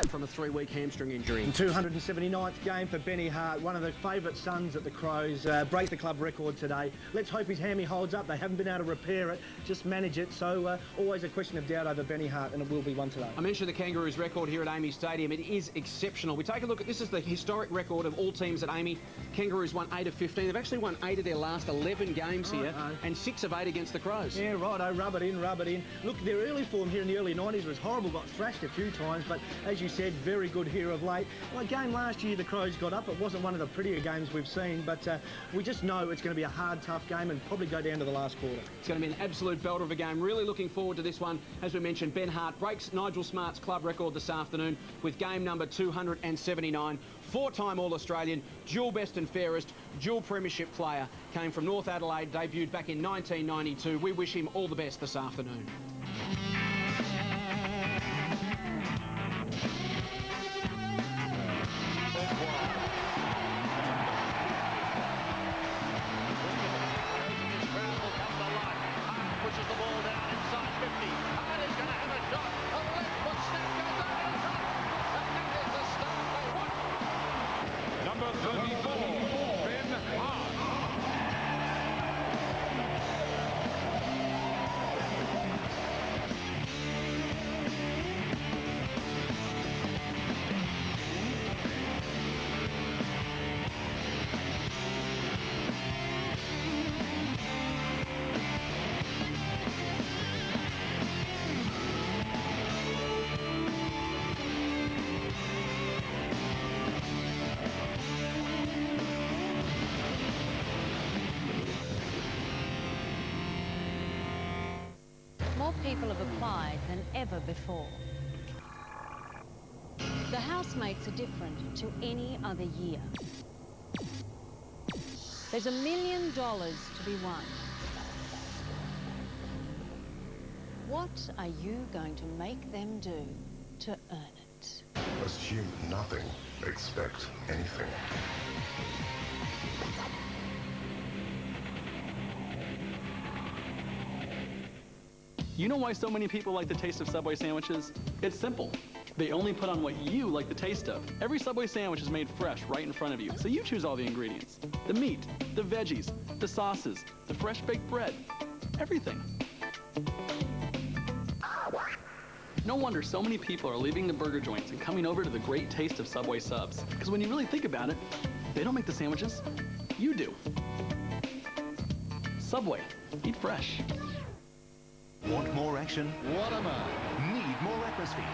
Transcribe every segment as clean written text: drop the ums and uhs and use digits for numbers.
from a 3-week hamstring injury. 279th game for Benny Hart, one of the favourite sons at the Crows. Break the club record today. Let's hope his hammy holds up. They haven't been able to repair it, just manage it. So always a question of doubt over Benny Hart, and it will be one today. I mentioned the Kangaroos record here at AAMI Stadium. It is exceptional. We take a look at this is the historic record of all teams at AAMI. Kangaroos won 8 of 15. They've actually won 8 of their last 11 games here, and 6 of 8 against the Crows. Yeah, right. Rub it in, rub it in. Look, their early form here in the early 90s was horrible. Got thrashed a few times, but as you said, very good here of late. Well, a game last year, the Crows got up. It wasn't one of the prettier games we've seen, but we just know it's going to be a hard, tough game and probably go down to the last quarter. It's going to be an absolute belter of a game. Really looking forward to this one. As we mentioned, Ben Hart breaks Nigel Smart's club record this afternoon with game number 279. 4-time All-Australian, dual best and fairest, dual premiership player. Came from North Adelaide, debuted back in 1992. We wish him all the best this afternoon. More people have applied than ever before. The housemates are different to any other year. There's $1 million to be won. What are you going to make them do to earn it? Assume nothing, expect anything. You know why so many people like the taste of Subway sandwiches? It's simple. They only put on what you like the taste of. Every Subway sandwich is made fresh right in front of you, so you choose all the ingredients. The meat, the veggies, the sauces, the fresh baked bread, everything. No wonder so many people are leaving the burger joints and coming over to the great taste of Subway subs. Because when you really think about it, they don't make the sandwiches, you do. Subway, eat fresh. Want more action? What am I? Need more atmosphere?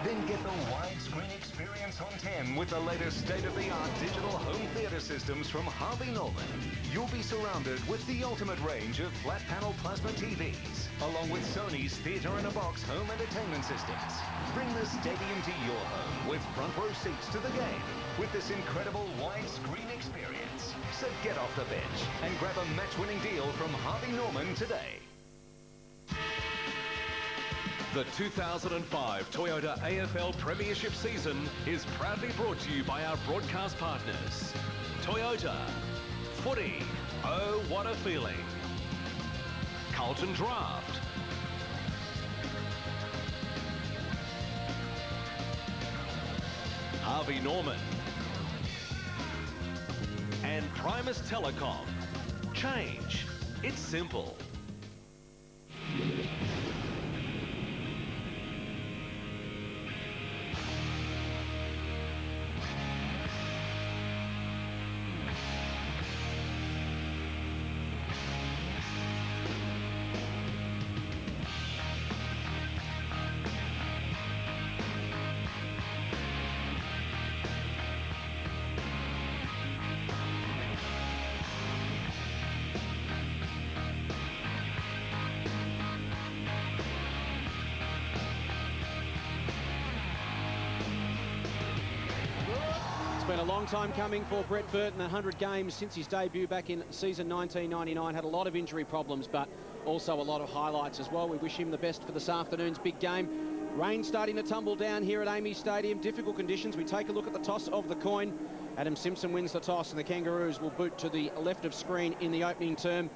Then get the widescreen experience on 10 with the latest state-of-the-art digital home theater systems from Harvey Norman. You'll be surrounded with the ultimate range of flat-panel plasma TVs, along with Sony's theater-in-a-box home entertainment systems. Bring the stadium to your home with front row seats to the game with this incredible widescreen experience. So get off the bench and grab a match-winning deal from Harvey Norman today. The 2005 Toyota AFL Premiership season is proudly brought to you by our broadcast partners. Toyota. Footy. Oh, what a feeling. Carlton Draft. Harvey Norman. And Primus Telecom. Change. It's simple. Been a long time coming for Brett Burton, 100 games since his debut back in season 1999. Had a lot of injury problems, but also a lot of highlights as well. We wish him the best for this afternoon's big game. Rain starting to tumble down here at AAMI Stadium. Difficult conditions. We take a look at the toss of the coin. Adam Simpson wins the toss, and the Kangaroos will boot to the left of screen in the opening term.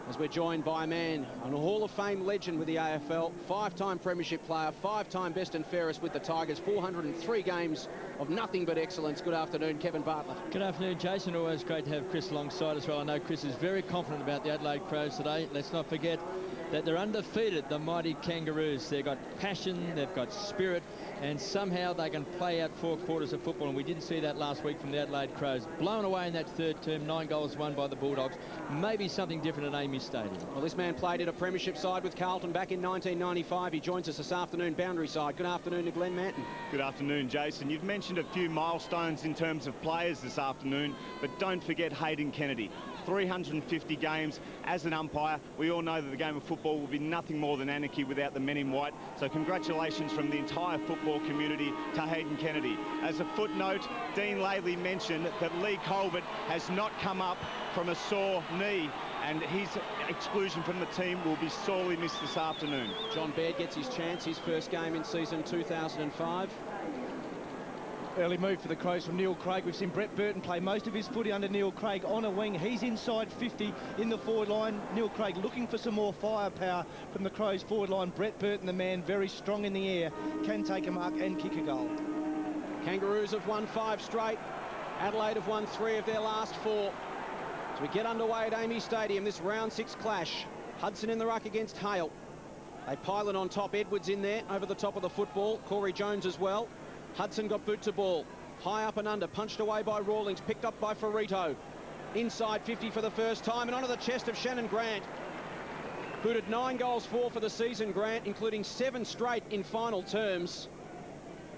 as we're joined by a man, an Hall of Fame legend with the AFL, 5-time premiership player, 5-time best and fairest with the Tigers, 403 games of nothing but excellence. Good afternoon, Kevin Bartlett. Good afternoon, Jason. Always great to have Chris alongside as well. I know Chris is very confident about the Adelaide Crows today. Let's not forget that they're undefeated, the mighty Kangaroos. They've got passion, they've got spirit, and somehow they can play out 4 quarters of football, and we didn't see that last week from the Adelaide Crows. Blown away in that third term, 9 goals won by the Bulldogs. Maybe something different at Amy Stadium. Well, this man played in a premiership side with Carlton back in 1995. He joins us this afternoon, boundary side. Good afternoon to Glenn Manton. Good afternoon, Jason. You've mentioned a few milestones in terms of players this afternoon, but don't forget Hayden Kennedy. 350 games as an umpire. We all know that the game of football will be nothing more than anarchy without the men in white. So congratulations from the entire football community to Hayden Kennedy. As a footnote, Dean Laidley mentioned that Lee Colbert has not come up from a sore knee, and his exclusion from the team will be sorely missed this afternoon. John Baird gets his chance, his first game in season 2005. Early move for the Crows from Neil Craig. We've seen Brett Burton play most of his footy under Neil Craig on a wing. He's inside 50 in the forward line. Neil Craig looking for some more firepower from the Crows forward line. Brett Burton, the man, very strong in the air, can take a mark and kick a goal. Kangaroos have won 5 straight. Adelaide have won 3 of their last 4. As we get underway at Amy Stadium, this round 6 clash. Hudson in the ruck against Hale. They pilot on top. Edwards in there over the top of the football. Corey Jones as well. Hudson got boot to ball. High up and under, punched away by Rawlings, picked up by Ferrito. Inside 50 for the first time, and onto the chest of Shannon Grant. Booted 9 goals for the season, Grant, including 7 straight in final terms.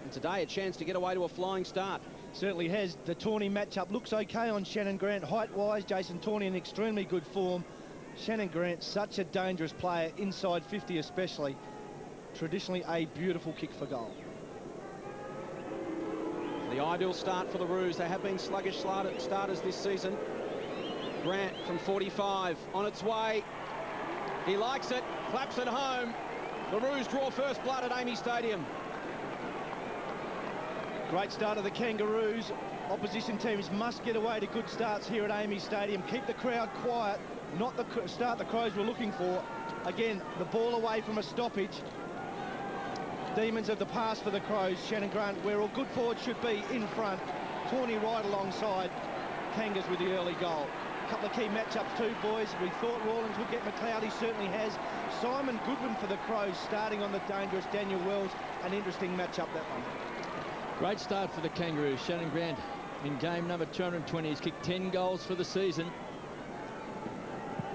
And today a chance to get away to a flying start. Certainly has. The Tawney matchup looks okay on Shannon Grant. Height-wise, Jason Tawney in extremely good form. Shannon Grant, such a dangerous player, inside 50 especially. Traditionally a beautiful kick for goal. The ideal start for the Roos. They have been sluggish starters this season. Grant from 45 on its way. He likes it, claps it home. The Roos draw first blood at Amy Stadium. Great start of the Kangaroos. Opposition teams must get away to good starts here at Amy Stadium. Keep the crowd quiet, not the start the Crows were looking for. Again, the ball away from a stoppage. Demons of the past for the Crows. Shannon Grant, where all good forwards should be, in front. Tawney right alongside. Kangas with the early goal. A couple of key matchups too, boys. We thought Rawlings would get McLeod. He certainly has. Simon Goodwin for the Crows, starting on the dangerous Daniel Wells. An interesting matchup, that one. Great start for the Kangaroos. Shannon Grant in game number 220. He's kicked 10 goals for the season.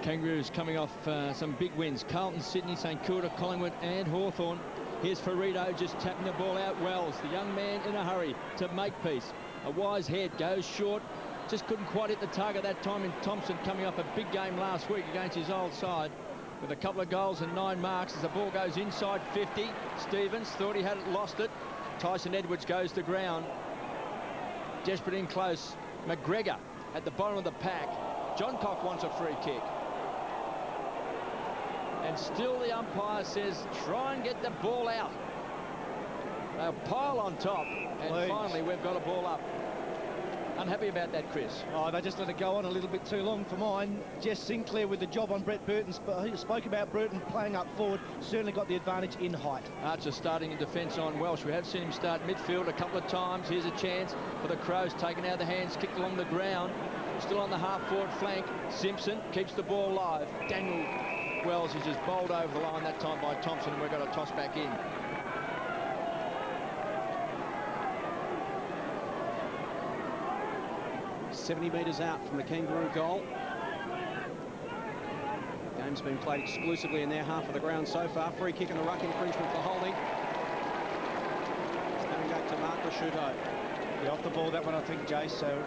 Kangaroos coming off some big wins. Carlton, Sydney, St Kilda, Collingwood and Hawthorn. Here's Ferrito just tapping the ball out. Wells, the young man in a hurry to make peace. A wise head goes short. Just couldn't quite hit the target that time. And Thompson coming off a big game last week against his old side with a couple of goals and 9 marks as the ball goes inside 50. Stevens thought he had it, lost it. Tyson Edwards goes to ground. Desperate in close. McGregor at the bottom of the pack. John Cock wants a free kick. And still the umpire says, try and get the ball out. They'll pile on top. And Please. Finally, we've got a ball up. Unhappy about that, Chris. Oh, they just let it go on a little bit too long for mine. Jess Sinclair with the job on Brett Burton. He spoke about Burton playing up forward. Certainly got the advantage in height. Archer starting in defence on Welsh. We have seen him start midfield a couple of times. Here's a chance for the Crows, taken out of the hands, kicked along the ground. Still on the half-forward flank. Simpson keeps the ball live. Daniel Wells is just bowled over the line that time by Thompson, and we've got to toss back in. .70 metres out from the Kangaroo goal. Game's been played exclusively in their half of the ground so far. Free kick and a ruck infringement for holding. Going back to Mark Rasciuto. Yeah, off the ball that one, I think, Jace. So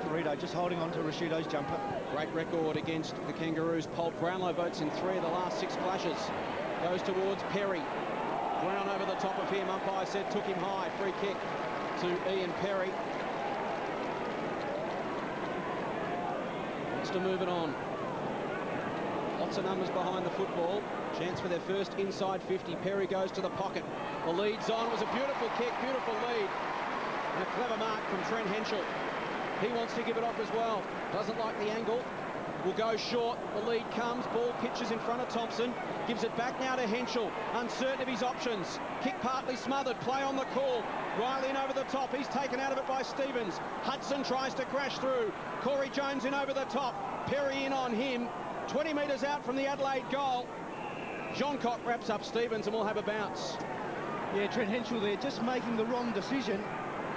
Ferrito just holding on to Rasciuto's jumper. Great record against the Kangaroos. Polt Brownlow votes in 3 of the last 6 clashes. Goes towards Perry. Brown over the top of him. Umpire said took him high. Free kick to Ian Perry. Wants to move it on. Lots of numbers behind the football. Chance for their first inside 50. Perry goes to the pocket. The lead's on. It was a beautiful kick, beautiful lead. And a clever mark from Trent Henschel. He wants to give it off as well. Doesn't like the angle. will go short. The lead comes. Ball pitches in front of Thompson. Gives it back now to Henschel. Uncertain of his options. Kick partly smothered. Play on the call. Riley in over the top. He's taken out of it by Stevens. Hudson tries to crash through. Corey Jones in over the top. Perry in on him. 20 metres out from the Adelaide goal. John Cock wraps up Stevens and we'll have a bounce. Yeah, Trent Henschel there just making the wrong decision.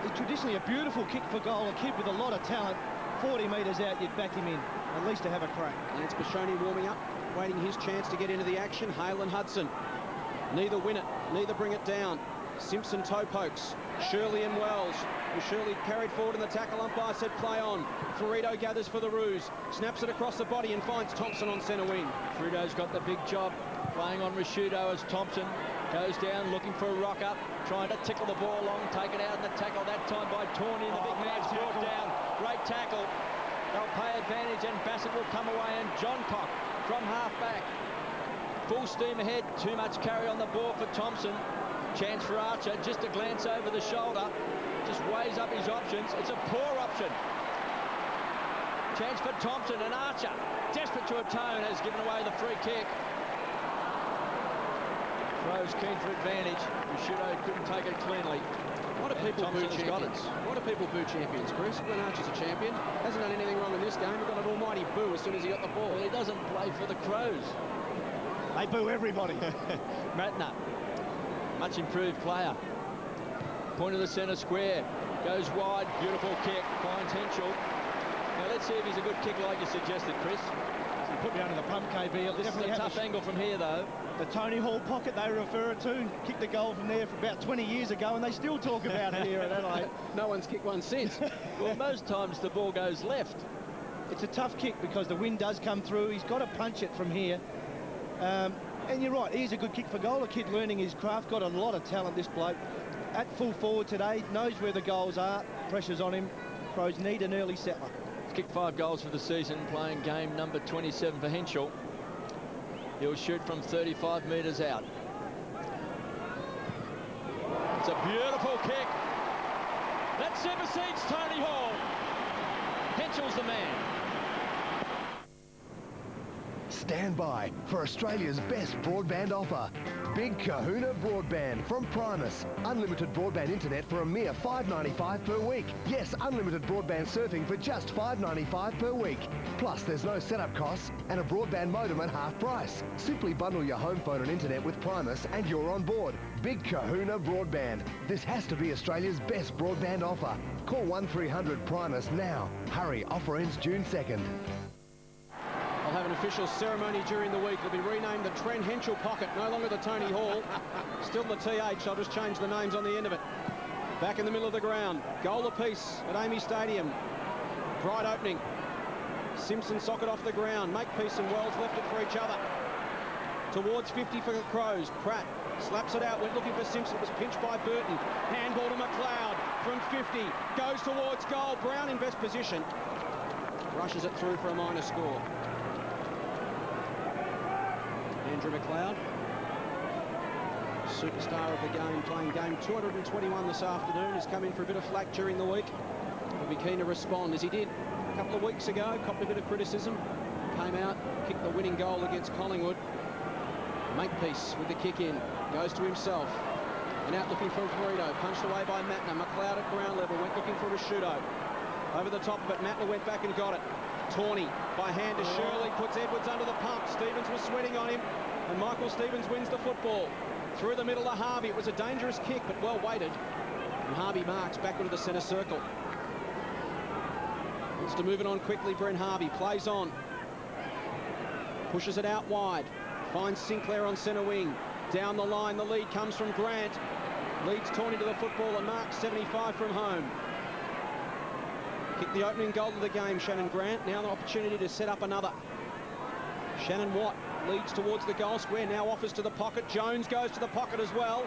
It's traditionally a beautiful kick for goal. A kid with a lot of talent. 40 metres out, you'd back him in, at least to have a crack. Lance Bashoni warming up, waiting his chance to get into the action. Hale and Hudson. Neither win it, neither bring it down. Simpson toe pokes. Shirley and Wells. Shirley carried forward in the tackle. Umpire said play on. Ferrito gathers for the Roos. Snaps it across the body and finds Thompson on centre wing. Ferrito's got the big job. Playing on Rashudo as Thompson goes down looking for a rock up. Trying to tickle the ball along. Taken out in the tackle that time by Tawney. The big man's brought down. Great tackle. They'll pay advantage and Bassett will come away and John Cock from half back. Full steam ahead. Too much carry on the ball for Thompson. Chance for Archer, just a glance over the shoulder. Just weighs up his options. It's a poor option. Chance for Thompson and Archer, desperate to atone, has given away the free kick. Crows keen for advantage. Rashudo couldn't take it cleanly. Why do people boo champions? Why do people boo champions, Chris? Glenn Archer's a champion. Hasn't done anything wrong in this game. He got an almighty boo as soon as he got the ball. Well, he doesn't play for the Crows. They boo everybody. Matner, much improved player. Point of the centre square. Goes wide. Beautiful kick. Finds Henschel. Now let's see if he's a good kick like you suggested, Chris. Put me under the pump, KB. This is a tough angle from here, though. The Tony Hall pocket they refer to. Kicked the goal from there for about 20 years ago, and they still talk about it here at Adelaide. No one's kicked one since. Well, most times the ball goes left. It's a tough kick because the wind does come through. He's got to punch it from here. And you're right, he's a good kick for goal. A kid learning his craft. Got a lot of talent, this bloke. At full forward today, knows where the goals are. Pressure's on him. Crows need an early settler. He's kicked 5 goals for the season, playing game number 27 for Henschel. He'll shoot from 35 metres out. It's a beautiful kick. That supersedes Tony Hall. Henschel's the man. Stand by for Australia's best broadband offer. Big Kahuna Broadband from Primus. Unlimited broadband internet for a mere $5.95 per week. Yes, unlimited broadband surfing for just $5.95 per week. Plus, there's no setup costs and a broadband modem at half price. Simply bundle your home phone and internet with Primus and you're on board. Big Kahuna Broadband. This has to be Australia's best broadband offer. Call 1300 Primus now. Hurry, offer ends June 2nd. I'll have an official ceremony during the week. It'll be renamed the Trent Henschel Pocket, no longer the Tony Hall. Still the TH, I'll just change the names on the end of it. Back in the middle of the ground. Goal apiece at Amy Stadium. Bright opening. Simpson socket off the ground. Makepeace and Wells left it for each other. Towards 50 for the Crows. Pratt slaps it out, went looking for Simpson. It was pinched by Burton. Handball to McLeod from 50. Goes towards goal. Brown in best position. Rushes it through for a minor score. Andrew McLeod, superstar of the game, playing game 221 this afternoon, has come in for a bit of flack during the week. He'll be keen to respond, as he did a couple of weeks ago, copped a bit of criticism, came out, kicked the winning goal against Collingwood. Makepeace with the kick in, goes to himself, and out looking for Ferrito, punched away by Matner. McLeod at ground level, went looking for Rashudo. Over the top of it, Matner went back and got it. Tawney by hand to Shirley, puts Edwards under the pump. Stevens was sweating on him, and Michael Stevens wins the football. Through the middle to Harvey. It was a dangerous kick, but well weighted. And Harvey marks back into the centre circle. Wants to move it on quickly, Brent Harvey. Plays on. Pushes it out wide. Finds Sinclair on centre wing. Down the line, the lead comes from Grant. Leads Tawney to the football and marks 75 from home. Kicked the opening goal of the game, Shannon Grant. Now the opportunity to set up another. Shannon Watt leads towards the goal square, now offers to the pocket. Jones goes to the pocket as well.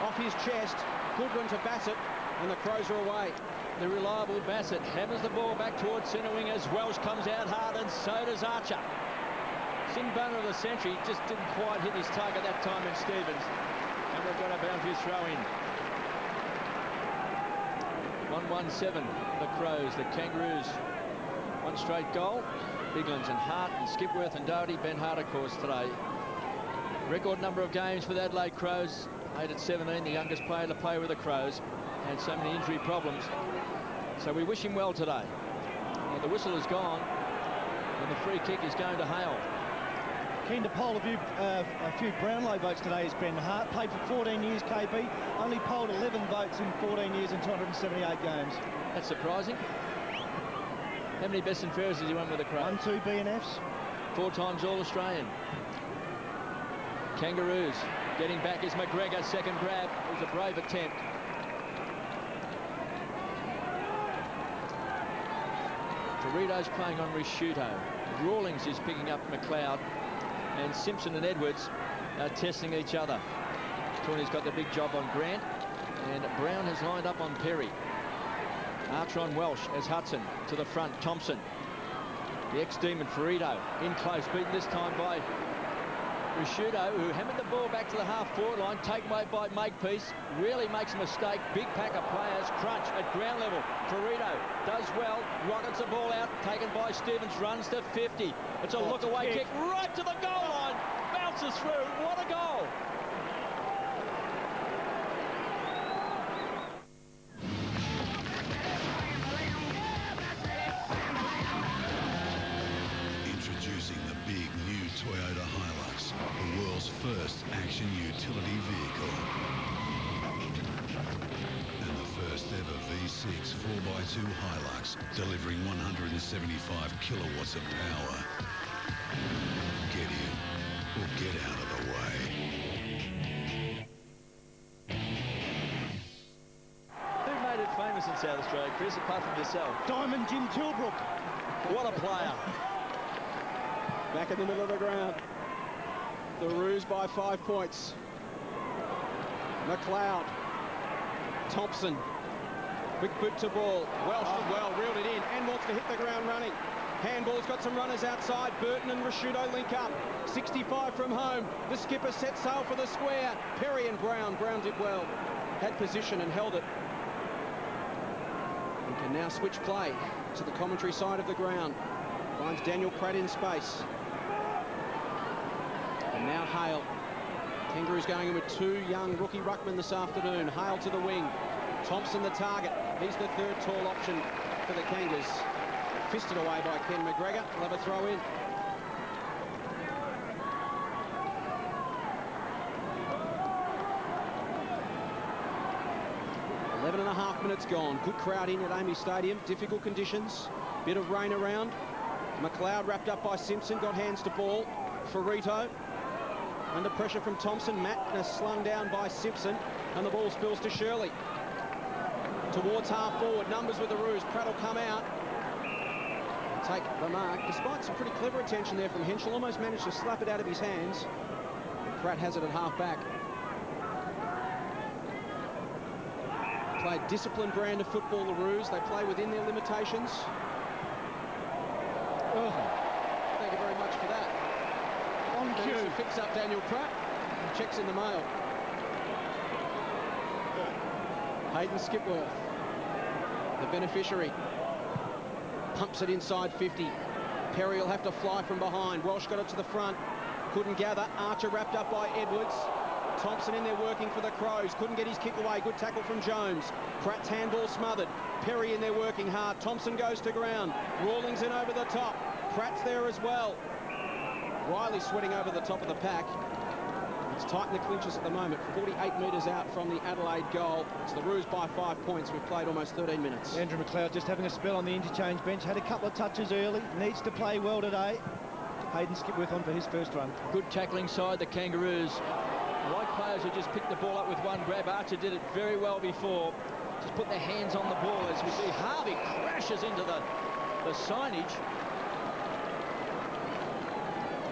Off his chest. Goodwin to Bassett, and the Crows are away. The reliable Bassett hammers the ball back towards centre wing as Welsh comes out hard, and so does Archer. Sinbunner of the century just didn't quite hit his target that time in Stevens. And we've got a boundary throw in. 1-1-7, the Crows, the Kangaroos. One straight goal. Biglands and Hart and Skipworth and Doherty. Ben Hart, of course, today. Record number of games for the Adelaide Crows. 8 at 17, the youngest player to play with the Crows. Had so many injury problems. So we wish him well today. The whistle is gone, and the free kick is going to Hale. Keen to poll a few Brownlow votes today is Ben Hart. Played for 14 years, KB. Only polled 11 votes in 14 years and 278 games. That's surprising. How many best and fairest has he won with the Crows? 1, 2 BNFs. 4 times All-Australian. Kangaroos getting back is McGregor. Second grab. It was a brave attempt. Dorito's playing on Risciuto. Rawlings is picking up McLeod. And Simpson and Edwards are testing each other. Tawny's got the big job on Grant. And Brown has lined up on Perry. Archer on Welsh as Hudson to the front. Thompson. The ex-demon Ferrito in close. Beaten this time by Risciuto, who hammered the ball back to the half-forward line. Taken away by Makepeace. Really makes a mistake. Big pack of players. Crunch at ground level. Ferrito does well. Rockets the ball out. Taken by Stevens. Runs to 50. It's a look-away kick right to the goal line. Bounces through. What a goal. Introducing the big new Toyota Hilux, the world's first action utility vehicle. And the first ever V6 4x2 Hilux, delivering 175 kilowatts of power. Get in or get out of the way. Who made it famous in South Australia, Chris, apart from yourself? Diamond Jim Tilbrook. What a player. Back in the middle of the ground. The Roos by 5 points. McLeod. Thompson. Quick boot to ball. Welsh did well, reeled it in and wants to hit the ground running. Handball's got some runners outside. Burton and Risciuto link up. 65 from home. The skipper set sail for the square. Perry and Brown. Brown did well. Had position and held it. And can now switch play to the commentary side of the ground. Finds Daniel Pratt in space. And now Hale. Kangaroos going in with 2 young rookie ruckmen this afternoon. Hale to the wing. Thompson the target. He's the third tall option for the Kangas. Fisted away by Ken McGregor. He'll have a throw in. .5 minutes gone. Good crowd in at Amy Stadium. Difficult conditions. Bit of rain around. McLeod wrapped up by Simpson. Got hands to ball. Ferrito. Under pressure from Thompson. Mattner slung down by Simpson. And the ball spills to Shirley. Towards half forward. Numbers with the Roos. Pratt will come out. Take the mark. Despite some pretty clever attention there from Henschel. Almost managed to slap it out of his hands. Pratt has it at half back. Play a disciplined brand of football, the Roos. They play within their limitations. Oh, thank you very much for that. On cue. Picks up Daniel Pratt and checks in the mail. Hayden Skipworth, the beneficiary. Pumps it inside 50. Perry will have to fly from behind. Welsh got it to the front. Couldn't gather. Archer wrapped up by Edwards. Thompson in there working for the Crows. Couldn't get his kick away. Good tackle from Jones. Pratt's handball smothered. Perry in there working hard. Thompson goes to ground. Rawlings in over the top. Pratt's there as well. Riley sweating over the top of the pack. It's tight in the clinches at the moment. 48 metres out from the Adelaide goal. It's the Roos by 5 points. We've played almost 13 minutes. Andrew McLeod just having a spell on the interchange bench. Had a couple of touches early. Needs to play well today. Hayden Skipworth on for his first run. Good tackling side, the Kangaroos. I like players who just pick the ball up with one grab. Archer did it very well before. Just put their hands on the ball. As we see, Harvey crashes into the signage.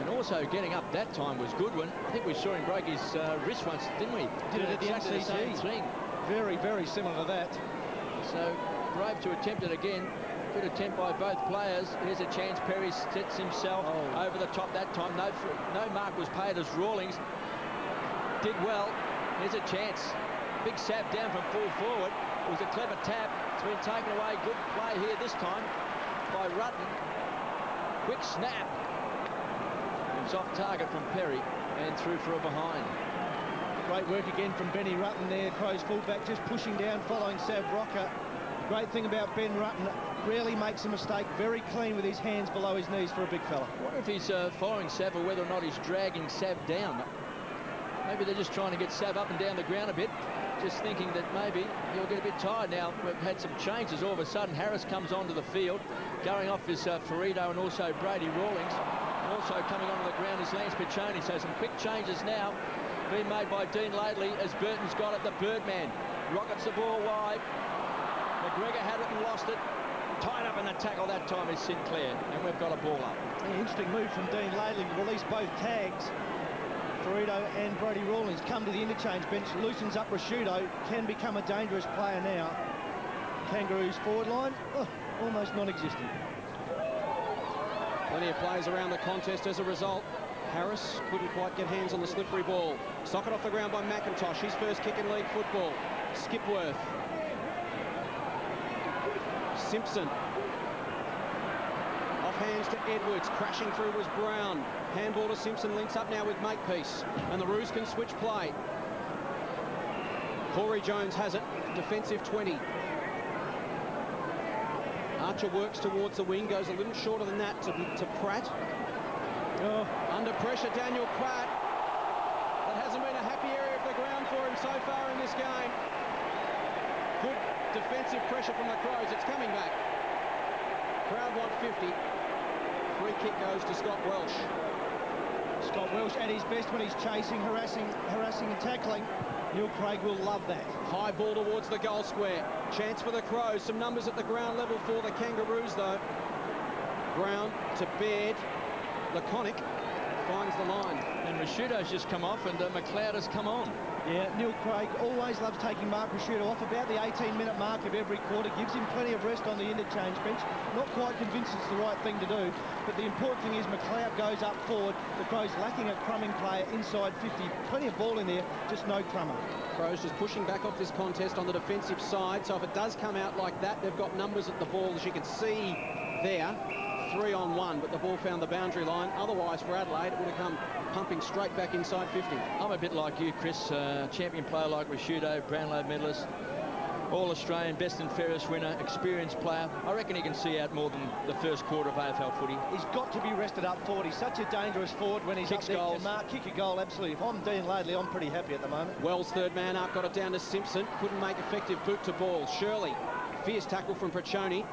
And also getting up that time was Goodwin. I think we saw him break his wrist once, didn't we? Did it at the exactly the same thing. Very, very similar to that. So brave to attempt it again. Good attempt by both players. Here's a chance. Perry sets himself over the top that time. No mark was paid as Rawlings did well. Here's a chance. Big sap down from full forward. It was a clever tap. It's been taken away. Good play here this time by Rutten. Quick snap. It's off target from Perry and through for a behind. Great work again from Benny Rutten there, Crows fullback, just pushing down, following Sav Rocker. Great thing about Ben Rutten, rarely makes a mistake, very clean with his hands below his knees for a big fella. I wonder if he's following Sav or whether or not he's dragging Sav down. Maybe they're just trying to get Sav up and down the ground a bit, just thinking that maybe he'll get a bit tired. Now, we've had some changes. All of a sudden, Harris comes onto the field. Going off is Ferrito and also Brady Rawlings. Also coming onto the ground is Lance Piccioni. So some quick changes now being made by Dean Laidley as Burton's got it, the Birdman. Rockets the ball wide. McGregor had it and lost it. Tied up in the tackle that time is Sinclair, and we've got a ball up. Yeah, interesting move from Dean Laidley to release both tags. Ferrito and Brady Rawlings come to the interchange bench, loosens up Rashudo, can become a dangerous player now. Kangaroos forward line, almost non-existent. Plenty of players around the contest as a result. Harris couldn't quite get hands on the slippery ball. Socket off the ground by McIntosh, his first kick in league football. Skipworth. Simpson. Off hands to Edwards, crashing through was Brown. Handball to Simpson, links up now with Makepeace, and the Roos can switch play. Corey Jones has it, defensive 20. Archer works towards the wing, goes a little shorter than that to Pratt. Under pressure, Daniel Pratt. That hasn't been a happy area of the ground for him so far in this game. Good defensive pressure from the Crows. It's coming back. Crowd want 50. Free kick goes to Scott Welsh. Scott Welsh at his best when he's chasing, harassing and tackling. Neil Craig will love that. High ball towards the goal square. Chance for the Crows. Some numbers at the ground level for the Kangaroos, though. Brown to Baird. Laconic finds the line. And Rashudo's just come off, and McLeod has come on. Yeah, Neil Craig always loves taking Mark Rashudo off about the 18-minute mark of every quarter. Gives him plenty of rest on the interchange bench. Not quite convinced it's the right thing to do. But the important thing is McLeod goes up forward. The Crows lacking a crumbing player inside 50. Plenty of ball in there, just no crummer. Crows just pushing back off this contest on the defensive side. So if it does come out like that, they've got numbers at the ball, as you can see there. 3-on-1, but the ball found the boundary line. Otherwise, for Adelaide, it would have come pumping straight back inside 50. I'm a bit like you, Chris. Champion player like Rashudo, Brownlow medalist, All-Australian, best and fairest winner, experienced player. I reckon he can see out more than the first quarter of AFL footy. He's got to be rested up forward. He's such a dangerous forward when he's Kicks up there goals. to mark, kick a goal, absolutely. If I'm Dean Laidley, I'm pretty happy at the moment. Wells, third man up, got it down to Simpson. Couldn't make effective boot to ball. Shirley, fierce tackle from Piccioni.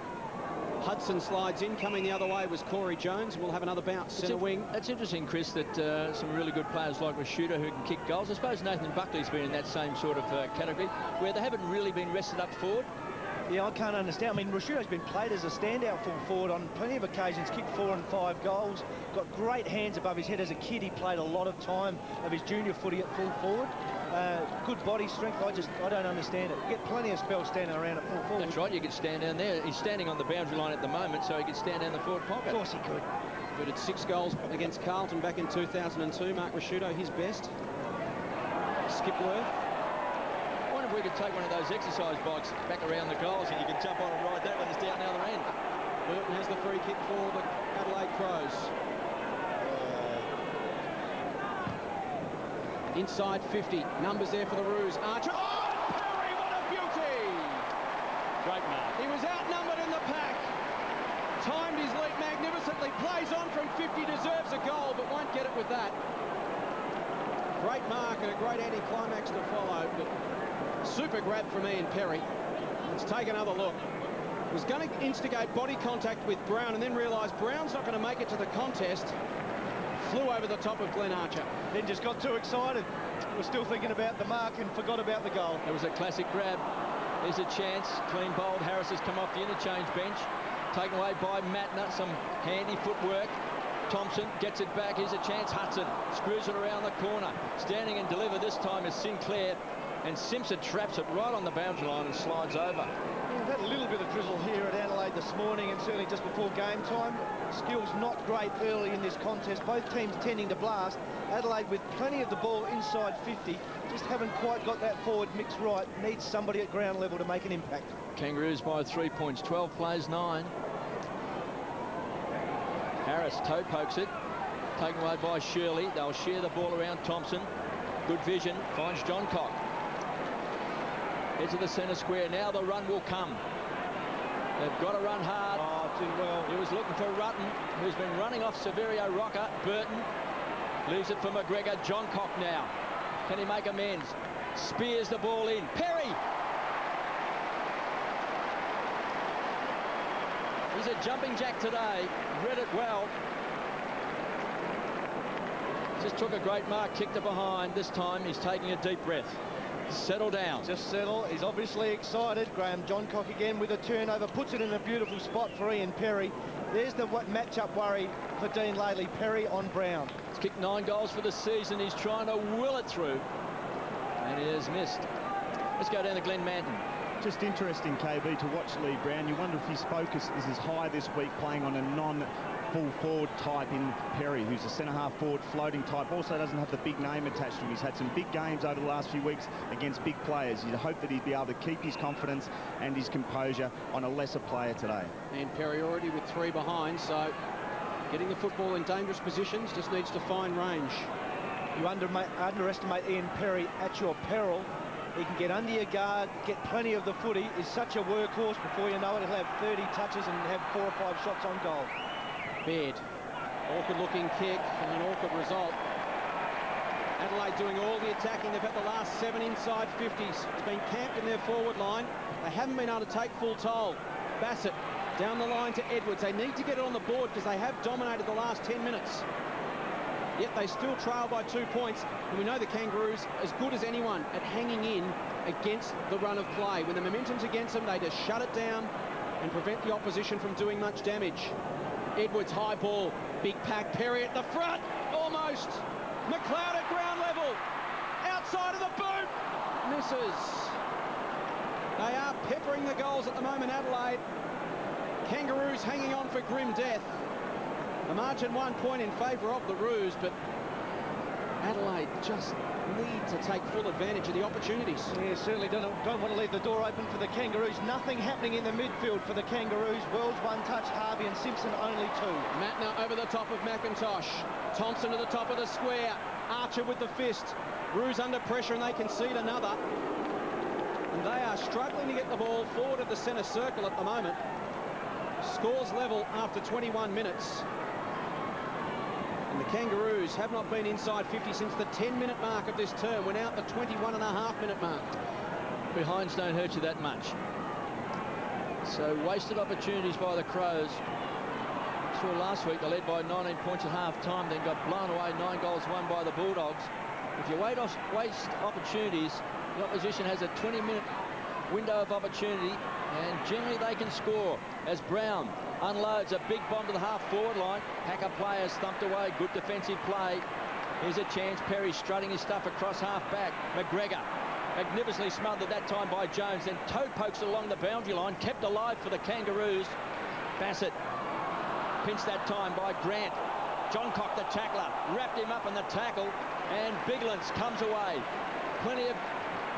Hudson slides in. Coming the other way was Corey Jones. We'll have another bounce. Centre wing. That's interesting, Chris, that some really good players like Rashudo who can kick goals. I suppose Nathan Buckley's been in that same sort of category, where they haven't really been rested up forward. Yeah, I can't understand. I mean, Rashudo's been played as a standout full forward on plenty of occasions, kicked 4 and 5 goals, got great hands above his head. As a kid, he played a lot of time of his junior footy at full forward. Good body strength. I don't understand it. You get plenty of spells standing around at full forward. That's right, you could stand down there. He's standing on the boundary line at the moment, so he could stand down the forward pocket. Of course he could. But it's 6 goals against Carlton back in 2002. Mark Rashudo, his best. Skipworth. I wonder if we could take one of those exercise bikes back around the goals and you can jump on and ride that when it's down the other end. Burton has the free kick for the Adelaide Crows. Inside 50. Numbers there for the Roos. Archer. Oh, Perry, what a beauty! Great mark. He was outnumbered in the pack. Timed his leap magnificently. Plays on from 50. Deserves a goal, but won't get it with that. Great mark and a great anti-climax to follow. But super grab from Ian Perry. Let's take another look. Was going to instigate body contact with Brown and then realised Brown's not going to make it to the contest. Flew over the top of Glenn Archer. Then just got too excited. Was still thinking about the mark and forgot about the goal. It was a classic grab. There's a chance. Clean bowled. Harris has come off the interchange bench. Taken away by Matner. Some handy footwork. Thompson gets it back. Here's a chance. Hudson screws it around the corner. Standing and deliver this time is Sinclair. And Simpson traps it right on the boundary line and slides over. We've had a little bit of drizzle here at Adelaide this morning and certainly just before game time. Skills not great early in this contest. Both teams tending to blast. Adelaide with plenty of the ball inside 50. Just haven't quite got that forward mix right. Needs somebody at ground level to make an impact. Kangaroos by 3 points. 12 plays 9. Harris toe pokes it. Taken away by Shirley. They'll share the ball around Thompson. Good vision. Finds Johncock. Heads to the centre square. Now the run will come. They've got to run hard. Oh, too well. He was looking for Rutten, who's been running off Severio Rocker. Burton leaves it for McGregor. Johncock now. Can he make amends? Spears the ball in. Perry! He's a jumping jack today. Read it well. Just took a great mark, kicked it behind. This time he's taking a deep breath. Settle down. Just settle. He's obviously excited. Graham Johncock again with a turnover. Puts it in a beautiful spot for Ian Perry. There's the matchup worry for Dean Laley. Perry on Brown. He's kicked 9 goals for the season. He's trying to will it through. And he has missed. Let's go down to Glenn Manton. Just interesting, KB, to watch Lee Brown. You wonder if his focus is as high this week playing on a non-full forward type in Perry, who's a centre-half forward floating type. Also doesn't have the big name attached to him. He's had some big games over the last few weeks against big players. You'd hope that he'd be able to keep his confidence and his composure on a lesser player today. And Perry already with 3 behind, so getting the football in dangerous positions, just needs to find range. You underestimate Ian Perry at your peril. He can get under your guard, get plenty of the footy. Is such a workhorse. Before you know it, he'll have 30 touches and have 4 or 5 shots on goal. Baird, awkward looking kick and an awkward result. Adelaide doing all the attacking. They've had the last 7 inside 50s. It's been camped in their forward line. They haven't been able to take full toll. Bassett down the line to Edwards. They need to get it on the board because they have dominated the last 10 minutes. Yet they still trail by 2 points, and we know the Kangaroos as good as anyone at hanging in against the run of play. When the momentum's against them, they just shut it down and prevent the opposition from doing much damage. Edwards, high ball, big pack, Perry at the front, almost. McLeod at ground level, outside of the boot, misses. They are peppering the goals at the moment, Adelaide. Kangaroos hanging on for grim death. The margin 1 point in favour of the Roos, but Adelaide just need to take full advantage of the opportunities. Yeah, certainly don't want to leave the door open for the Kangaroos. Nothing happening in the midfield for the Kangaroos. Wells 1 touch, Harvey and Simpson only 2. Matner over the top of McIntosh. Thompson to the top of the square. Archer with the fist. Roos under pressure and they concede another. And they are struggling to get the ball forward of the centre circle at the moment. Scores level after 21 minutes. And the Kangaroos have not been inside 50 since the 10-minute mark of this term. We're now at the 21.5-minute mark. Behinds don't hurt you that much. So wasted opportunities by the Crows. Saw last week they led by 19 points at half-time, then got blown away, 9 goals won by the Bulldogs. If you waste opportunities, the opposition has a 20-minute window of opportunity, and generally they can score. As Brown unloads a big bomb to the half-forward line. Packer players thumped away. Good defensive play. Here's a chance. Perry strutting his stuff across half-back. McGregor magnificently smothered that time by Jones. Then toe pokes along the boundary line. Kept alive for the Kangaroos. Bassett pinched that time by Grant. Johncock, the tackler, wrapped him up in the tackle. And Biglands comes away. Plenty of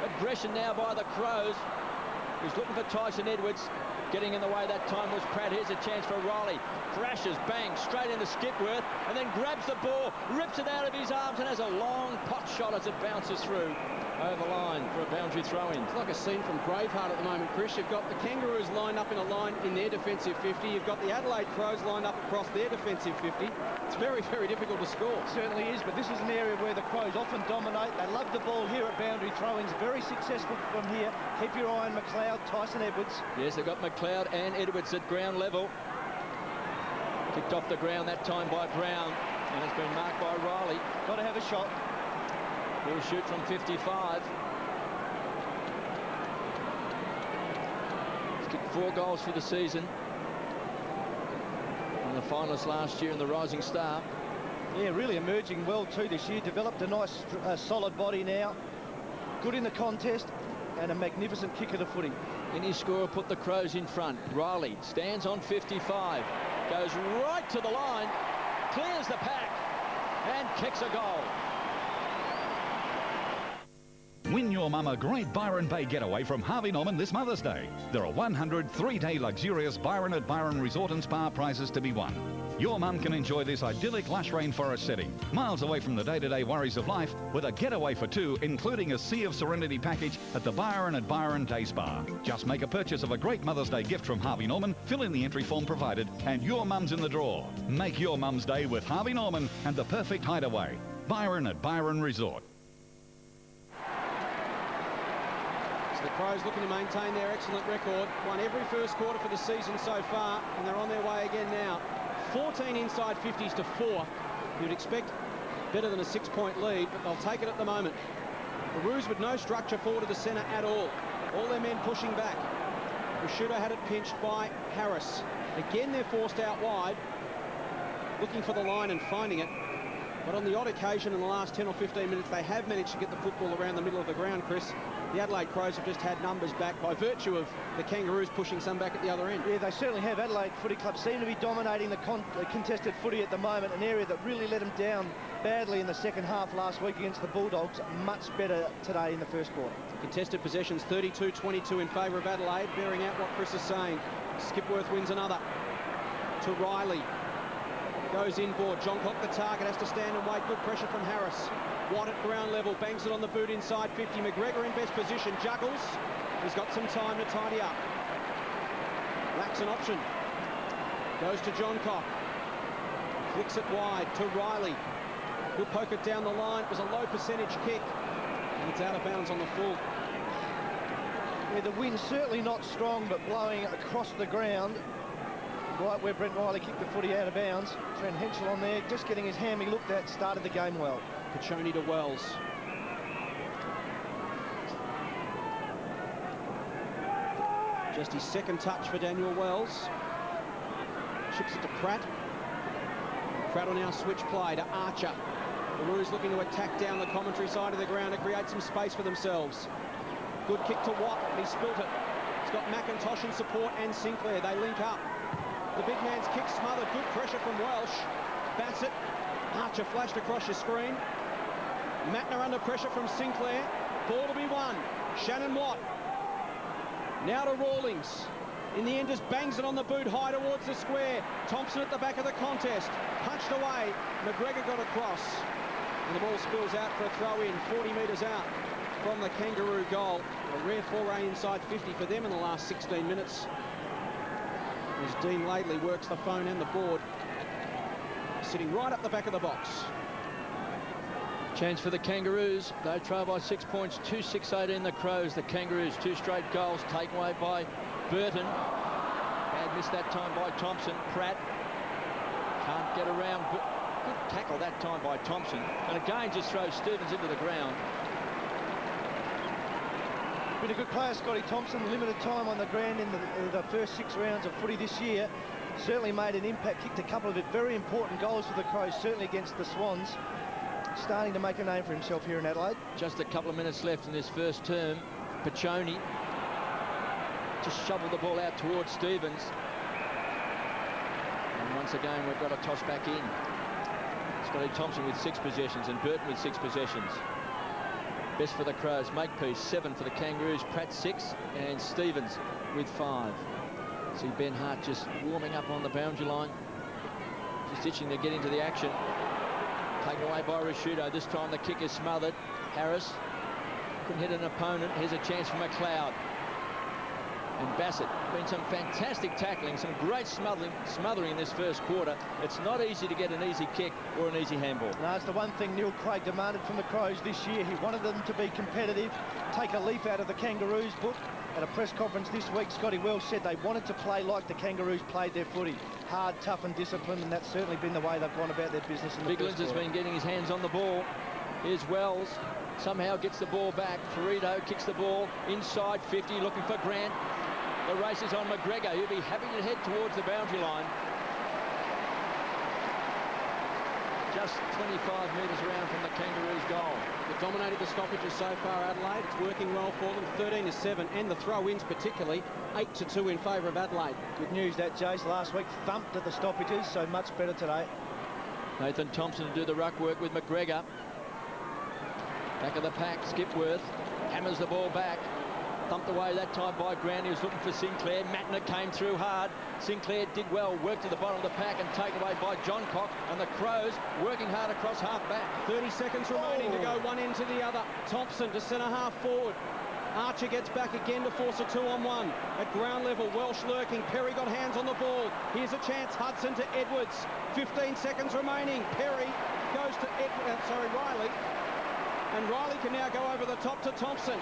aggression now by the Crows. He's looking for Tyson Edwards. Getting in the way that time was Pratt. Here's a chance for Riley. Crashes, bang, straight into Skipworth, and then grabs the ball, rips it out of his arms, and has a long pot shot as it bounces through over line for a boundary throw-in. It's like a scene from Braveheart at the moment, Chris. You've got the Kangaroos lined up in a line in their defensive 50. You've got the Adelaide Crows lined up across their defensive 50. It's very, very difficult to score. It certainly is, but this is an area where the Crows often dominate. They love the ball here at boundary throw-ins. Very successful from here. Keep your eye on McLeod, Tyson Edwards. Yes, they've got McLeod and Edwards at ground level. Kicked off the ground that time by Brown, and it's been marked by Riley. Got to have a shot. He'll shoot from 55. He's kicked 4 goals for the season. And the finalist last year in the Rising Star. Yeah, really emerging well too this year. Developed a nice, solid body now. Good in the contest and a magnificent kick of the footy. Any scorer put the Crows in front. Riley stands on 55. Goes right to the line. Clears the pack and kicks a goal. Win your mum a great Byron Bay getaway from Harvey Norman this Mother's Day. There are 100 three-day luxurious Byron at Byron Resort and Spa prizes to be won. Your mum can enjoy this idyllic lush rainforest setting, miles away from the day-to-day worries of life, with a getaway for two, including a Sea of Serenity package at the Byron at Byron Day Spa. Just make a purchase of a great Mother's Day gift from Harvey Norman, fill in the entry form provided, and your mum's in the draw. Make your mum's day with Harvey Norman and the perfect hideaway. Byron at Byron Resort. The Crows looking to maintain their excellent record. Won every first quarter for the season so far, and they're on their way again now. 14 inside 50s to 4. You'd expect better than a 6-point lead, but they'll take it at the moment. The Roos with no structure forward to the centre at all. All their men pushing back. Prosciutto had it pinched by Harris. Again, they're forced out wide, looking for the line and finding it. But on the odd occasion in the last 10 or 15 minutes, they have managed to get the football around the middle of the ground, Chris. The Adelaide Crows have just had numbers back by virtue of the Kangaroos pushing some back at the other end. Yeah, they certainly have. Adelaide Footy Club seem to be dominating the contested footy at the moment, an area that really let them down badly in the second half last week against the Bulldogs. Much better today in the first quarter. Contested possessions 32-22 in favour of Adelaide, bearing out what Chris is saying. Skipworth wins another to Riley. Goes inboard. John Cock, the target, has to stand and wait. Good pressure from Harris. Watt at ground level, bangs it on the boot inside 50. McGregor in best position, juggles. He's got some time to tidy up. Lacks an option. Goes to John Cock. Flicks it wide to Riley. He'll poke it down the line. It was a low percentage kick, and it's out of bounds on the full. Yeah, the wind's certainly not strong, but blowing across the ground. Right where Brent Riley kicked the footy out of bounds. Trent Henschel on there, just getting his hammy looked at, started the game well. Pachoni to Wells. Just his second touch for Daniel Wells. Chips it to Pratt. Pratt will now switch play to Archer. The Roos looking to attack down the commentary side of the ground to create some space for themselves. Good kick to Watt, he spilt it. He's got McIntosh in support and Sinclair. They link up. The big man's kick smothered. Good pressure from Welsh. Bassett. Archer flashed across your screen. Matner under pressure from Sinclair. Ball to be won. Shannon Watt. Now to Rawlings. In the end, just bangs it on the boot high towards the square. Thompson at the back of the contest. Punched away. McGregor got across. And the ball spills out for a throw-in. 40 metres out from the Kangaroo goal. A rare foray inside 50 for them in the last 16 minutes. As Dean Laidley works the phone and the board, sitting right up the back of the box. Chance for the Kangaroos. They trail by 6 points, 2-6-18 the Crows. The Kangaroos, 2 straight goals taken away by Burton. Bad miss that time by Thompson. Pratt can't get around. Good tackle that time by Thompson. And again just throws Stevens into the ground. Been a good player, Scotty Thompson. Limited time on the ground in the first 6 rounds of footy this year. Certainly made an impact, kicked a couple of very important goals for the Crows, certainly against the Swans. Starting to make a name for himself here in Adelaide. Just a couple of minutes left in this first term. Pachoni just shoveled the ball out towards Stevens. And once again, we've got a toss back in. Scotty Thompson with 6 possessions and Burton with 6 possessions. Best for the Crows. Makepeace 7 for the Kangaroos. Pratt 6 and Stevens with 5. See Ben Hart just warming up on the boundary line. Just itching to get into the action. Taken away by Prosciutto. This time the kick is smothered. Harris couldn't hit an opponent. Here's a chance for McLeod. And Bassett. Been some fantastic tackling, some great smothering in this first quarter. It's not easy to get an easy kick or an easy handball. No, it's the one thing Neil Craig demanded from the Crows this year. He wanted them to be competitive, take a leaf out of the Kangaroos book. At a press conference this week, Scotty Wells said they wanted to play like the Kangaroos played their footy. Hard, tough and disciplined, and that's certainly been the way they've gone about their business in the Biglands has been getting his hands on the ball. Here's Wells. Somehow gets the ball back. Ferrito kicks the ball inside 50, looking for Grant. The race is on McGregor. He'll be happy to head towards the boundary line. Just 25 metres around from the Kangaroos' goal. They've dominated the stoppages so far, Adelaide. It's working well for them, 13-7, and the throw-ins particularly, 8-2 in favour of Adelaide. Good news that, Jace. Last week thumped at the stoppages, so much better today. Nathan Thompson to do the ruck work with McGregor. Back of the pack, Skipworth. Hammers the ball back. Thumped away that time by Brown. He was looking for Sinclair. Matner came through hard. Sinclair did well, worked to the bottom of the pack and taken away by John Cock. And the Crows working hard across half back. 30 seconds remaining to go one end to the other. Thompson to centre half forward. Archer gets back again to force a 2-on-1. At ground level, Welsh lurking. Perry got hands on the ball. Here's a chance. Hudson to Edwards. 15 seconds remaining. Perry goes to Riley. And Riley can now go over the top to Thompson.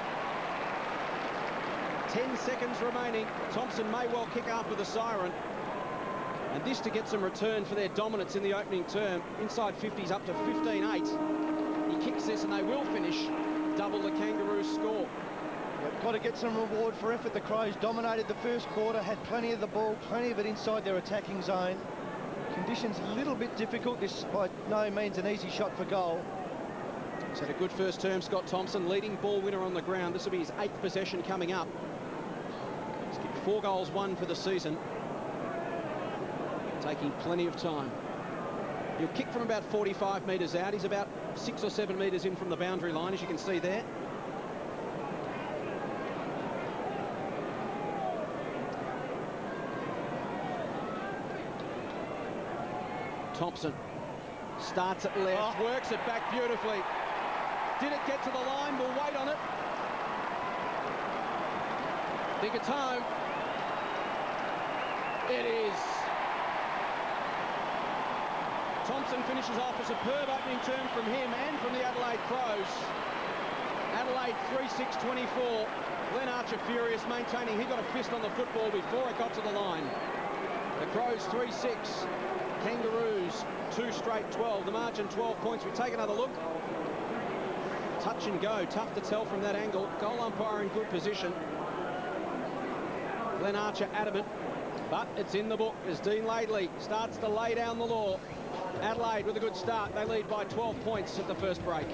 10 seconds remaining. Thompson may well kick after the siren. And this to get some return for their dominance in the opening term. Inside 50s up to 15-8. He kicks this and they will finish. Double the Kangaroos score. They've got to get some reward for effort. The Crows dominated the first quarter, had plenty of the ball, plenty of it inside their attacking zone. Conditions a little bit difficult. This by no means an easy shot for goal. He's had a good first term, Scott Thompson, leading ball winner on the ground. This will be his 8th possession coming up. He's kicked 4 goals, 1 for the season. Taking plenty of time. He'll kick from about 45 metres out. He's about 6 or 7 metres in from the boundary line, as you can see there. Thompson starts at left, works it back beautifully. Did it get to the line? We'll wait on it. Think it's home. It is. Thompson finishes off a superb opening term from him and from the Adelaide Crows. Adelaide 3-6-24. Glenn Archer furious, maintaining he got a fist on the football before it got to the line. The Crows 3-6. Kangaroos 2 straight 12. The margin 12 points. We take another look. Touch and go. Tough to tell from that angle. Goal umpire in good position. Glenn Archer adamant, but it's in the book as Dean Laidley starts to lay down the law. Adelaide with a good start. They lead by 12 points at the first break.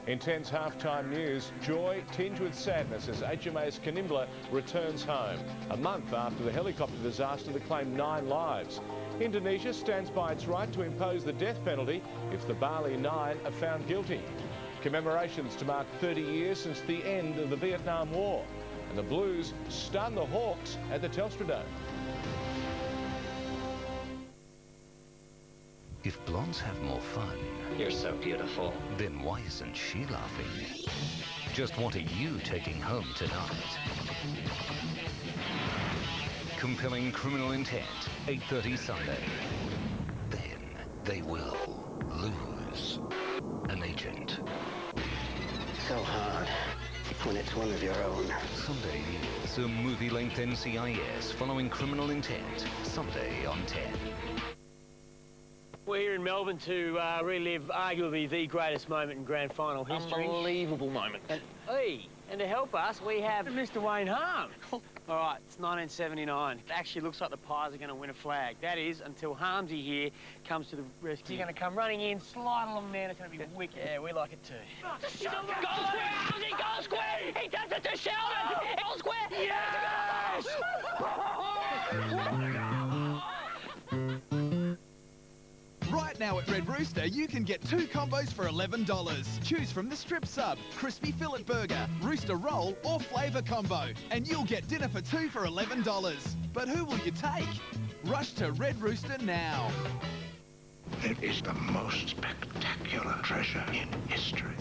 Intense halftime news, joy tinged with sadness as HMAS Canimbla returns home, a month after the helicopter disaster that claimed 9 lives. Indonesia stands by its right to impose the death penalty if the Bali 9 are found guilty. Commemorations to mark 30 years since the end of the Vietnam War. And the Blues stun the Hawks at the Telstra Dome. If blondes have more fun... You're so beautiful. Then why isn't she laughing? Just what are you taking home tonight? Compelling criminal intent, 8:30 Sunday. Then they will lose an agent. So hard when it's one of your own. Sunday is a movie-length NCIS following criminal intent. Sunday on 10. We're here in Melbourne to relive arguably the greatest moment in grand final history. Unbelievable moment. And to help us, we have Mr. Wayne Harm. All right, it's 1979. It actually looks like the Pies are going to win a flag. That is, until Harmsy here comes to the rescue. He's going to come running in, slide along there, and it's going to be wicked. Yeah, we like it too. Goal square, Harmsy, goal square! He does it to Sheldon! Goal square! Yes! Right now at Red Rooster, you can get 2 combos for $11. Choose from the strip sub, crispy fillet burger, rooster roll or flavour combo. And you'll get dinner for 2 for $11. But who will you take? Rush to Red Rooster now. It is the most spectacular treasure in history.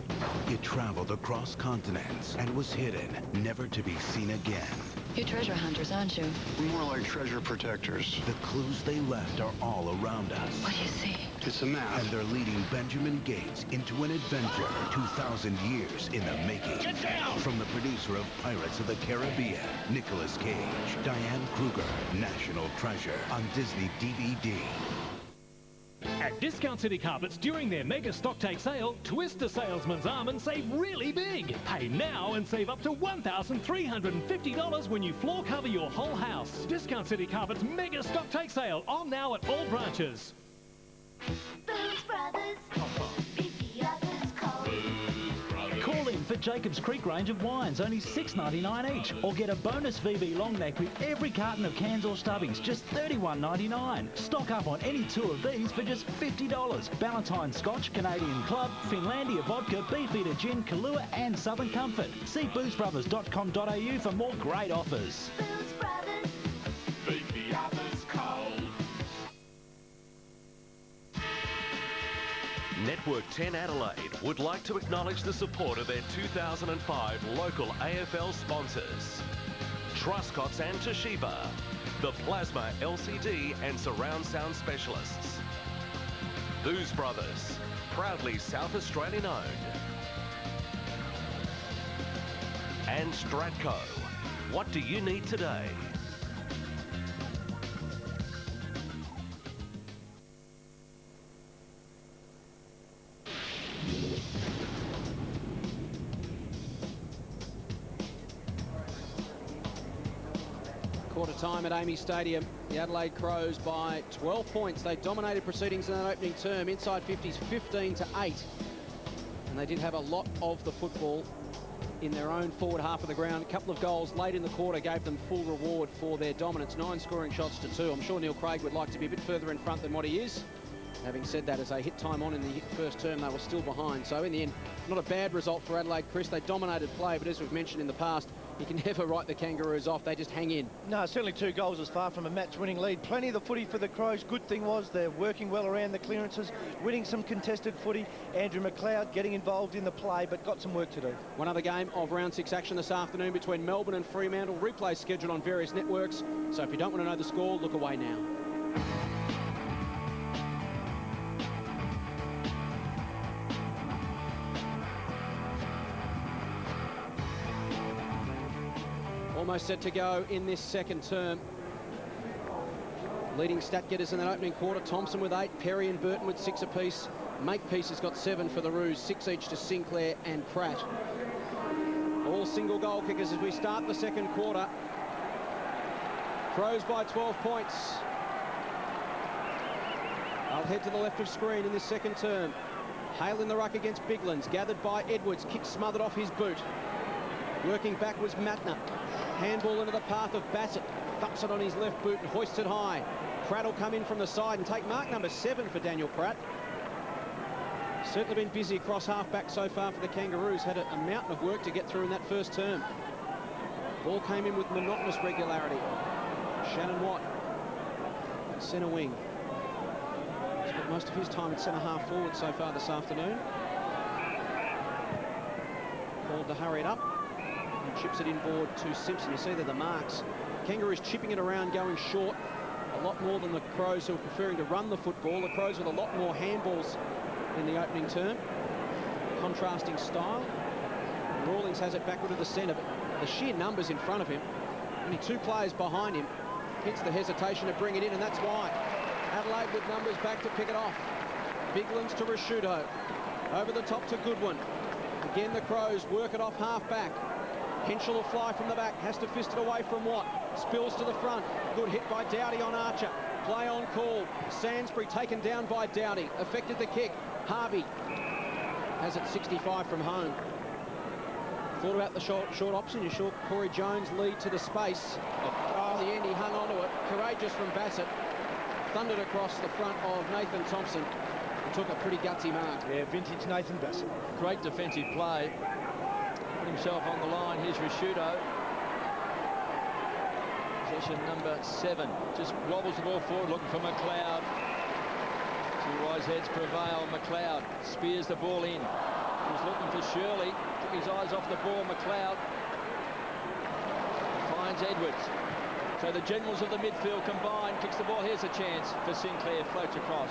It traveled across continents and was hidden, never to be seen again. You're treasure hunters, aren't you? More like treasure protectors. The clues they left are all around us. What do you see? It's a map. And they're leading Benjamin Gates into an adventure 2,000 years in the making. Get down! From the producer of Pirates of the Caribbean, Nicolas Cage, Diane Kruger, National Treasure on Disney DVD. At Discount City Carpets, during their mega stocktake sale, twist the salesman's arm and save really big. Pay now and save up to $1,350 when you floor cover your whole house. Discount City Carpets mega stocktake sale on now at all branches. Boots Brothers. Pick the others, call. Call in for Jacobs Creek range of wines, only $6.99 each. Or get a bonus VB long neck with every carton of cans or stubbings, just $31.99. Stock up on any two of these for just $50. Ballantine Scotch, Canadian Club, Finlandia Vodka, Beefeater Gin, Kahlua and Southern Comfort. See boozebrothers.com.au for more great offers. Booze Brothers. Beat the others cold. Network 10 Adelaide would like to acknowledge the support of their 2005 local AFL sponsors, Truscott's and Toshiba, the Plasma LCD and surround sound specialists, Booze Brothers, proudly South Australian owned, and Stratco. What do you need today? Quarter time at Amy Stadium. The Adelaide Crows by 12 points. They dominated proceedings in that opening term. Inside 50s 15-8. And they did have a lot of the football in their own forward half of the ground. A couple of goals late in the quarter gave them full reward for their dominance. 9 scoring shots to 2. I'm sure Neil Craig would like to be a bit further in front than what he is. Having said that, as they hit time on in the first term, they were still behind. So in the end, not a bad result for Adelaide, Chris. They dominated play, but as we've mentioned in the past, you can never write the Kangaroos off. They just hang in. No, certainly 2 goals is far from a match-winning lead. Plenty of the footy for the Crows. Good thing was they're working well around the clearances, winning some contested footy. Andrew McLeod getting involved in the play, but got some work to do. One other game of round 6 action this afternoon between Melbourne and Fremantle. Replay scheduled on various networks. So if you don't want to know the score, look away now. Almost set to go in this second term. Leading stat getters in that opening quarter. Thompson with 8, Perry and Burton with 6 apiece. Makepeace has got 7 for the Roos, 6 each to Sinclair and Pratt. All single goal kickers as we start the second quarter. Crows by 12 points. I'll head to the left of screen in this second term. Hale in the ruck against Biglands, gathered by Edwards, kick smothered off his boot. Working back was Matner. Handball into the path of Bassett. Thups it on his left boot and hoists it high. Pratt will come in from the side and take mark number 7 for Daniel Pratt. Certainly been busy across half-back so far for the Kangaroos. Had a mountain of work to get through in that first term. Ball came in with monotonous regularity. Shannon Watt at centre wing. He's got most of his time at centre half forward so far this afternoon. Called to hurry it up. And chips it inboard to Simpson. You see there the marks. Kangaroos chipping it around, going short. A lot more than the Crows, who are preferring to run the football. The Crows with a lot more handballs in the opening term. Contrasting style. Rawlings has it backward to the centre, but the sheer numbers in front of him, only 2 players behind him, hence the hesitation to bring it in, and that's why. Adelaide with numbers back to pick it off. Biglands to Rashudo. Over the top to Goodwin. Again, the Crows work it off half-back. Henschel will fly from the back, has to fist it away from Watt. Spills to the front. Good hit by Dowdy on Archer. Play on call. Sainsbury taken down by Dowdy. Affected the kick. Harvey has it 65 from home. Thought about the short option. You saw Corey Jones lead to the space. Oh, in the end, he hung on to it. Courageous from Bassett. Thundered across the front of Nathan Thompson. And took a pretty gutsy mark. Yeah, vintage Nathan Bassett. Great defensive play. Put himself on the line. Here's Rashudo. Possession number 7. Just wobbles the ball forward, looking for McLeod. 2 wise heads prevail. McLeod spears the ball in. He's looking for Shirley. Took his eyes off the ball. McLeod finds Edwards. So the generals of the midfield combine. Kicks the ball. Here's a chance for Sinclair. Floats across.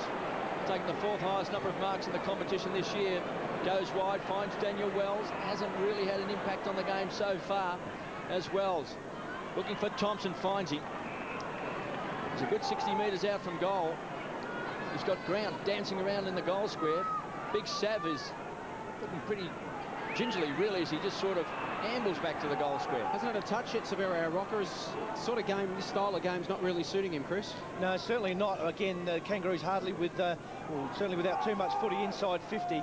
Taking the 4th highest number of marks in the competition this year. Goes wide, finds Daniel Wells. Hasn't really had an impact on the game so far as Wells. Looking for Thompson, finds him. He's a good 60 metres out from goal. He's got Ground dancing around in the goal square. Big Sav is looking pretty gingerly, really, as he just sort of ambles back to the goal square. Hasn't had a touch yet, Severo. Rocker's sort of game, this style of game's not really suiting him, Chris. No, certainly not. Again, the Kangaroos hardly with, well, certainly without too much footy inside 50.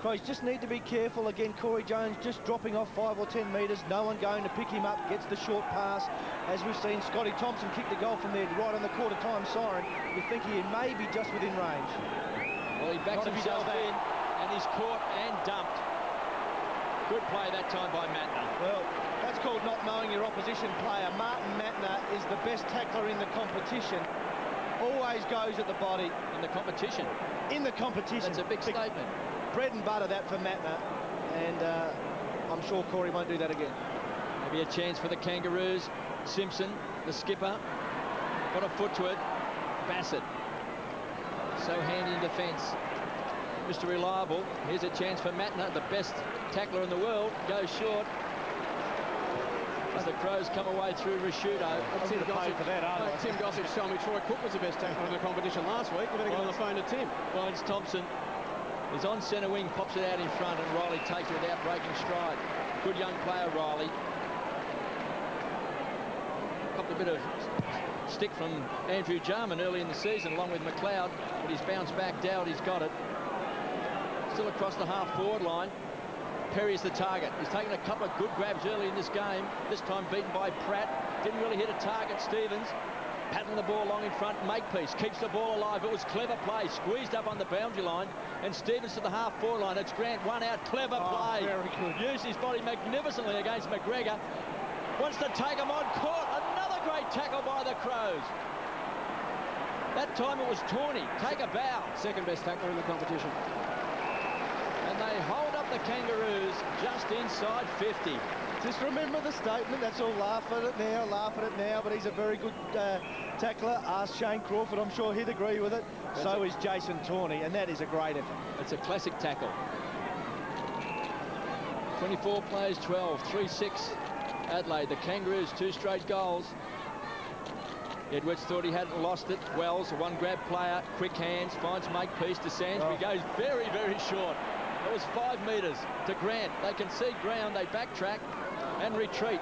Crows just need to be careful. Again, Corey Jones just dropping off 5 or 10 metres. No one going to pick him up. Gets the short pass. As we've seen, Scotty Thompson kick the goal from there right on the quarter-time siren. You think he may be just within range. Well, he backs himself in, and he's caught and dumped. Good play that time by Matner. Well, that's called not knowing your opposition player. Martin Matner is the best tackler in the competition. Always goes at the body. In the competition? In the competition. That's a big statement. Bread and butter that for Matner. And I'm sure Corey won't do that again. Maybe a chance for the Kangaroos. Simpson, the skipper, got a foot to it. Bassett, so handy in defence. Mr. Reliable. Here's a chance for Matner, the best tackler in the world. Goes short. As the Crows come away through Rashudo. Tim Gossip's told me Troy Cook was the best tackler in the competition last week. We better get on the phone to Tim. Finds Thompson. Is on centre wing, pops it out in front, and Riley takes it without breaking stride. Good young player, Riley. Copped a bit of stick from Andrew Jarman early in the season, along with McLeod, but he's bounced back. Dowdy's got it. Still across the half-forward line. Perry's the target. He's taken a couple of good grabs early in this game. This time beaten by Pratt. Didn't really hit a target, Stevens. Paddling the ball along in front. Makepeace keeps the ball alive. It was clever play. Squeezed up on the boundary line. And Stevens to the half-forward line. It's Grant, one out. Clever play. Very good. Used his body magnificently against McGregor. Wants to take him on. Caught. Another great tackle by the Crows. That time it was Tawney. Take a bow. Second best tackler in the competition. And they hold up the Kangaroos just inside 50. Just remember the statement. That's all. Laugh at it now, but he's a very good tackler. Ask Shane Crawford. I'm sure he'd agree with it. So is Jason Tawney, and that is a great effort. It's a classic tackle. 24 plays, 12, 3-6 Adelaide. The Kangaroos, 2 straight goals. Edwards thought he hadn't lost it. Wells, a one-grab player, quick hands, finds Makepeace to Sainsbury. Goes very, very short. It was 5 metres to Grant. They concede ground, they backtrack and retreat.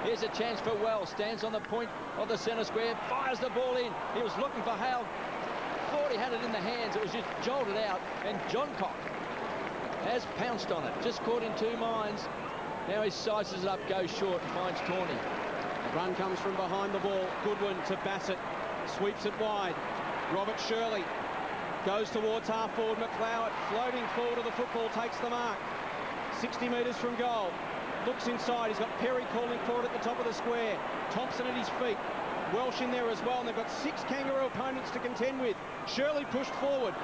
Here's a chance for Wells. Stands on the point of the centre square, fires the ball in. He was looking for Hale. Thought he had it in the hands. It was just jolted out, and Johncock has pounced on it. Just caught in 2 minds. Now he sizes it up, goes short, and finds Tawney. The run comes from behind the ball. Goodwin to Bassett. Sweeps it wide. Robert Shirley goes towards half-forward. McLeod floating forward to the football, takes the mark. 60 metres from goal. Looks inside. He's got Perry calling for it at the top of the square. Thompson at his feet. Welsh in there as well, and they've got 6 Kangaroo opponents to contend with. Shirley pushed forward.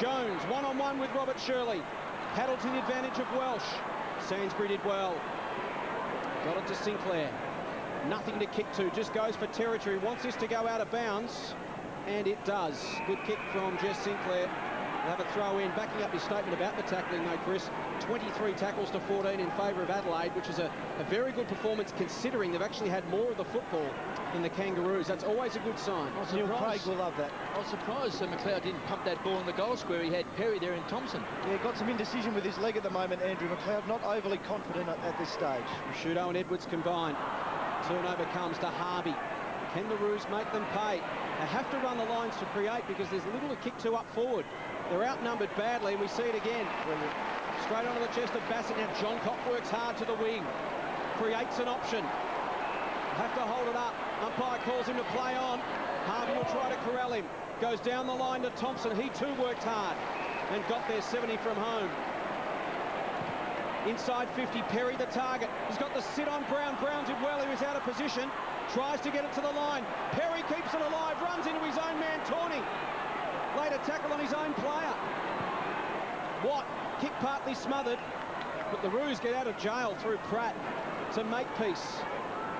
Jones one-on-one with Robert Shirley. Paddled to the advantage of Welsh. Sainsbury did well. Got it to Sinclair. Nothing to kick to, just goes for territory. Wants this to go out of bounds, and it does. Good kick from Jess Sinclair. We'll have a throw in. Backing up his statement about the tackling though, Chris. 23 tackles to 14 in favour of Adelaide, which is a very good performance considering they've actually had more of the football than the Kangaroos. That's always a good sign. Neil Craig will love that. I was surprised McLeod didn't pump that ball in the goal square. He had Perry there and Thompson. Yeah, got some indecision with his leg at the moment, Andrew McLeod. Not overly confident at this stage. Rashudo and Edwards combined. Turnover comes to Harvey. Can the Roos make them pay? They have to run the lines to create because there's little to kick to up forward. They're outnumbered badly, and we see it again. Straight onto the chest of Bassett. Now Johncock works hard to the wing. Creates an option. Have to hold it up. Umpire calls him to play on. Harvey will try to corral him. Goes down the line to Thompson. He too worked hard and got there 70 from home. Inside 50, Perry the target. He's got the sit on Brown. Brown did well. He was out of position. Tries to get it to the line. Perry keeps it alive. Runs into his own man, Tawney. Later tackle on his own player. Watt, kick partly smothered. But the Roos get out of jail through Pratt to Makepeace.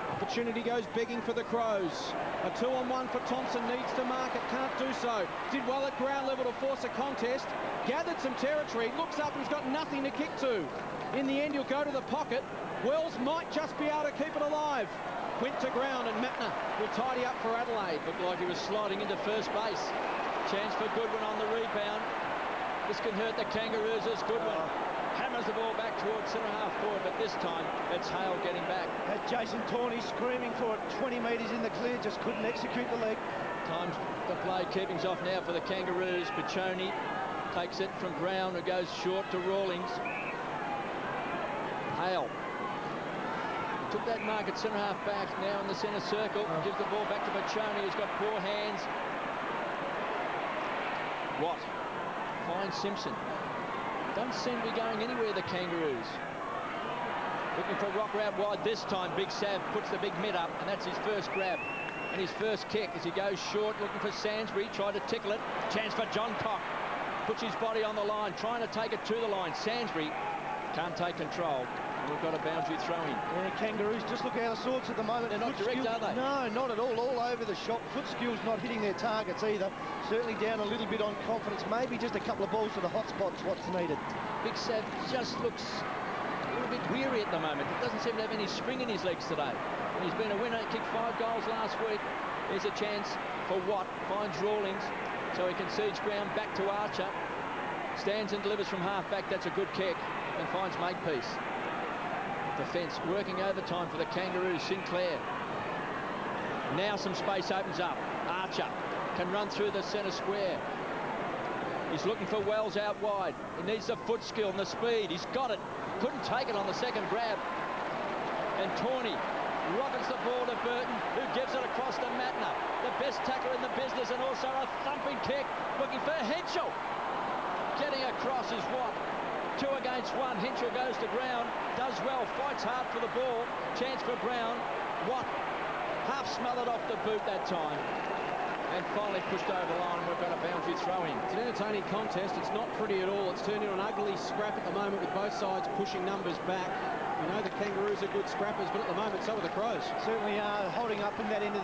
Opportunity goes begging for the Crows. A 2-on-1 for Thompson. Needs to mark it. Can't do so. Did well at ground level to force a contest. Gathered some territory. Looks up and he's got nothing to kick to. In the end, he'll go to the pocket. Wells might just be able to keep it alive. Went to ground and Matner will tidy up for Adelaide. Looked like he was sliding into first base. Chance for Goodwin on the rebound. This can hurt the Kangaroos as Goodwin hammers the ball back towards centre half forward, but this time it's Hale getting back. Had Jason Tawney screaming for it. 20 metres in the clear, just couldn't execute the leg. Time the play. Keeping's off now for the Kangaroos. Piccioni takes it from Brown, who goes short to Rawlings. Hale took that mark at centre-half back, now in the centre circle. Gives the ball back to Baccioni, who's got poor hands. Watt finds Simpson. Doesn't seem to be going anywhere, the Kangaroos. Looking for a rock route wide this time. Big Sav puts the big mid up, and that's his first grab. And his first kick as he goes short, looking for Sansbury. Tried to tickle it. Chance for John Cock. Puts his body on the line, trying to take it to the line. Sansbury can't take control. We've got a boundary throw-in. Yeah, Kangaroos just look out of sorts at the moment. They're not direct, are they? No, not at all over the shop. Foot skills not hitting their targets either. Certainly down a little bit on confidence. Maybe just a couple of balls to the hot spots, what's needed. Big Sav just looks a little bit weary at the moment. He doesn't seem to have any spring in his legs today. And he's been a winner, kicked 5 goals last week. There's a chance for Watt, finds Rawlings, so he concedes ground back to Archer. Stands and delivers from half-back, that's a good kick, and finds Makepeace. Defence working overtime for the Kangaroos. Sinclair. Now some space opens up. Archer can run through the centre square. He's looking for Wells out wide. He needs the foot skill and the speed. He's got it. Couldn't take it on the second grab. And Tawney rockets the ball to Burton, who gives it across to Matner. The best tackler in the business, and also a thumping kick. Looking for Henschel. Getting across is Watt. 2 against 1. Henschel goes to ground. Does well. Fights hard for the ball. Chance for Brown. Watt half smothered off the boot that time. And finally pushed over the line. We've got a boundary throw-in. It's an entertaining contest. It's not pretty at all. It's turned into an ugly scrap at the moment, with both sides pushing numbers back. We know the Kangaroos are good scrappers, but at the moment so are the Crows. Certainly are holding up in that end of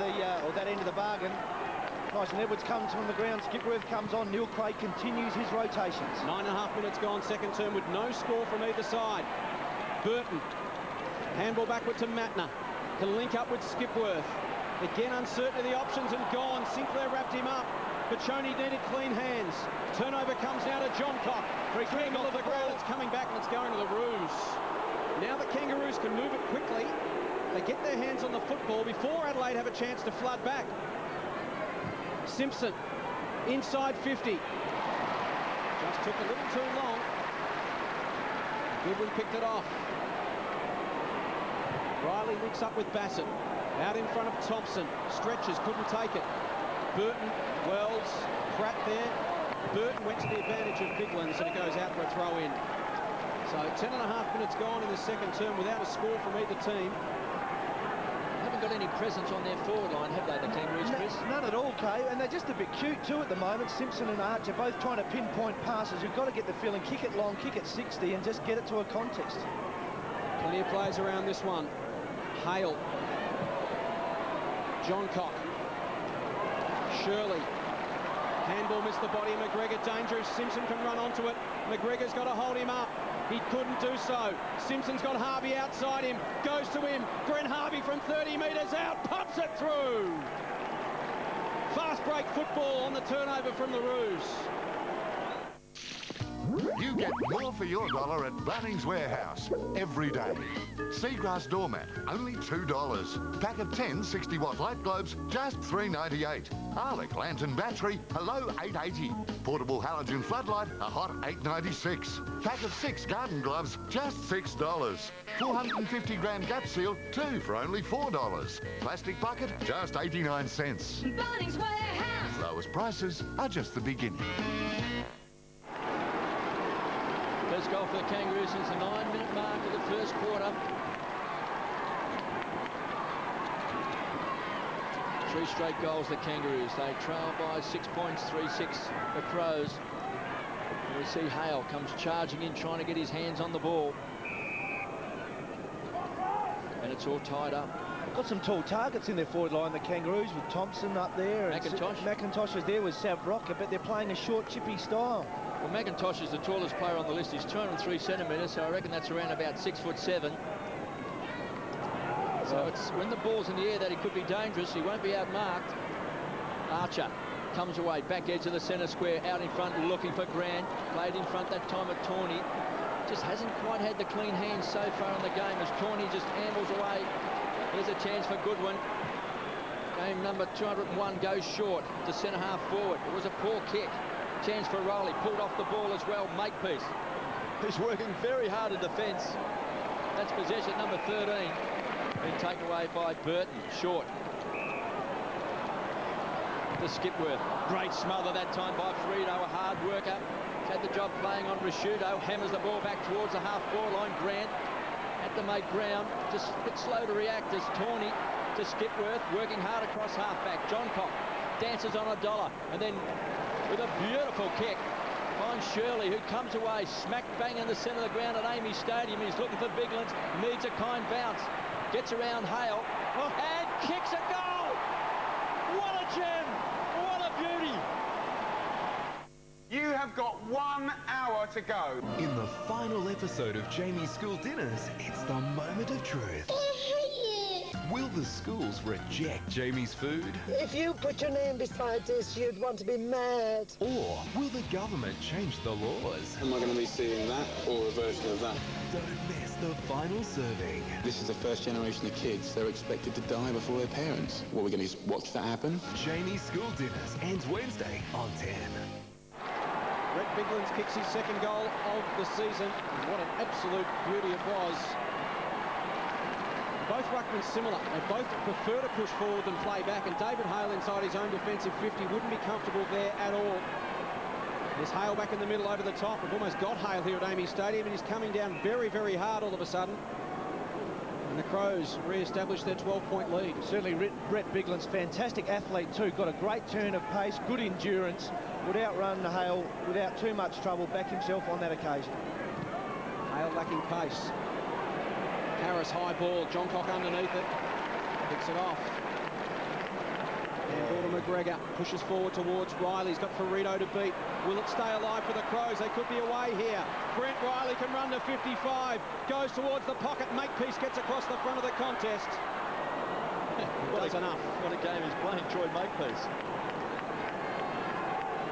the bargain. Tyson Edwards comes from the ground. Skipworth comes on. Neil Craig continues his rotations. 9.5 minutes gone, second term, with no score from either side. Burton. Handball backward to Matner. Can link up with Skipworth. Again, uncertain of the options and gone. Sinclair wrapped him up. Baccioni needed clean hands. Turnover comes now to John Cock. Free kick of the ground. It's coming back and it's going to the Roos. Now the Kangaroos can move it quickly. They get their hands on the football before Adelaide have a chance to flood back. Simpson, inside 50. Just took a little too long. Goodwin picked it off. Riley links up with Bassett. Out in front of Thompson. Stretches, couldn't take it. Burton, Wells, Pratt there. Burton went to the advantage of Biglands, and it goes out for a throw-in. So 10.5 minutes gone in the second term without a score from either team. Haven't got any presence on their forward line, have they, the Kangaroos, Chris? None at all, Kay, and they're just a bit cute too at the moment. Simpson and Archer both trying to pinpoint passes. You've got to get the feeling, kick it long, kick it 60, and just get it to a contest. Plenty of plays around this one. Hale. John Cock. Shirley. Handball missed the body. McGregor dangerous. Simpson can run onto it. McGregor's got to hold him up. He couldn't do so. Simpson's got Harvey outside him. Goes to him. Brent Harvey from 30 metres out. Pumps it through. Fast break football on the turnover from the Roos. You get more for your dollar at Bunnings Warehouse every day. Seagrass doormat, only $2. Pack of 10 60-watt light globes, just $3.98. Arlic lantern battery, a low $8.80. Portable halogen floodlight, a hot $8.96. Pack of 6 garden gloves, just $6. 450 gram gap seal, 2 for only $4. Plastic bucket, just 89 cents. Bunnings Warehouse. Lowest prices are just the beginning. First goal for the Kangaroos since the 9-minute mark of the first quarter. 3 straight goals, the Kangaroos. They trail by 6 points, 3-6 the Crows. And we see Hale comes charging in, trying to get his hands on the ball. And it's all tied up. Got some tall targets in their forward line, the Kangaroos, with Thompson up there. McIntosh. McIntosh is there with Sav Rocker, but they're playing a short, chippy style. Well, McIntosh is the tallest player on the list. He's 203 centimetres, so I reckon that's around about 6'7". So it's when the ball's in the air that he could be dangerous. He won't be outmarked. Archer comes away, back edge of the centre square, out in front, looking for Grant. Played in front that time at Tawney. Just hasn't quite had the clean hands so far in the game as Tawney just ambles away. Here's a chance for Goodwin. Game number 201 goes short to centre half forward. It was a poor kick. Chance for Riley, pulled off the ball as well. Makepeace, who's working very hard in defence. That's possession number 13. Been taken away by Burton. Short. To Skipworth. Great smother that time by Frito, a hard worker. He's had the job playing on Rashudo. Hammers the ball back towards the half-forward line. Grant at the mate ground. Just a bit slow to react as Tawney to Skipworth, working hard across half-back. John Cock dances on a dollar, and then with a beautiful kick finds Shirley, who comes away smack bang in the centre of the ground at Amy Stadium. He's looking for Biglands, needs a kind bounce, gets around Hale, and kicks a goal. What a gem, what a beauty. You have got 1 hour to go. In the final episode of Jamie's School Dinners, it's the moment of truth. Will the schools reject Jamie's food? If you put your name beside this, you'd want to be mad. Or will the government change the laws? Am I going to be seeing that or a version of that? Don't miss the final serving. This is the first generation of kids. They're expected to die before their parents. What, we're going to just watch that happen? Jamie's School Dinners ends Wednesday on 10. Brett Biglands kicks his second goal of the season. And what an absolute beauty it was. Both ruckmen similar. They both prefer to push forward than play back, and David Hale inside his own defensive 50 wouldn't be comfortable there at all. There's Hale back in the middle over the top. We've almost got Hale here at Amy Stadium, and he's coming down very, very hard all of a sudden. And the Crows re-establish their 12-point lead. Certainly Brett Biglands, fantastic athlete too. Got a great turn of pace, good endurance. Would outrun Hale without too much trouble, back himself on that occasion. Hale lacking pace. Harris high ball, John Cock underneath it, picks it off. And ball to McGregor, pushes forward towards Riley. He's got Ferrito to beat. Will it stay alive for the Crows? They could be away here. Brent Riley can run to 55, goes towards the pocket. Makepeace gets across the front of the contest. Does enough. What a game he's playing, Troy Makepeace.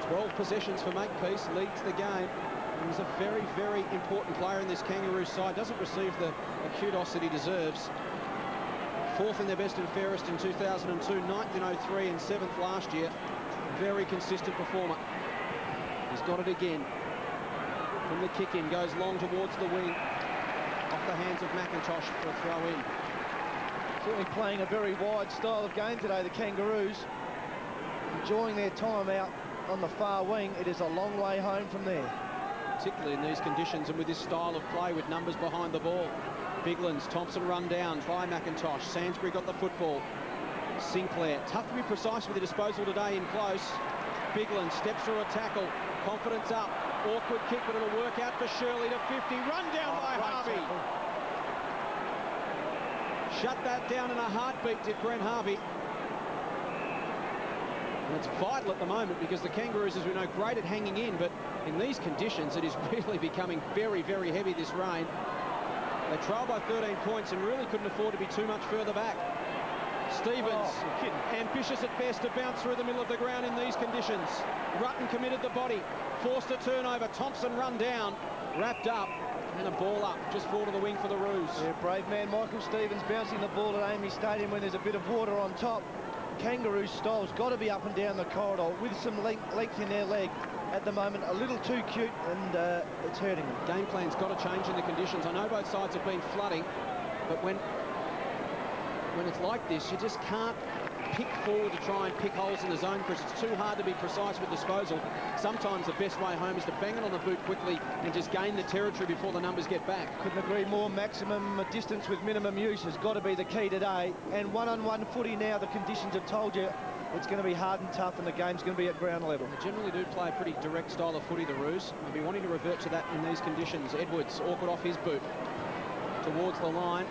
12 possessions for Makepeace, leads the game. He's a very, very important player in this Kangaroos side. Doesn't receive the kudos that he deserves. 4th in their best and fairest in 2002, 9th in 03 and 7th last year. Very consistent performer. He's got it again. From the kick-in, goes long towards the wing. Off the hands of McIntosh for a throw-in. Certainly playing a very wide style of game today, the Kangaroos. Enjoying their time out on the far wing. It is a long way home from there. Particularly in these conditions and with this style of play with numbers behind the ball. Biglands, Thompson run down by McIntosh. Sainsbury got the football. Sinclair, tough to be precise with the disposal today in close. Biglands steps through a tackle. Confidence up. Awkward kick, but it'll work out for Shirley to 50. Run down by Harvey. Shut that down in a heartbeat, did Brent Harvey. And it's vital at the moment because the Kangaroos, as we know, great at hanging in, but in these conditions, it is really becoming very, very heavy, this rain. They trail by 13 points and really couldn't afford to be too much further back. Stevens, ambitious at best to bounce through the middle of the ground in these conditions. Rutten committed the body, forced a turnover. Thompson run down, wrapped up, and a ball up, just forward of the wing for the Roos. Yeah, brave man Michael Stevens bouncing the ball at Amy Stadium when there's a bit of water on top. Kangaroo style's got to be up and down the corridor with some length in their leg. At the moment, a little too cute, and it's hurting them. Game plan's got to change in the conditions. I know both sides have been flooding, but when it's like this, you just can't pick forward to try and pick holes in the zone because it's too hard to be precise with disposal. Sometimes the best way home is to bang it on the boot quickly and just gain the territory before the numbers get back. Couldn't agree more. Maximum distance with minimum use has got to be the key today. And one-on-one footy now, the conditions have told you it's going to be hard and tough, and the game's going to be at ground level. They generally do play a pretty direct style of footy, the Roos. They'll be wanting to revert to that in these conditions. Edwards, awkward off his boot towards the line.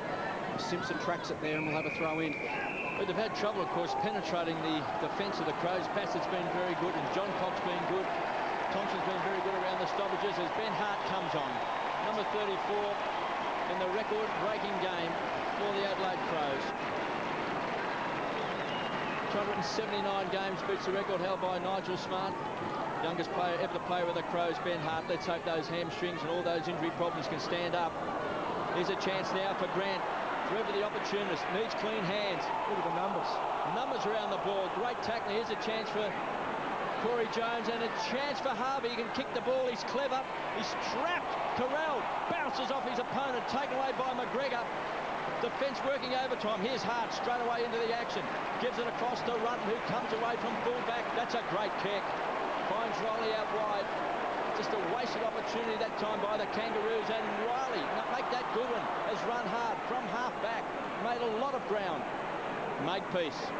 Simpson tracks it there and we'll have a throw in. But they've had trouble, of course, penetrating the defence of the Crows. Bassett's been very good and John Cock's been good. Thompson's been very good around the stoppages as Ben Hart comes on. Number 34 in the record-breaking game for the Adelaide Crows. 279 games beats the record held by Nigel Smart. Youngest player ever to play with the Crows, Ben Hart. Let's hope those hamstrings and all those injury problems can stand up. Here's a chance now for Grant. Forever the opportunist, needs clean hands. Look at the numbers. Numbers around the ball, great tackle. Here's a chance for Corey Jones, and a chance for Harvey. He can kick the ball. He's clever. He's trapped. Corral bounces off his opponent, taken away by McGregor. Defence working overtime. Here's Hart straight away into the action. Gives it across to Rutten, who comes away from fullback. That's a great kick. Finds Riley out wide. Just a wasted opportunity that time by the Kangaroos, and Riley, make that good one, has run hard from half back. Made a lot of ground. Makepeace.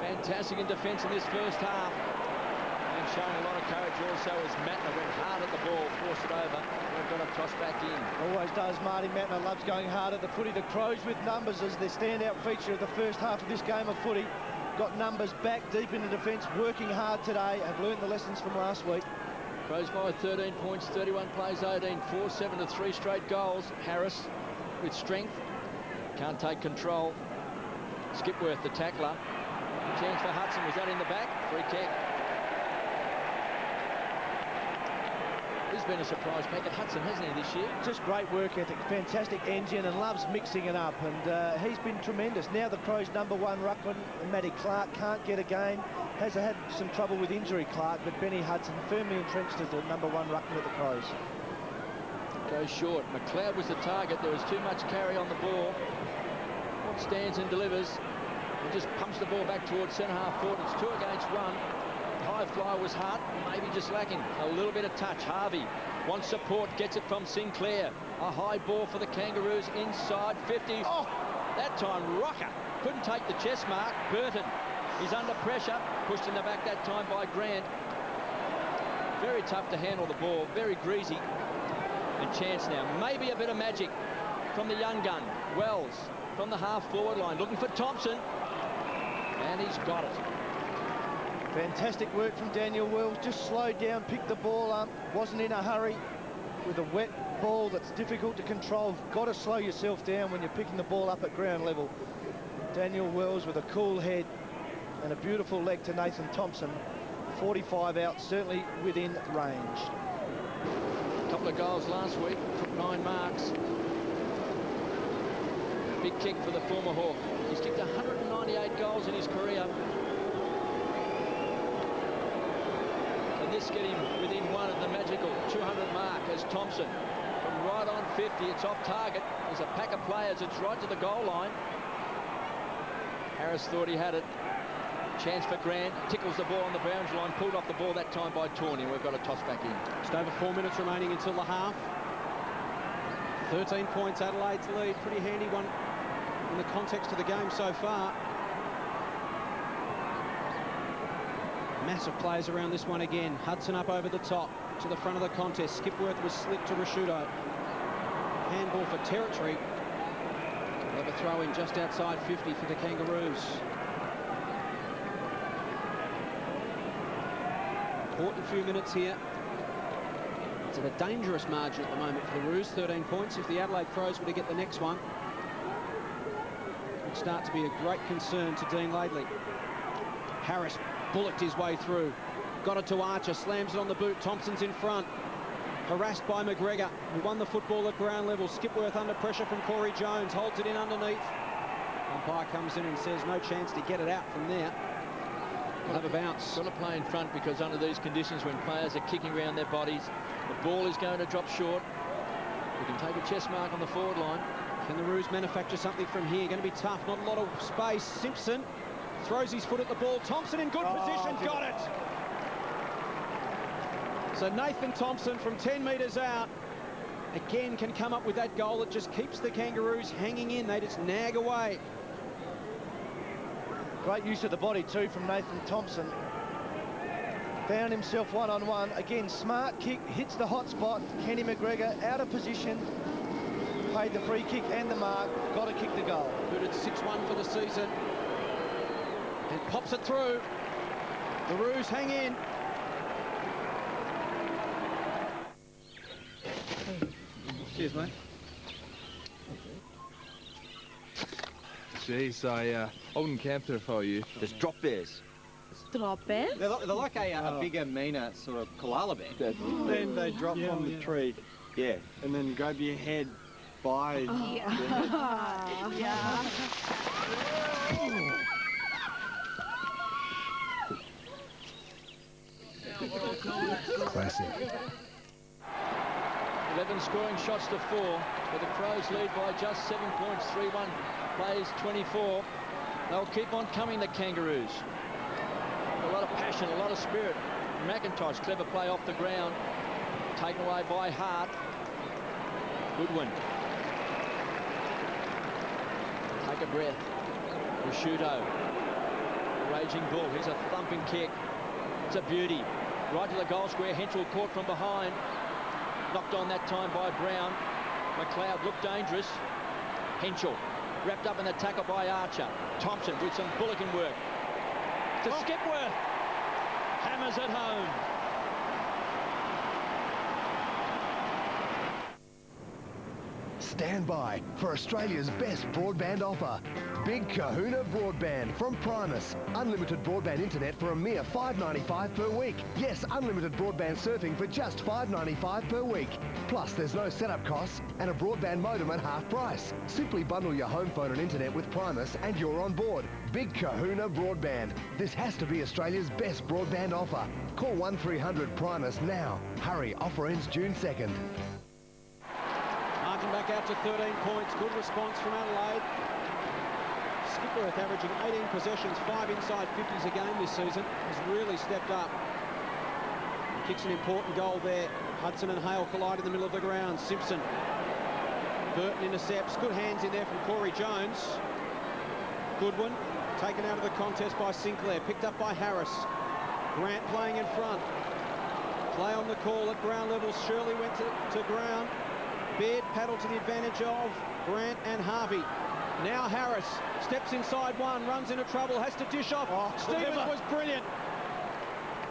Fantastic in defence in this first half. And showing a lot of courage also as Mattner went hard at the ball, forced it over. We've got to toss back in. Always does. Marty Mattner loves going hard at the footy. The Crows with numbers as their standout feature of the first half of this game of footy. Got numbers back deep into defence, working hard today. Have learned the lessons from last week. Crows by 13 points, 31 plays 18, 4-7 to 3 straight goals. Harris with strength, can't take control. Skipworth, the tackler. Chance for Hudson, was that in the back? Free kick. He's been a surprise packet, Hudson, hasn't he, this year? Just great work ethic, fantastic engine, and loves mixing it up, and he's been tremendous. Now the Crows' #1 ruckman, Matty Clark, can't get a game. Has had some trouble with injury, Clark, but Benny Hudson firmly entrenched as the #1 ruckman at the Crows. Goes short. McLeod was the target. There was too much carry on the ball. Stands and delivers. He just pumps the ball back towards centre half forward. It's 2 against 1. The high flyer was Hart, maybe just lacking a little bit of touch. Harvey wants support, gets it from Sinclair. A high ball for the Kangaroos inside 50. Oh, that time Rocker couldn't take the chest mark. Burton, he's under pressure, pushed in the back that time by Grant. Very tough to handle the ball, very greasy. And chance now, maybe a bit of magic from the young gun. Wells from the half forward line, looking for Thompson. And he's got it. Fantastic work from Daniel Wells. Just slowed down, picked the ball up, wasn't in a hurry. With a wet ball that's difficult to control, got to slow yourself down when you're picking the ball up at ground level. Daniel Wells with a cool head and a beautiful leg to Nathan Thompson. 45 out, certainly within range. A couple of goals last week, took 9 marks. Big kick for the former Hawk. He's kicked 198 goals in his career. And this get him within 1 of the magical 200 mark as Thompson from right on 50. It's off target. There's a pack of players. It's right to the goal line. Harris thought he had it. Chance for Grant. Tickles the ball on the boundary line. Pulled off the ball that time by Tawney. We've got a toss back in. Just over 4 minutes remaining until the half. 13 points Adelaide's lead. Pretty handy one in the context of the game so far. Massive players around this one again. Hudson up over the top to the front of the contest. Skipworth was slick to Rashudo. Handball for territory. They'll have a throw in just outside 50 for the Kangaroos. Important few minutes here. It's at a dangerous margin at the moment for the Roos. 13 points. If the Adelaide Crows were to get the next one, it would start to be a great concern to Dean Laidley. Harris bullocked his way through. Got it to Archer. Slams it on the boot. Thompson's in front. Harassed by McGregor, who won the football at ground level. Skipworth under pressure from Corey Jones. Holds it in underneath. Umpire comes in and says no chance to get it out from there. We'll have a bounce. Got to play in front because under these conditions when players are kicking around their bodies, the ball is going to drop short. We can take a chest mark on the forward line. Can the Roos manufacture something from here? Going to be tough. Not a lot of space. Simpson throws his foot at the ball. Thompson in good position. Got it. So Nathan Thompson from 10 metres out again can come up with that goal that just keeps the Kangaroos hanging in. They just nag away. Great use of the body too from Nathan Thompson. Found himself one-on-one. Again, smart kick, hits the hot spot. Kenny McGregor out of position. Paid the free kick and the mark. Got to kick the goal. Good at 6-1 for the season. And pops it through. The Roos hang in. Cheers, mate. Jeez, I wouldn't camp there for you. There's drop bears. Drop bears? They're like a bigger, meaner sort of koala bear. Then they drop from the tree. Yeah. And then grab your head by the head. Yeah. Classic. 11 scoring shots to 4, but the Crows lead by just 7 points. 3-1 plays 24. They'll keep on coming, the Kangaroos. A lot of passion, a lot of spirit. McIntosh, clever play off the ground. Taken away by Hart. Goodwin. Take a breath. Prosciutto. Raging bull. Here's a thumping kick. It's a beauty. Right to the goal square. Henschel caught from behind. Knocked on that time by Brown. McLeod looked dangerous. Henschel wrapped up in the tackle by Archer. Thompson with some bulletin work. To Skipworth. Hammers it home. Stand by for Australia's best broadband offer. Big Kahuna Broadband from Primus. Unlimited broadband internet for a mere $5.95 per week. Yes, unlimited broadband surfing for just $5.95 per week. Plus, there's no setup costs and a broadband modem at half price. Simply bundle your home phone and internet with Primus and you're on board. Big Kahuna Broadband. This has to be Australia's best broadband offer. Call 1300 Primus now. Hurry, offer ends June 2nd. Martin back out to 13 points. Good response from Adelaide. Skipworth averaging 18 possessions, 5 inside 50s a game this season. Has really stepped up. He kicks an important goal there. Hudson and Hale collide in the middle of the ground. Simpson. Burton intercepts. Good hands in there from Corey Jones. Goodwin taken out of the contest by Sinclair. Picked up by Harris. Grant playing in front. Play on the call at ground level. Shirley went to ground. Baird paddled to the advantage of Grant and Harvey. Now Harris steps inside one, runs into trouble, has to dish off. Stevens was brilliant.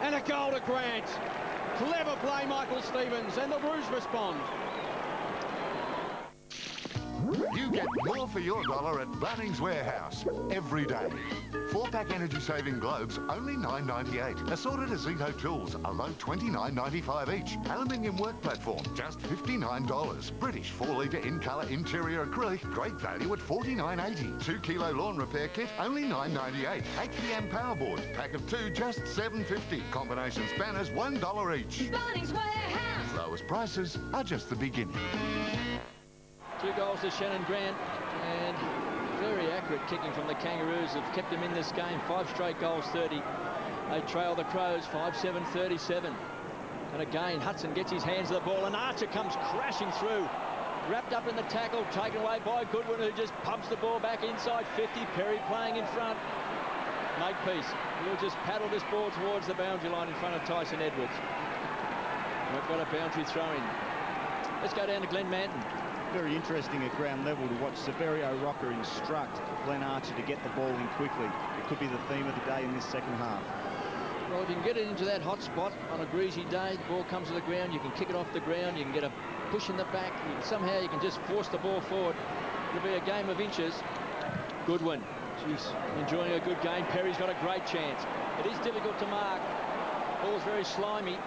And a goal to Grant. Clever play, Michael Stevens, and the Roos respond. You get more for your dollar at Bunnings Warehouse every day. 4-pack energy-saving globes, only $9.98. Assorted Azito tools, a low $29.95 each. Aluminium work platform, just $59. British 4-litre in-colour interior acrylic, great value at $49.80. 2-kilo lawn repair kit, only $9.98. 8pm power board, pack of 2, just $7.50. Combination spanners, $1 each. Bunnings Warehouse. Lowest prices are just the beginning. 2 goals to Shannon Grant, and very accurate kicking from the Kangaroos have kept them in this game. 5 straight goals, 30. They trail the Crows, 5-7, 37. And again, Hudson gets his hands to the ball, and Archer comes crashing through. Wrapped up in the tackle, taken away by Goodwin, who just pumps the ball back inside 50. Perry playing in front. Makepeace will just paddle this ball towards the boundary line in front of Tyson Edwards. We've got a boundary throw-in. Let's go down to Glenn Manton. Very interesting at ground level to watch Severio Rocker instruct Glenn Archer to get the ball in quickly. It could be the theme of the day in this second half. Well, if you can get it into that hot spot on a breezy day, the ball comes to the ground, you can kick it off the ground, you can get a push in the back, somehow you can just force the ball forward. It'll be a game of inches. Goodwin, she's enjoying a good game. Perry's got a great chance. It is difficult to mark. Ball's very slimy.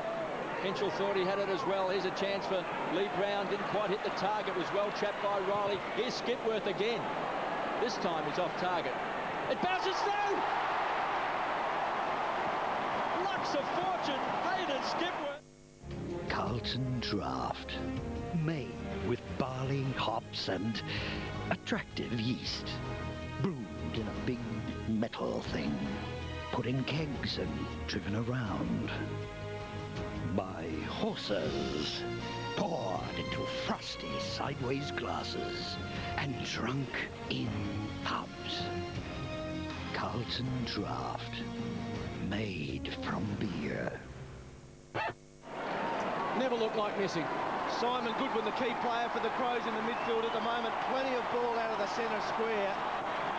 Henschel thought he had it as well. Here's a chance for Lee Brown. Didn't quite hit the target. Was well trapped by Riley. Here's Skipworth again. This time he's off target. It bounces through! Lucks of fortune. Hayden Skipworth. Carlton Draft. Made with barley, hops and attractive yeast. Brewed in a big metal thing. Put in kegs and driven around by horses, poured into frosty sideways glasses and drunk in pubs. Carlton Draft, made from beer. Never looked like missing. Simon Goodwin, the key player for the Crows in the midfield at the moment. Plenty of ball out of the centre square.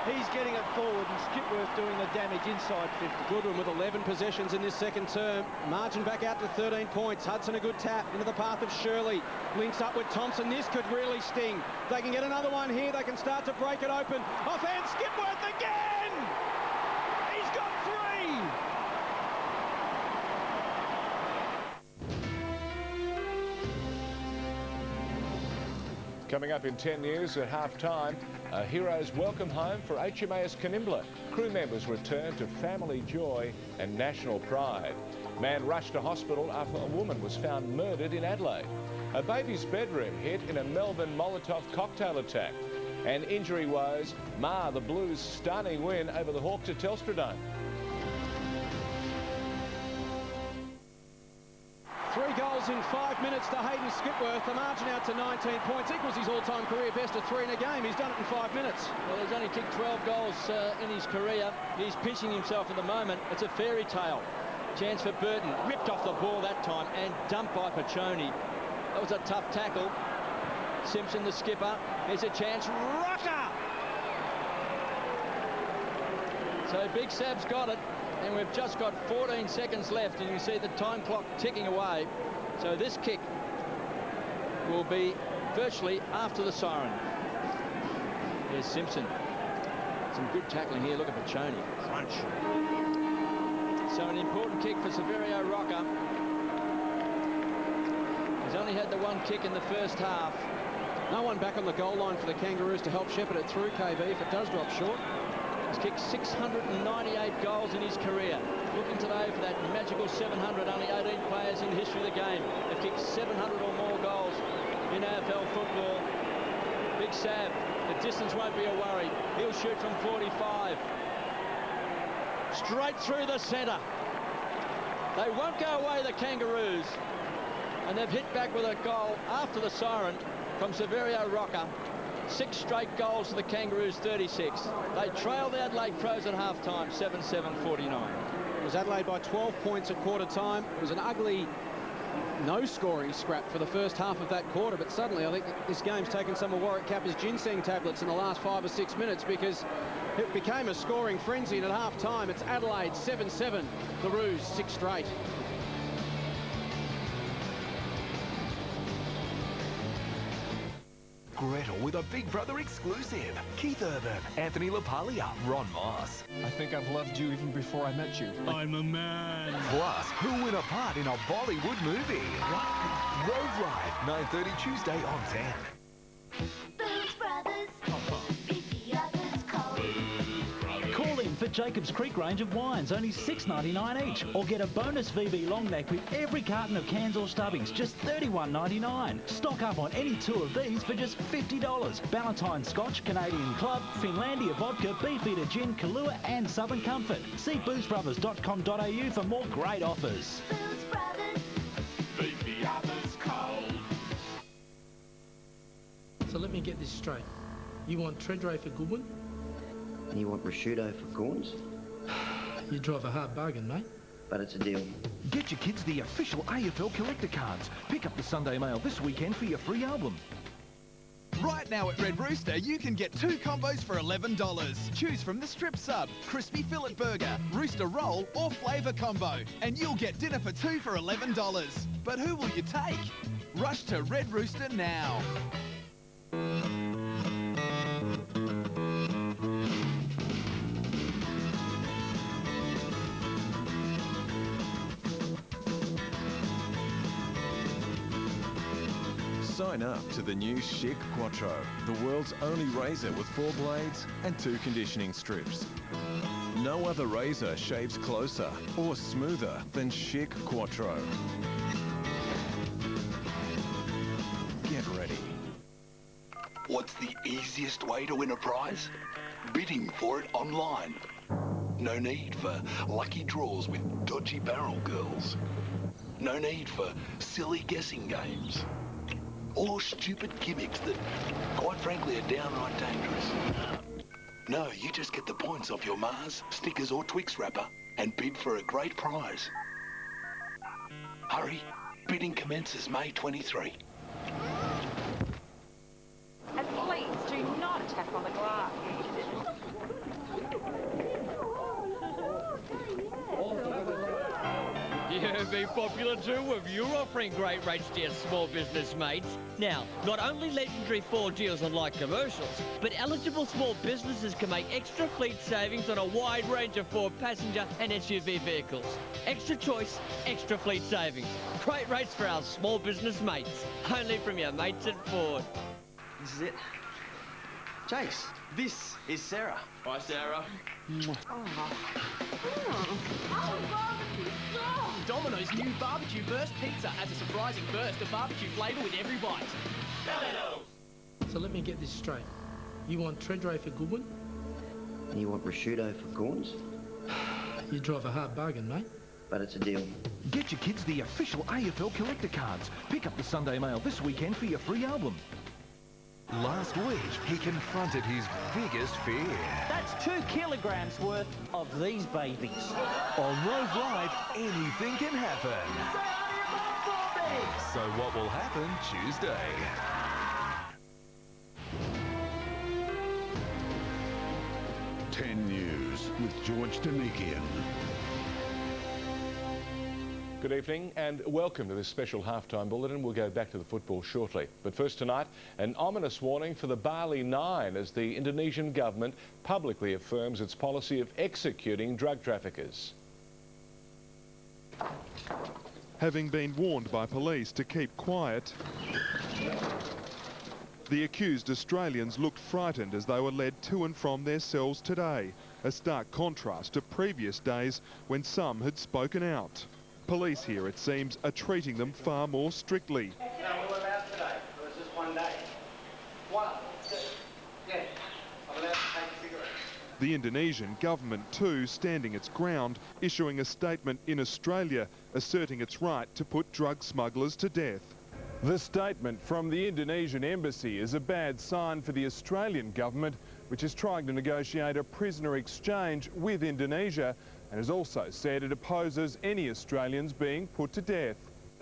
He's getting it forward, and Skipworth doing the damage inside 50. Goodwin with 11 possessions in this second term. Margin back out to 13 points. Hudson a good tap into the path of Shirley. Links up with Thompson. This could really sting. They can get another one here. They can start to break it open. Offhand, Skipworth again! He's got 3! Coming up in 10 news at half-time, a hero's welcome home for HMAS Canimbla. Crew members return to family joy and national pride. Man rushed to hospital after a woman was found murdered in Adelaide. A baby's bedroom hit in a Melbourne Molotov cocktail attack. And injury woes mar the Blues' stunning win over the Hawks at Telstra Dome. 3 goals in 5 minutes to Hayden Skipworth. The margin out to 19 points. Equals his all-time career best of 3 in a game. He's done it in 5 minutes. Well, he's only kicked 12 goals in his career. He's pinching himself at the moment. It's a fairy tale. Chance for Burton. Ripped off the ball that time and dumped by Piccioni. That was a tough tackle. Simpson, the skipper. Here's a chance. Rocker! So Big Sab's got it. And we've just got 14 seconds left, and you see the time clock ticking away. So this kick will be virtually after the siren. There's Simpson. Some good tackling here. Look at Piccioni. Crunch. So an important kick for Severio Rocker. He's only had the one kick in the first half. No one back on the goal line for the Kangaroos to help shepherd it through, KB, if it does drop short. He's kicked 698 goals in his career. Looking today for that magical 700. Only 18 players in the history of the game have kicked 700 or more goals in AFL football. Big Sav, the distance won't be a worry. He'll shoot from 45. Straight through the centre. They won't go away, the Kangaroos. And they've hit back with a goal after the siren from Severio Rocker. 6 straight goals to the Kangaroos, 36. They trail the Adelaide Crows at half-time, 7-7-49. It was Adelaide by 12 points at quarter time. It was an ugly no-scoring scrap for the first half of that quarter, but suddenly I think this game's taken some of Warwick Kappa's ginseng tablets in the last 5 or 6 minutes, because it became a scoring frenzy, and at half-time it's Adelaide 7-7, the Roos 6 straight. Gretel with a Big Brother exclusive. Keith Urban, Anthony LaPaglia, Ron Moss. I think I've loved you even before I met you. I'm a man. Plus, who'll win a part in a Bollywood movie? Road Ride, 9:30 Tuesday on 10. Boots Brothers. Beat the others cold. Call in for Jacob's Creek range of wines, only $6.99 each, or get a bonus VB long neck with every carton of cans or stubbings, just $31.99. Stock up on any 2 of these for just $50. Ballantine Scotch, Canadian Club, Finlandia Vodka, Beefeater Gin, Kahlua and Southern Comfort. See bootsbrothers.com.au for more great offers. Boots Brothers. Beat the others cold. So let me get this straight. You want Treadray for Goodwin? And you want prosciutto for corns? You drive a hard bargain, mate. But it's a deal. Get your kids the official AFL collector cards. Pick up the Sunday Mail this weekend for your free album. Right now at Red Rooster, you can get 2 combos for $11. Choose from the strip sub, crispy fillet burger, rooster roll or flavour combo. And you'll get dinner for 2 for $11. But who will you take? Rush to Red Rooster now. Sign up to the new Chic Quattro, the world's only razor with 4 blades and 2 conditioning strips. No other razor shaves closer or smoother than Chic Quattro. Get ready. What's the easiest way to win a prize? Bidding for it online. No need for lucky draws with dodgy barrel girls. No need for silly guessing games. Or stupid gimmicks that, quite frankly, are downright dangerous. No, you just get the points off your Mars, Snickers or Twix wrapper and bid for a great prize. Hurry, bidding commences May 23. And please do not tap on the glass. You've been popular too with you offering great rates to your small business mates. Now, not only legendary Ford deals on light commercials, but eligible small businesses can make extra fleet savings on a wide range of Ford passenger and SUV vehicles. Extra choice, extra fleet savings. Great rates for our small business mates. Only from your mates at Ford. This is it. Jace, this is Sarah. Hi, Sarah. Oh, barbecue sauce. Domino's new barbecue burst pizza adds a surprising burst of barbecue flavour with every bite. So let me get this straight. You want Treadray for Goodwin? And you want prosciutto for corns? You drive a hard bargain, mate. But it's a deal. Get your kids the official AFL collector cards. Pick up the Sunday Mail this weekend for your free album. Last week, he confronted his biggest fear. That's 2 kilograms worth of these babies. On Rove Live, anything can happen. So what will happen Tuesday? News with George Demikian. Good evening and welcome to this special halftime bulletin. We'll go back to the football shortly. But first tonight, an ominous warning for the Bali Nine as the Indonesian government publicly affirms its policy of executing drug traffickers. Having been warned by police to keep quiet, the accused Australians looked frightened as they were led to and from their cells today, a stark contrast to previous days when some had spoken out. Police here, it seems, are treating them far more strictly. No, we were allowed today. It was just one day. 1, 2, yeah. I'm allowed to take cigarettes. The Indonesian government too standing its ground, issuing a statement in Australia asserting its right to put drug smugglers to death. The statement from the Indonesian embassy is a bad sign for the Australian government, which is trying to negotiate a prisoner exchange with Indonesia and has also said it opposes any Australians being put to death.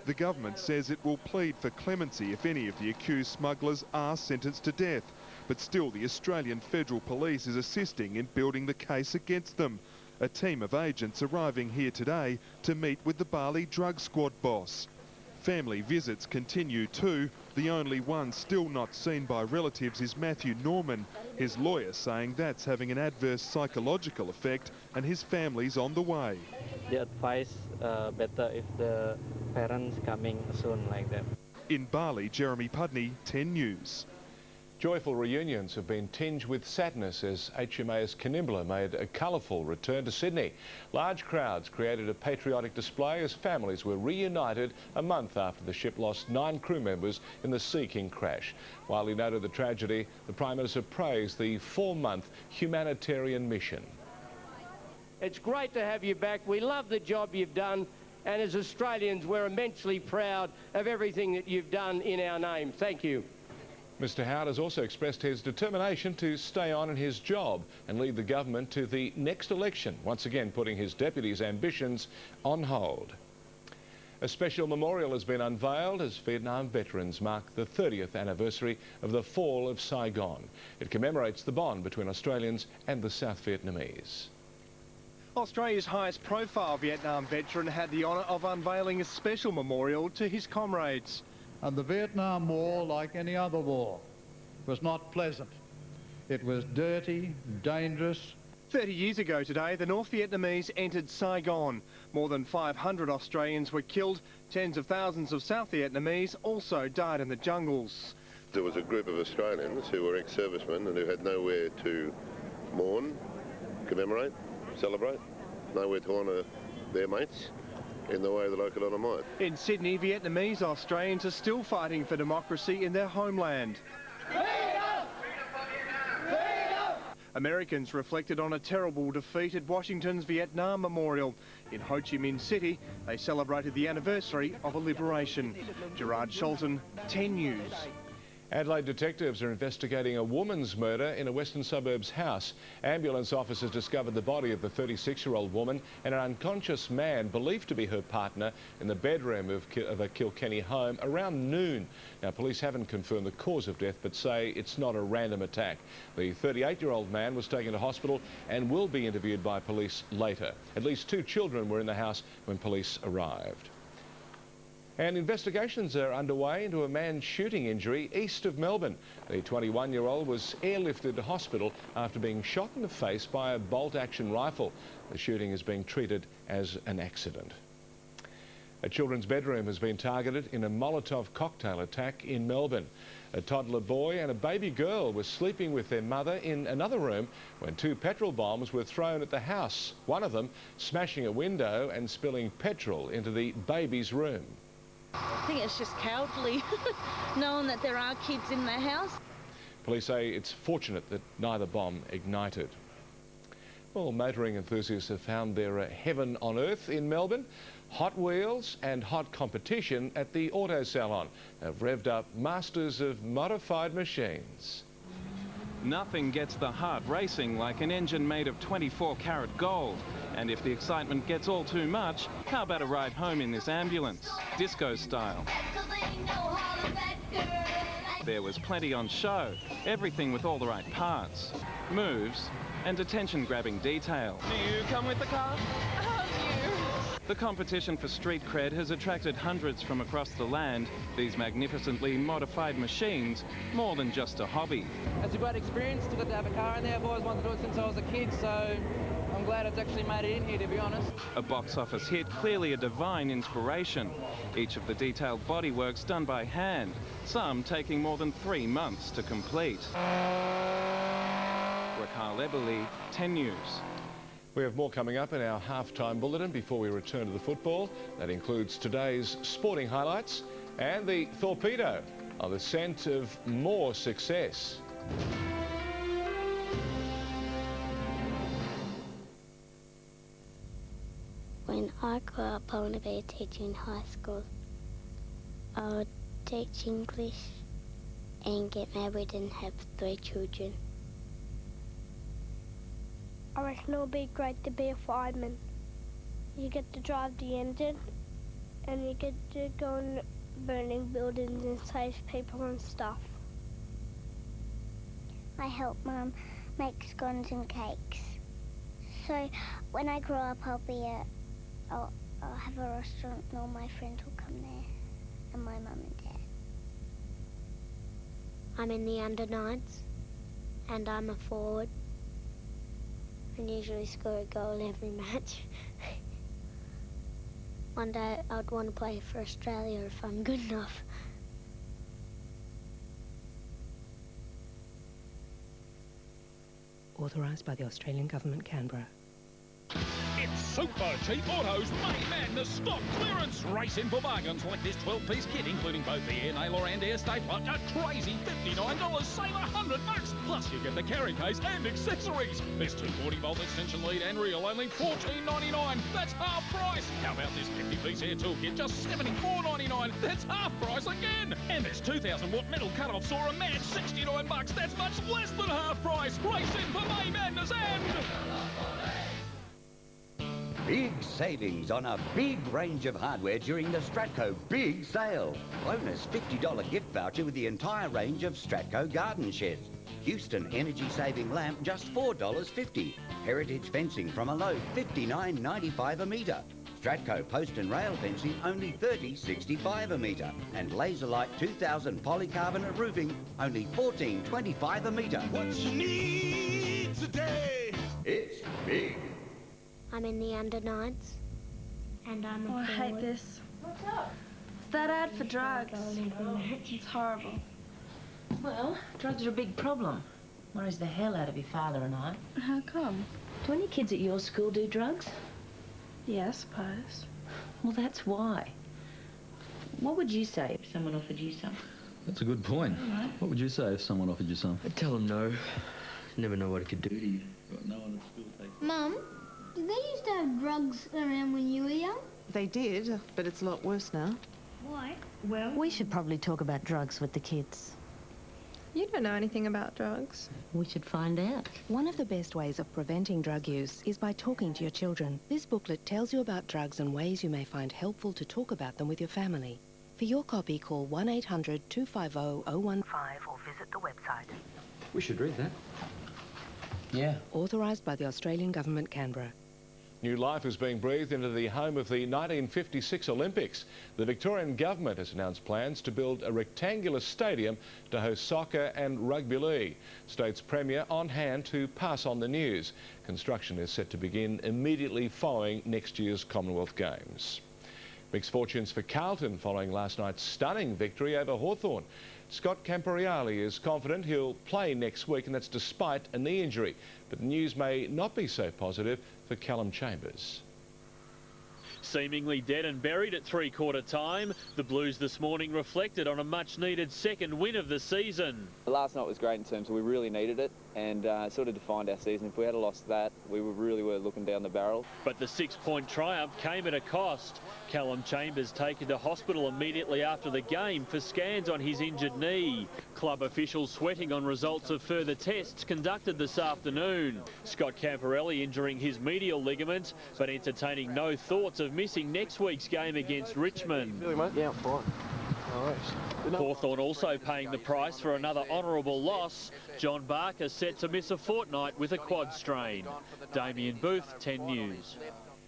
The government says it will plead for clemency if any of the accused smugglers are sentenced to death, but still the Australian Federal Police is assisting in building the case against them. A team of agents arriving here today to meet with the Bali drug squad boss. Family visits continue too. The only one still not seen by relatives is Matthew Norman, his lawyer saying that's having an adverse psychological effect and his family's on the way. They advise better if the parents coming soon like that. In Bali, Jeremy Pudney, 10 News. Joyful reunions have been tinged with sadness as HMAS Canimbla made a colourful return to Sydney. Large crowds created a patriotic display as families were reunited a month after the ship lost 9 crew members in the Sea King crash. While he noted the tragedy, the Prime Minister praised the 4-month humanitarian mission. It's great to have you back. We love the job you've done, and as Australians, we're immensely proud of everything that you've done in our name. Thank you. Mr Howard has also expressed his determination to stay on in his job and lead the government to the next election, once again putting his deputy's ambitions on hold. A special memorial has been unveiled as Vietnam veterans mark the 30th anniversary of the fall of Saigon. It commemorates the bond between Australians and the South Vietnamese. Australia's highest profile Vietnam veteran had the honour of unveiling a special memorial to his comrades. And the Vietnam War, like any other war, was not pleasant. It was dirty, dangerous. 30 years ago today, the North Vietnamese entered Saigon. More than 500 Australians were killed. Tens of thousands of South Vietnamese also died in the jungles. There was a group of Australians who were ex-servicemen and who had nowhere to mourn, commemorate, celebrate, nowhere to honour their mates in the way that I could honour mine. In Sydney, Vietnamese Australians are still fighting for democracy in their homeland. Americans reflected on a terrible defeat at Washington's Vietnam Memorial. In Ho Chi Minh City, they celebrated the anniversary of a liberation. Gerard Sholton, 10 News. Adelaide detectives are investigating a woman's murder in a western suburbs house. Ambulance officers discovered the body of the 36-year-old woman and an unconscious man believed to be her partner in the bedroom of a Kilkenny home around noon. Now, police haven't confirmed the cause of death but say it's not a random attack. The 38-year-old man was taken to hospital and will be interviewed by police later. At least 2 children were in the house when police arrived. And investigations are underway into a man's shooting injury east of Melbourne. The 21-year-old was airlifted to hospital after being shot in the face by a bolt-action rifle. The shooting is being treated as an accident. A children's bedroom has been targeted in a Molotov cocktail attack in Melbourne. A toddler boy and a baby girl were sleeping with their mother in another room when 2 petrol bombs were thrown at the house, one of them smashing a window and spilling petrol into the baby's room. I think it's just cowardly, knowing that there are kids in the house. Police say it's fortunate that neither bomb ignited. Well, motoring enthusiasts have found their heaven on earth in Melbourne. Hot Wheels and hot competition at the auto salon have revved up masters of modified machines. Nothing gets the heart racing like an engine made of 24-carat gold. And if the excitement gets all too much, how about a ride home in this ambulance, disco style? There was plenty on show, everything with all the right parts, moves, and attention-grabbing detail. Do you come with the car? The competition for street cred has attracted hundreds from across the land. These magnificently modified machines, more than just a hobby. It's a great experience. Still got to have a car in there. I've always wanted to do it since I was a kid, so I'm glad it's actually made it in here, to be honest. A box office hit, clearly a divine inspiration. Each of the detailed bodyworks done by hand, some taking more than 3 months to complete. Raquel Eberle, 10 News. We have more coming up in our halftime bulletin before we return to the football. That includes today's sporting highlights and the torpedo on the scent of more success. When I grow up, I want to be a teacher in high school. I would teach English and get married and have 3 children. I reckon it would be great to be a fireman. You get to drive the engine and you get to go in burning buildings and save people and stuff. I help Mum make scones and cakes. So when I grow up, I'll have a restaurant and all my friends will come there, and my mum and dad. I'm in the under-9s and I'm a forward. And usually score a goal every match. One day I'd want to play for Australia if I'm good enough. Authorised by the Australian Government, Canberra. It's Super Cheap Autos Money Madness stock clearance. Race in for bargains like this 12-piece kit, including both the air nailer and air stapler. A crazy $59, save $100. Plus you get the carry case and accessories. This 240-volt extension lead and reel, only $14.99. That's half price. How about this 50-piece air tool kit, just $74.99. That's half price again. And this 2,000-watt metal cut-off saw, a mad $69. That's much less than half price. Race in for May Madness and... Big savings on a big range of hardware during the Stratco Big Sale. Bonus $50 gift voucher with the entire range of Stratco garden sheds. Houston energy-saving lamp, just $4.50. Heritage fencing from a low $59.95 a metre. Stratco post and rail fencing, only $30.65 a metre. And Laserlight 2000 polycarbonate roofing, only $14.25 a metre. What you need today? It's big. I'm in the under-9s and I'm a forward. I hate this. What's up? It's that ad for drugs. It's horrible. Well, drugs are a big problem. Worries the hell out of your father and I. How come? Do any kids at your school do drugs? Yeah, I suppose. Well, that's why. What would you say if someone offered you some? That's a good point. What would you say if someone offered you some? I'd tell them no. Never know what it could do to you. Got no one at school takes. Mum, did they used to have drugs around when you were young? They did, but it's a lot worse now. Why? Well, we should probably talk about drugs with the kids. You don't know anything about drugs. We should find out. One of the best ways of preventing drug use is by talking to your children. This booklet tells you about drugs and ways you may find helpful to talk about them with your family. For your copy, call 1-800-250-015 or visit the website. We should read that. Yeah. Authorised by the Australian Government, Canberra. New life is being breathed into the home of the 1956 Olympics. The Victorian Government has announced plans to build a rectangular stadium to host soccer and rugby league. State's Premier on hand to pass on the news. Construction is set to begin immediately following next year's Commonwealth Games. Mixed fortunes for Carlton following last night's stunning victory over Hawthorn. Scott Camporeale is confident he'll play next week, and that's despite a knee injury. But the news may not be so positive for Callum Chambers. Seemingly dead and buried at three-quarter time, the Blues this morning reflected on a much-needed second win of the season. Last night was great in terms of we really needed it and sort of defined our season. If we had lost that, we really were looking down the barrel. But the 6-point triumph came at a cost. Callum Chambers taken to hospital immediately after the game for scans on his injured knee. Club officials sweating on results of further tests conducted this afternoon. Scott Camporeale injuring his medial ligament, but entertaining no thoughts of missing next week's game against Richmond. Yeah, I'm fine. Hawthorn also paying the price for another honourable loss. John Barker set to miss a fortnight with a quad strain. Damien Booth, 10 News.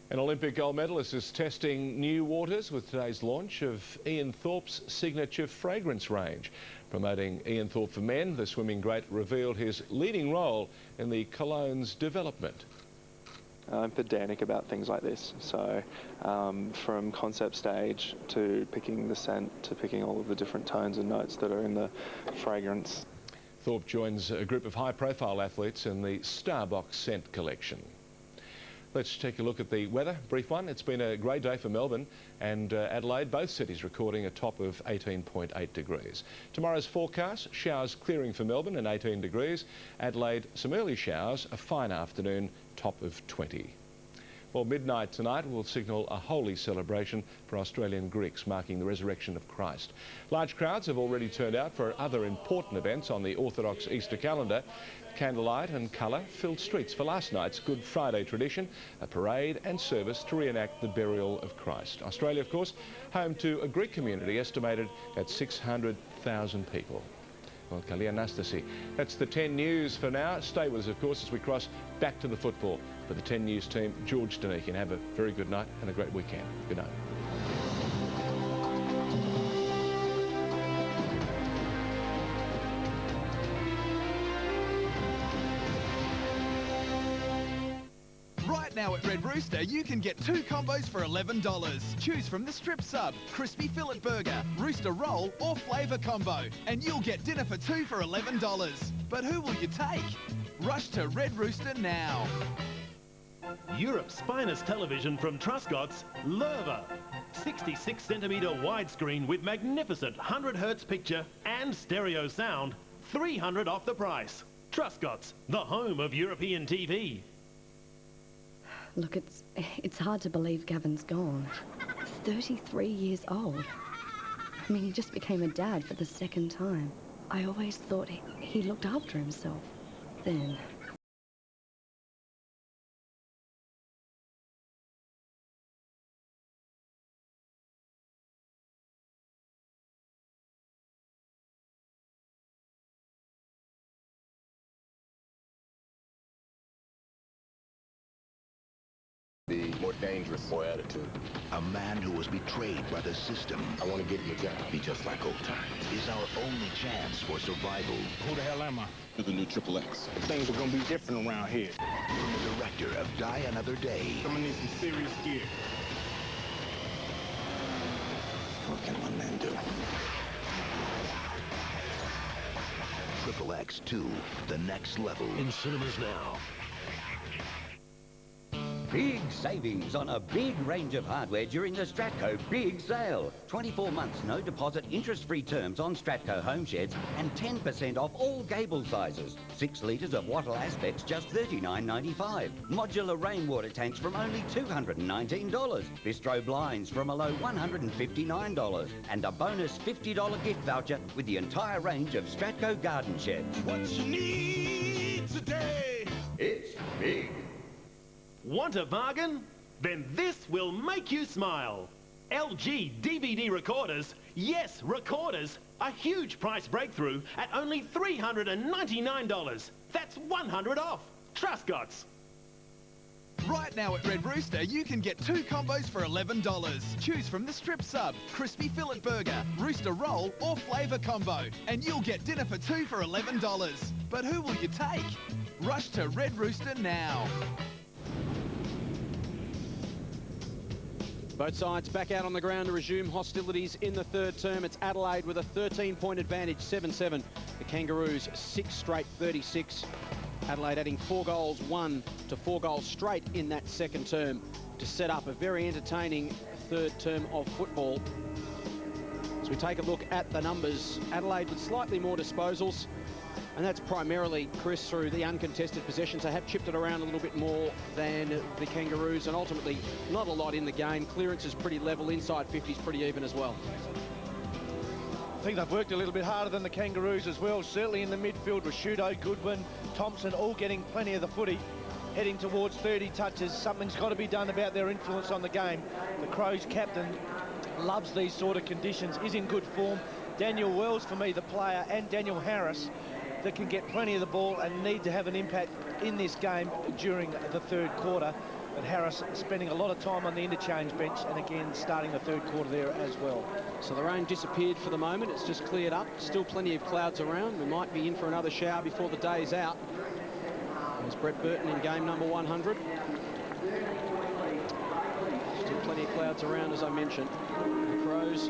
An Olympic gold medalist is testing new waters with today's launch of Ian Thorpe's signature fragrance range. Promoting Ian Thorpe for Men, the swimming great revealed his leading role in the cologne's development. I'm pedantic about things like this, so from concept stage to picking the scent to picking all of the different tones and notes that are in the fragrance. Thorpe joins a group of high-profile athletes in the Starbox scent collection. Let's take a look at the weather. Brief one. It's been a great day for Melbourne and Adelaide, both cities recording a top of 18.8 degrees. Tomorrow's forecast, showers clearing for Melbourne and 18 degrees. Adelaide, some early showers, a fine afternoon, top of 20. Well, midnight tonight will signal a holy celebration for Australian Greeks, marking the resurrection of Christ. Large crowds have already turned out for other important events on the Orthodox Easter calendar. Candlelight and colour filled streets for last night's Good Friday tradition, a parade and service to reenact the burial of Christ. Australia, of course, home to a Greek community estimated at 600,000 people. Well, Kalia Nastasi. That's the 10 News for now. Stay with us, of course, as we cross back to the football. For the 10 News team, George Danikin. Have a very good night and a great weekend. Good night. Right now at Red Rooster, you can get 2 combos for $11. Choose from the strip sub, crispy fillet burger, rooster roll or flavour combo. And you'll get dinner for 2 for $11. But who will you take? Rush to Red Rooster now. Europe's finest television from Truscott's, Lerva. 66cm widescreen with magnificent 100Hz picture and stereo sound. $300 off the price. Truscott's, the home of European TV. Look, it's hard to believe Gavin's gone. 33 years old. I mean, he just became a dad for the second time. I always thought he looked after himself. Then... The more dangerous, more attitude. A man who was betrayed by the system. I want to get you a job. Be just like old times. Is our only chance for survival. Who the hell am I? You're the new Triple X. Things are going to be different around here. From the director of Die Another Day. I'm going to need some serious gear. What can one man do? Triple X 2, the next level. In cinemas now. Big savings on a big range of hardware during the Stratco Big Sale. 24 months no deposit interest-free terms on Stratco home sheds and 10% off all gable sizes. 6 litres of Wattle Aspects just $39.95. Modular rainwater tanks from only $219. Bistro blinds from a low $159. And a bonus $50 gift voucher with the entire range of Stratco garden sheds. What you need today? It's big. Want a bargain? Then this will make you smile. LG DVD recorders, yes, recorders, a huge price breakthrough at only $399. That's $100 off. Truscott's. Right now at Red Rooster, you can get 2 combos for $11. Choose from the strip sub, crispy fillet burger, rooster roll or flavour combo. And you'll get dinner for 2 for $11. But who will you take? Rush to Red Rooster now. Both sides back out on the ground to resume hostilities in the third term. It's Adelaide with a 13-point advantage, 7-7. The Kangaroos 6 straight, 36. Adelaide adding 4 goals, 1 to 4 goals straight in that second term to set up a very entertaining third term of football. As we take a look at the numbers, Adelaide with slightly more disposals, and that's primarily, Chris, through the uncontested possessions. They have chipped it around a little bit more than the Kangaroos, and ultimately not a lot in the game. Clearance is pretty level, inside 50's pretty even as well. I think they've worked a little bit harder than the Kangaroos as well. Certainly in the midfield with Shudo, Goodwin, Thompson, all getting plenty of the footy, heading towards 30 touches. Something's got to be done about their influence on the game. The Crows captain loves these sort of conditions, is in good form. Daniel Wells, for me, the player, and Daniel Harris, that can get plenty of the ball and need to have an impact in this game during the third quarter. But Harris spending a lot of time on the interchange bench, and again starting the third quarter there as well. So the rain disappeared for the moment. It's just cleared up. Still plenty of clouds around. We might be in for another shower before the day's out. There's Brett Burton in game number 100. Still plenty of clouds around, as I mentioned. The Crows,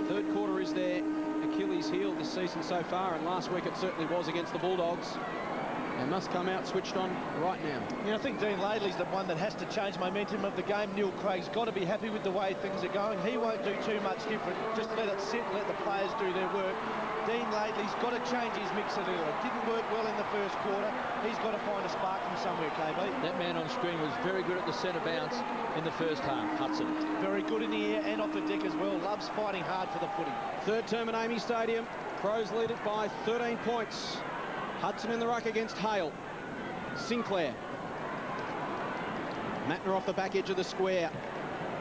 third quarter is their Achilles heel this season so far, and last week it certainly was against the Bulldogs. They must come out switched on right now. Yeah, I think Dean Laidley's the one that has to change momentum of the game. Neil Craig's got to be happy with the way things are going. He won't do too much different. Just let it sit, let the players do their work. Dean Laidley's got to change his mix a little. It didn't work well in the first quarter. He's got to find a spark from somewhere, KB. That man on screen was very good at the centre bounce in the first half, Hudson. Very good in the air and off the deck as well. Loves fighting hard for the footy. Third term at Amy Stadium. Crows lead it by 13 points. Hudson in the ruck against Hale. Sinclair. Mattner off the back edge of the square.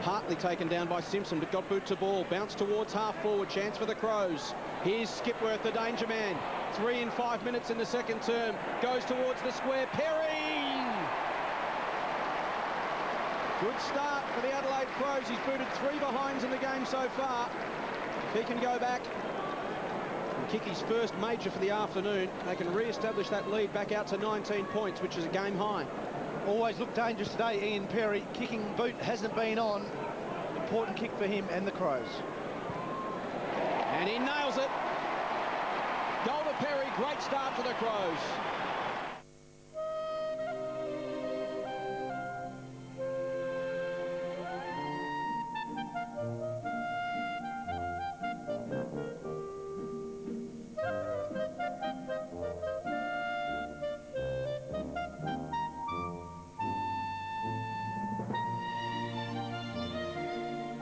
Hartley taken down by Simpson, but got boot to ball. Bounce towards half forward. Chance for the Crows. Here's Skipworth, the danger man. 3 in 5 minutes in the second term. Goes towards the square. Perry! Good start for the Adelaide Crows. He's booted 3 behinds in the game so far. If he can go back and kick his first major for the afternoon, they can re-establish that lead back out to 19 points, which is a game high. Always looked dangerous today, Ian Perry. Kicking boot hasn't been on. Important kick for him and the Crows. And he nails it. Goal to Perry. Great start for the Crows.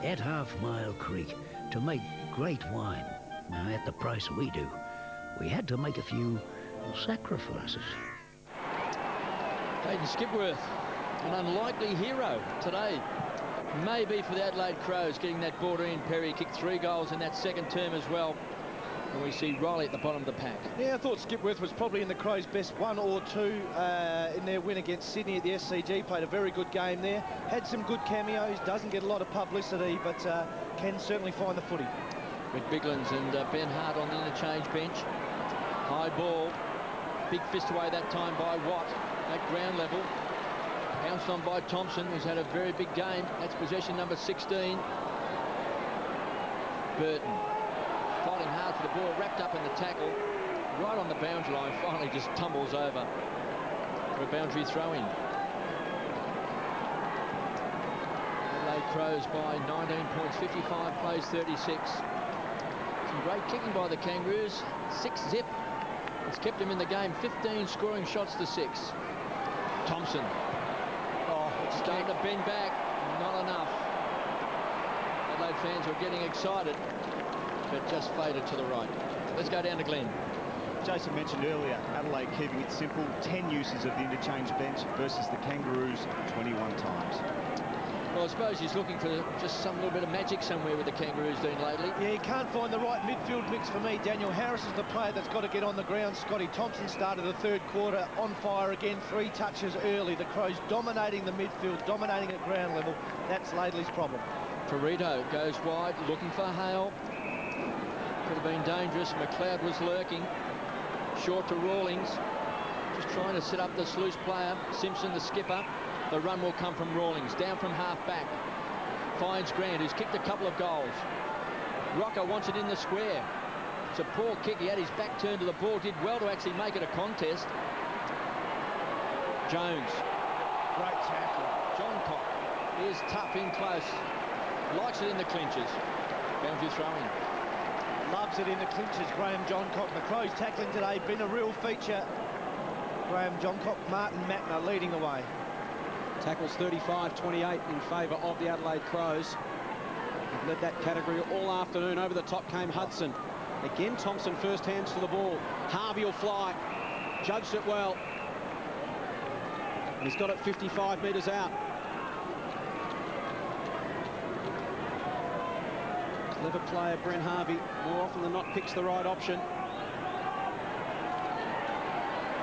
At Half Mile Creek, to make great wine, now at the price we do, we had to make a few sacrifices. Hayden Skipworth, an unlikely hero today. Maybe for the Adelaide Crows, getting that border in. Perry kicked 3 goals in that second term as well. And we see Riley at the bottom of the pack. Yeah, I thought Skipworth was probably in the Crows' best 1 or 2 in their win against Sydney at the SCG. Played a very good game there. Had some good cameos. Doesn't get a lot of publicity, but can certainly find the footy. With Biglands and Ben Hart on the interchange bench. High ball. Big fist away that time by Watt at ground level. Pounced on by Thompson, who's had a very big game. That's possession number 16. Burton fighting hard for the ball, wrapped up in the tackle, right on the boundary line, finally just tumbles over for a boundary throw-in. Adelaide Crows by 19 points, 55 plays 36. Some great kicking by the Kangaroos, 6-zip. It's kept them in the game, 15 scoring shots to 6. Thompson. Oh, it's starting to bend back, not enough. Adelaide fans were getting excited, but just faded to the right. Let's go down to Glenn. Jason mentioned earlier, Adelaide keeping it simple, 10 uses of the interchange bench versus the Kangaroos 21 times. Well, I suppose he's looking for just some little bit of magic somewhere with the Kangaroos doing lately. Yeah, he can't find the right midfield mix for me. Daniel Harris is the player that's got to get on the ground. Scotty Thompson started the third quarter on fire again, 3 touches early. The Crows dominating the midfield, dominating at ground level. That's Laidley's problem. Perito goes wide, looking for Hale. Could have been dangerous. McLeod was lurking. Short to Rawlings. Just trying to set up this loose player. Simpson, the skipper. The run will come from Rawlings. Down from half back. finds Grant, who's kicked a couple of goals. Rocker wants it in the square. It's a poor kick. He had his back turned to the ball. Did well to actually make it a contest. Jones. Great tackle. John Cock is tough in close. Likes it in the clinches. Boundary throwing. Loves it in the clinches, Graham Johncock. The Crows tackling today been a real feature. Graham Johncock, Martin Matner leading the way. Tackles 35-28 in favour of the Adelaide Crows. They've led that category all afternoon. Over the top came Hudson. Again, Thompson first hands to the ball. Harvey will fly. Judged it well. And he's got it 55 metres out. Clever player, Brent Harvey, more often than not picks the right option.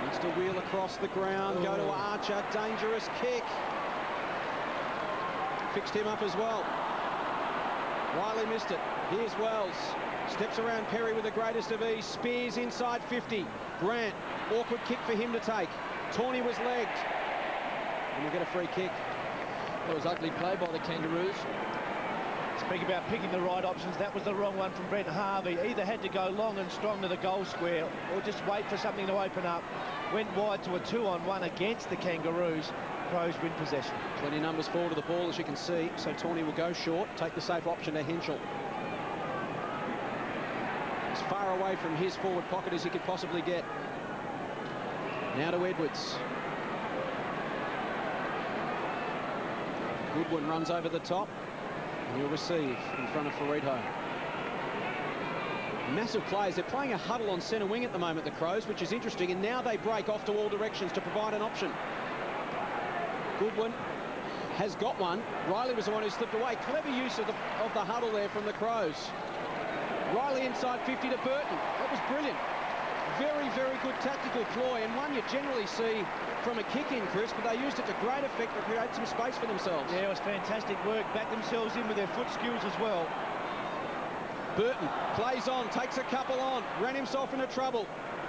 Needs to wheel across the ground, go to Archer, dangerous kick. Fixed him up as well. Riley missed it. Here's Wells. Steps around Perry with the greatest of ease. Spears inside 50. Grant, awkward kick for him to take. Tawney was legged. And we'll get a free kick. That was ugly play by the Kangaroos. Speak about picking the right options. That was the wrong one from Brent Harvey. Either had to go long and strong to the goal square or just wait for something to open up. Went wide to a 2-on-1 against the Kangaroos. Crows win possession. Plenty of numbers forward to the ball, as you can see. So Tawney will go short, take the safe option to Henschel. As far away from his forward pocket as he could possibly get. Now to Edwards. Goodwin runs over the top. He'll receive in front of Ferrito. Massive players. They're playing a huddle on centre wing at the moment, the Crows, which is interesting. And now they break off to all directions to provide an option. Goodwin has got one. Riley was the one who slipped away. Clever use of the huddle there from the Crows. Riley inside 50 to Burton. That was brilliant. Very, very good tactical ploy, and one you generally see from a kick-in, Chris, but they used it to great effect to create some space for themselves. Yeah, it was fantastic work. Backed themselves in with their foot skills as well. Burton plays on, takes a couple on, ran himself into trouble.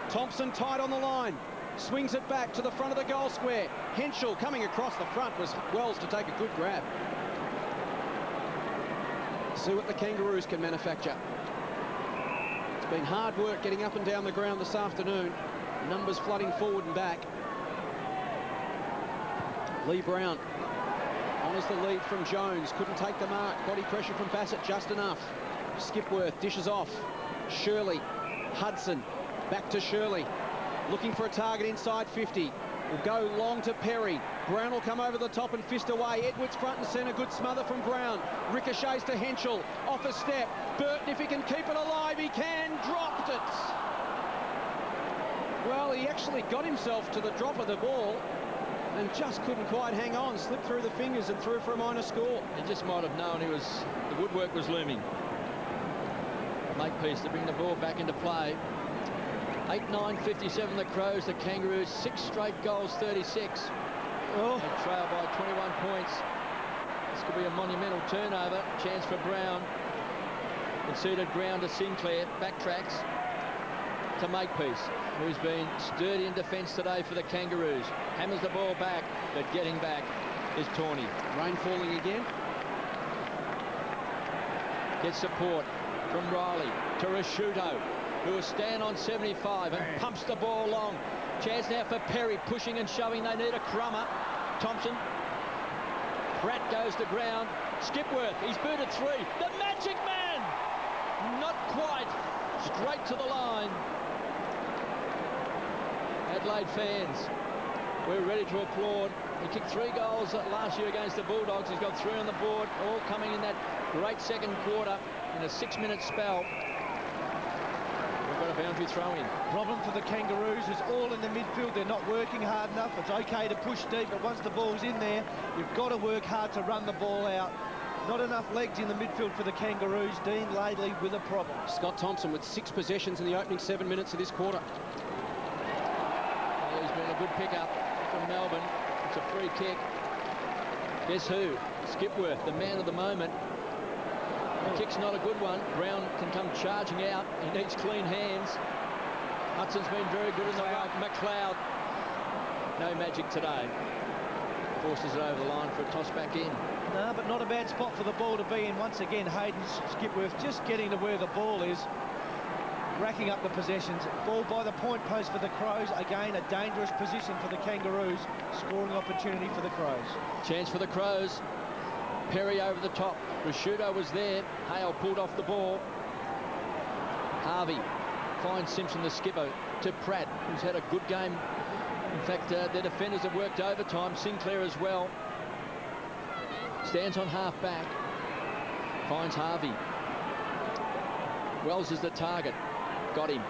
Thompson tight on the line. Swings it back to the front of the goal square. Henschel coming across the front was Wells to take a good grab. See what the Kangaroos can manufacture. It's been hard work getting up and down the ground this afternoon. Numbers flooding forward and back. Lee Brown honours the lead from Jones. Couldn't take the mark. Body pressure from Bassett just enough. Skipworth dishes off. Shirley. Hudson. Back to Shirley. Looking for a target inside 50. Will go long to Perry. Brown will come over the top and fist away. Edwards front and centre. Good smother from Brown. Ricochets to Henschel. Off a step. Burton, if he can keep it alive, he can. Dropped it. Well, he actually got himself to the drop of the ball and just couldn't quite hang on. Slipped through the fingers and threw for a minor score. He just might have known the woodwork was looming. Makepeace to bring the ball back into play. 8-9-57 the Crows, the Kangaroos 6 straight goals, 36. Oh. They trail by 21 points. This could be a monumental turnover. Chance for Brown. Conceded ground to Sinclair. Backtracks to Makepeace, who's been sturdy in defence today for the Kangaroos. Hammers the ball back, but getting back is Tawney. Rain falling again. Gets support from Riley to Rasciuto, who will stand on 75 and pumps the ball long. Chance now for Perry, pushing and shoving. They need a crummer. Thompson. Pratt goes to ground. Skipworth, he's booted 3. The magic man! Not quite. Straight to the line. Adelaide fans, we're ready to applaud. He kicked 3 goals last year against the Bulldogs. He's got 3 on the board, all coming in that great second quarter in a 6-minute spell. We've got a boundary throw in. Problem for the Kangaroos is all in the midfield. They're not working hard enough. It's okay to push deep, but once the ball's in there, you've got to work hard to run the ball out. Not enough legs in the midfield for the Kangaroos. Dean Laidley with a problem. Scott Thompson with 6 possessions in the opening 7 minutes of this quarter. There's been a good pickup from Melbourne. It's a free kick. Guess who? Skipworth, the man of the moment. The kick's not a good one. Brown can come charging out. He needs clean hands. Hudson's been very good in the right. McLeod. No magic today. Forces it over the line for a toss back in. No, but not a bad spot for the ball to be in. Once again, Hayden Skipworth just getting to where the ball is, racking up the possessions. Ball by the point post for the Crows. Again, a dangerous position for the Kangaroos. Scoring opportunity for the Crows. Chance for the Crows. Perry over the top. Rashudo was there. Hale pulled off the ball. Harvey finds Simpson, the skipper, to Pratt, who's had a good game. In fact, their defenders have worked overtime. Sinclair as well. Stands on half back. Finds Harvey. Wells is the target. Got him.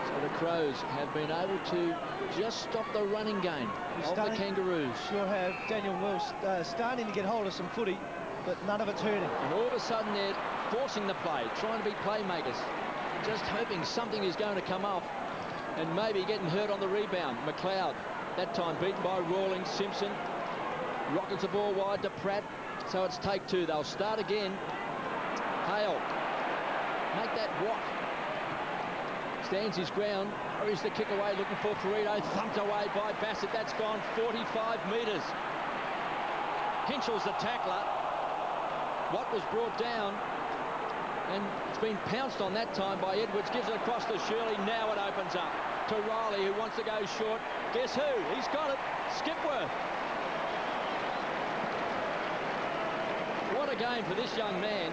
So the Crows have been able to just stop the running game of the Kangaroos. Sure have. Daniel Wells starting to get hold of some footy, but none of it's hurting. And all of a sudden they're forcing the play, trying to be playmakers, just hoping something is going to come off, and maybe getting hurt on the rebound. McLeod, that time beaten by Rawlings. Simpson rockets the ball wide to Pratt, so it's take two. They'll start again. Hale, make that what? Stands his ground, or is the kick away, looking for Perito, thumped away by Bassett. That's gone 45 metres. Hinchel's the tackler. Watt was brought down, and it's been pounced on that time by Edwards. Gives it across to Shirley. Now it opens up to Riley, who wants to go short. Guess who? He's got it. Skipworth. What a game for this young man.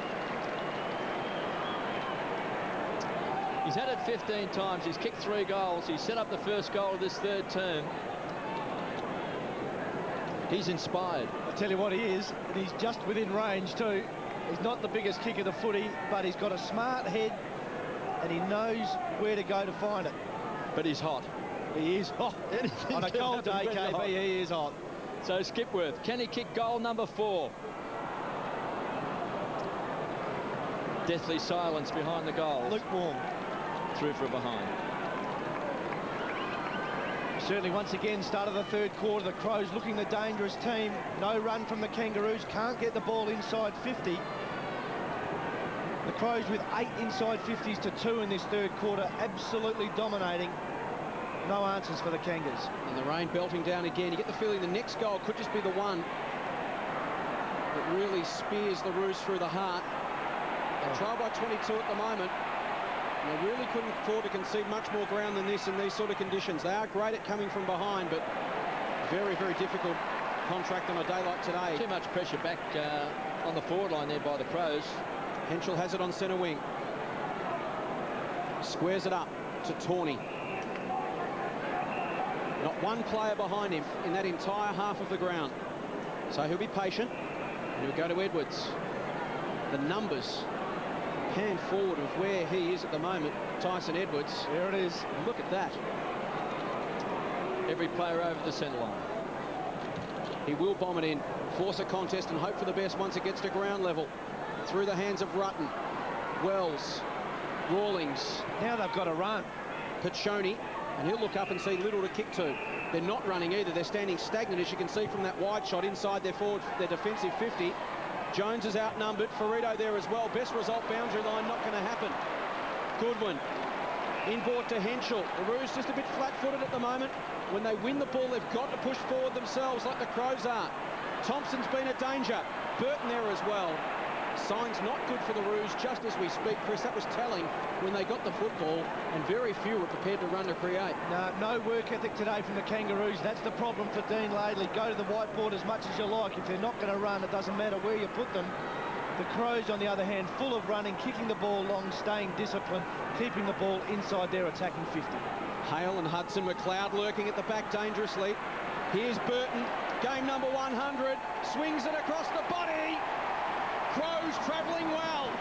He's had it 15 times. He's kicked 3 goals. He's set up the first goal of this third term. He's inspired. I tell you what he is, and he's just within range too. He's not the biggest kick of the footy, but he's got a smart head, and he knows where to go to find it. But he's hot. He is hot. On a cold day, KB, he is hot. So Skipworth, can he kick goal number 4? Deathly silence behind the goal. Lukewarm. Through for a behind. Certainly once again, start of the third quarter, the Crows looking the dangerous team. No run from the Kangaroos, can't get the ball inside 50. The Crows with 8 inside 50s to 2 in this third quarter, absolutely dominating. No answers for the Kangas. And the rain belting down again. You get the feeling the next goal could just be the one that really spears the Roos through the heart. They trail by 22 at the moment. And they really couldn't afford to concede much more ground than this in these sort of conditions. They are great at coming from behind, but very, very difficult contract on a day like today. Too much pressure back on the forward line there by the Crows. Henschel has it on centre wing. Squares it up to Tawney. Not one player behind him in that entire half of the ground. So he'll be patient, and he'll go to Edwards. The numbers pan forward of where he is at the moment, Tyson Edwards. There it is. Look at that. Every player over the centre line. He will bomb it in, force a contest and hope for the best once it gets to ground level. Through the hands of Rutten. Wells. Rawlings. Now they've got to run. Pachoni, and he'll look up and see little to kick to. They're not running either. They're standing stagnant, as you can see from that wide shot inside their defensive 50. Jones is outnumbered. Ferrito there as well. Best result, boundary line, not going to happen. Goodwin. Inboard to Henschel. The Roos just a bit flat-footed at the moment. When they win the ball, they've got to push forward themselves like the Crows are. Thompson's been a danger. Burton there as well. Signs not good for the Roos just as we speak. Chris, that was telling when they got the football, and very few were prepared to run to create. No work ethic today from the Kangaroos. That's the problem for Dean Laidley. Go to the whiteboard as much as you like. If they're not going to run, it doesn't matter where you put them. The Crows, on the other hand, full of running, kicking the ball long, staying disciplined, keeping the ball inside their attacking 50. Hale and Hudson. McLeod lurking at the back dangerously. Here's Burton. Game number 100. Swings it across the body. Crows travelling well.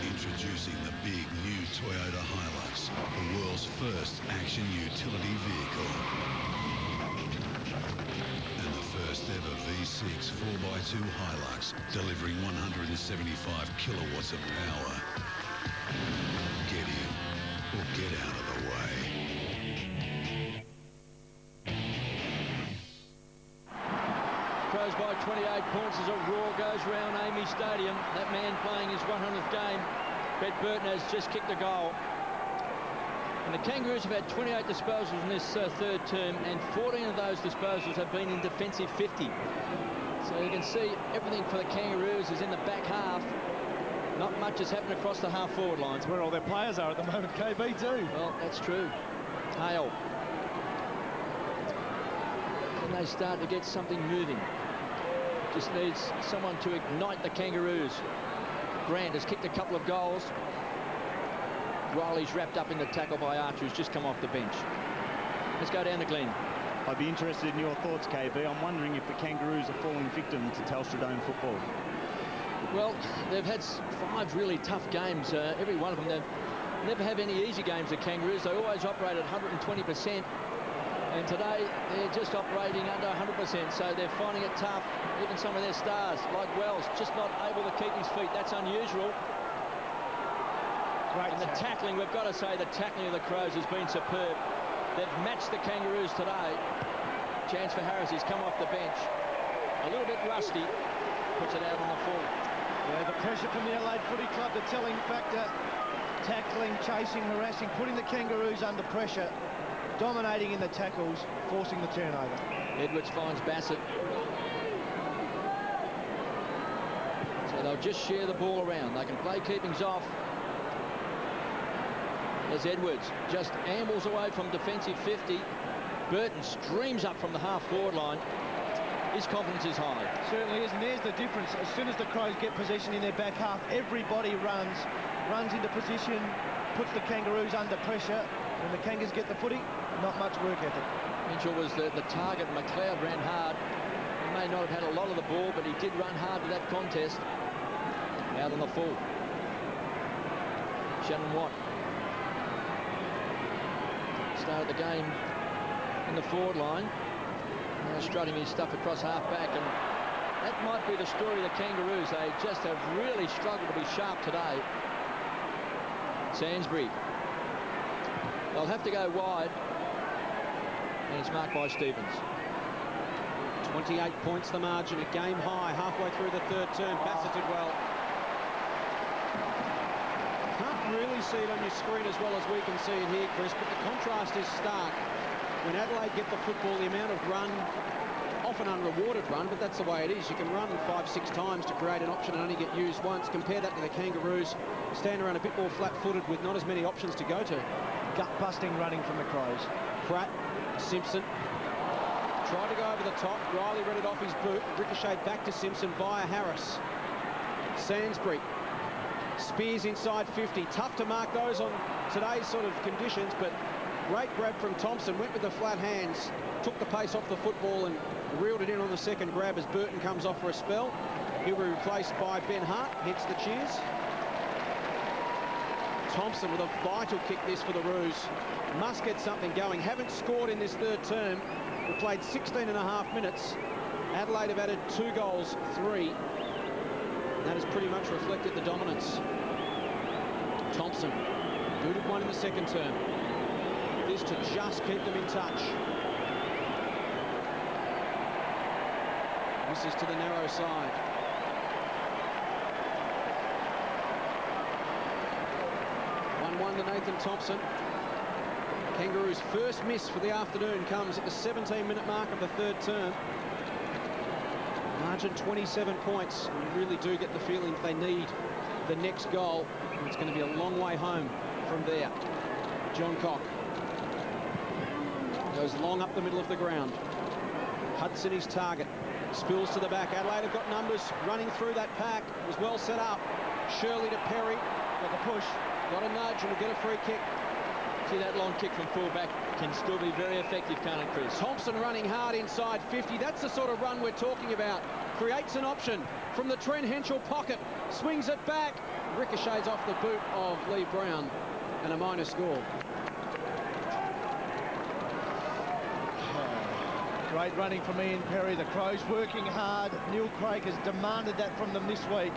Introducing the big new Toyota Hilux, the world's first action utility vehicle. And the first ever V6 4x2 Hilux, delivering 175 kilowatts of power. Get in or get out of the way. Crows by 28 points as a roar goes round Amy Stadium. That man playing his 100th game, Ben Burton, has just kicked a goal. And the Kangaroos have had 28 disposals in this third term, and 14 of those disposals have been in defensive 50. So you can see everything for the Kangaroos is in the back half. Not much has happened across the half-forward lines. That's where all their players are at the moment, KB, too. Well, that's true. Hale. Can they start to get something moving? Just needs someone to ignite the Kangaroos. Grant has kicked a couple of goals. Riley's wrapped up in the tackle by Archer, who's just come off the bench. Let's go down to Glenn. I'd be interested in your thoughts, KB. I'm wondering if the Kangaroos are falling victim to Telstra Dome football. Well, they've had 5 really tough games. Every one of them. They've never have any easy games, the Kangaroos. They always operate at 120%. And today, they're just operating under 100%. So they're finding it tough. Even some of their stars, like Wells, just not able to keep his feet. That's unusual. And the tackling, we've got to say, the tackling of the Crows has been superb. They've matched the Kangaroos today. Chance for Harris, he's come off the bench. A little bit rusty, puts it out on the full. Yeah, the pressure from the Adelaide Footy Club, the telling factor. Tackling, chasing, harassing, putting the Kangaroos under pressure. Dominating in the tackles, forcing the turnover. Edwards finds Bassett. So they'll just share the ball around. They can play keepings off. As Edwards just ambles away from defensive 50. Burton streams up from the half-forward line. His confidence is high. Certainly is, and there's the difference. As soon as the Crows get possession in their back half, everybody runs into position, puts the Kangaroos under pressure. When the Kangas get the footy, not much work ethic. Mitchell was the target. McLeod ran hard. He may not have had a lot of the ball, but he did run hard to that contest. Out on the full. Shannon Watt started the game in the forward line. Now strutting his stuff across half-back, and that might be the story of the Kangaroos. They just have really struggled to be sharp today. Sainsbury. They'll have to go wide, and it's marked by Stevens. 28 points the margin, a game high halfway through the third term. Bassett did well. Can't really see it on your screen as well as we can see it here, Chris, but the contrast is stark. When Adelaide get the football, the amount of run, often unrewarded run, but that's the way it is. You can run 5-6 times to create an option and only get used once. Compare that to the Kangaroos, stand around a bit more flat-footed with not as many options to go to. Gut-busting running from the Crows. Pratt, Simpson, tried to go over the top. Riley read it off his boot, ricocheted back to Simpson via Harris. Sainsbury. Spears inside 50. Tough to mark those on today's sort of conditions, but great grab from Thompson. Went with the flat hands, took the pace off the football and reeled it in on the second grab as Burton comes off for a spell. He'll be replaced by Ben Hart, hence the cheers. Thompson with a vital kick this for the Roos. Must get something going. Haven't scored in this third term. We played 16.5 minutes. Adelaide have added 2 goals, 3. That has pretty much reflected the dominance. Thompson, booted one in the second term. This to just keep them in touch. This is to the narrow side. To Nathan Thompson. Kangaroos' first miss for the afternoon comes at the 17-minute mark of the third term. Margin 27 points. You really do get the feeling they need the next goal. It's going to be a long way home from there. John Cock goes long up the middle of the ground. Hudson his target. Spills to the back. Adelaide have got numbers running through that pack. It was well set up. Shirley to Perry. Got the push. Got a nudge and will get a free kick. See, that long kick from fullback can still be very effective, can't it, Chris? Thompson running hard inside 50. That's the sort of run we're talking about. Creates an option from the Trent Henschel pocket. Swings it back. Ricochets off the boot of Lee Brown. And a minor score. Great running from Ian Perry. The Crows working hard. Neil Craig has demanded that from them this week.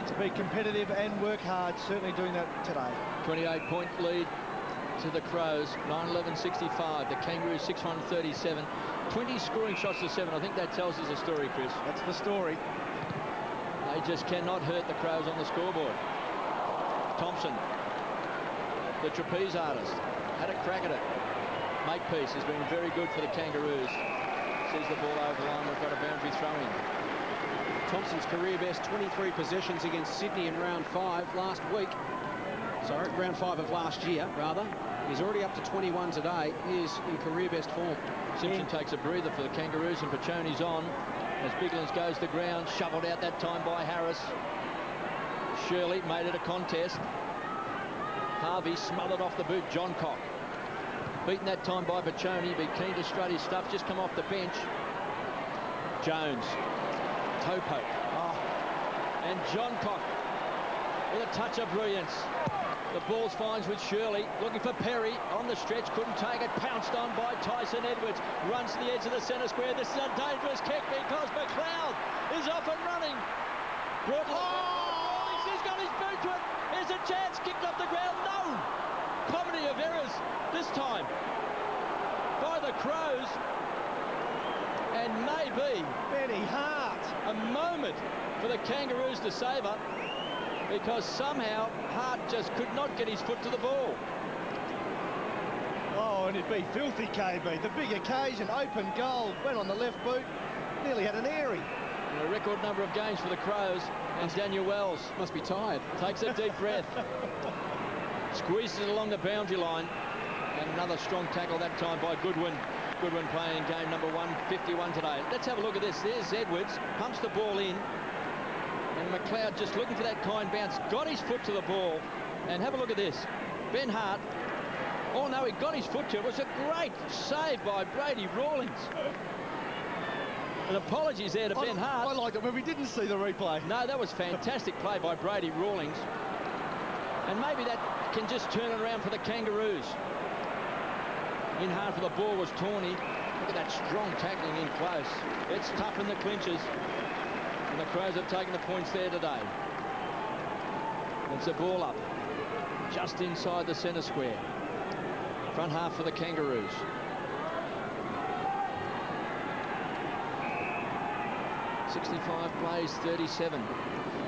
To be competitive and work hard, certainly doing that today. 28-point lead. to the Crows, 9-11-65. The Kangaroos 637. 20 scoring shots to 7. I think that tells us a story, Chris. That's the story. They just cannot hurt the Crows on the scoreboard. Thompson, the trapeze artist, had a crack at it. Makepeace has been very good for the Kangaroos. Sees the ball over the line. We've got a boundary throw-in. Thompson's career best 23 possessions against Sydney in round 5 last week. Sorry, round 5 of last year, rather. He's already up to 21 today. He is in career best form. Simpson takes a breather for the Kangaroos, and Pachoni's on as Biglands goes to ground. Shoveled out that time by Harris. Shirley made it a contest. Harvey smothered off the boot. Johncock beaten that time by Pachoni. Be keen to strut his stuff. Just come off the bench. Jones. Toe poke. And Johncock with a touch of brilliance. The ball's finds with Shirley, looking for Perry on the stretch, couldn't take it, pounced on by Tyson Edwards, runs to the edge of the centre square. This is a dangerous kick because McLeod is off and running. Brought to Rawlings, he's got his boot to it. Here's a chance, kicked off the ground. No! Comedy of errors this time by the Crows. And maybe Benny Hart. A moment for the Kangaroos to savour, because somehow Hart just could not get his foot to the ball. Oh, and it'd be filthy, KB. The big occasion, open goal, went on the left boot, nearly had an airy. And a record number of games for the Crows, and Daniel Wells must be tired. Takes a deep breath. Squeezes it along the boundary line, and another strong tackle that time by Goodwin. Goodwin playing game number 151 today. Let's have a look at this. There's Edwards, pumps the ball in. And McLeod just looking for that kind bounce, got his foot to the ball. And have a look at this. Ben Hart. Oh no, he got his foot to it. It was a great save by Brady Rawlings. And apologies there to Ben Hart. I liked it when we didn't see the replay. No, that was fantastic play by Brady Rawlings. And maybe that can just turn it around for the Kangaroos. In half of the ball was Tawney. Look at that strong tackling in close. It's tough in the clinches. And the Crows have taken the points there today. It's a ball up just inside the centre square. Front half for the Kangaroos. .65 plays, 37.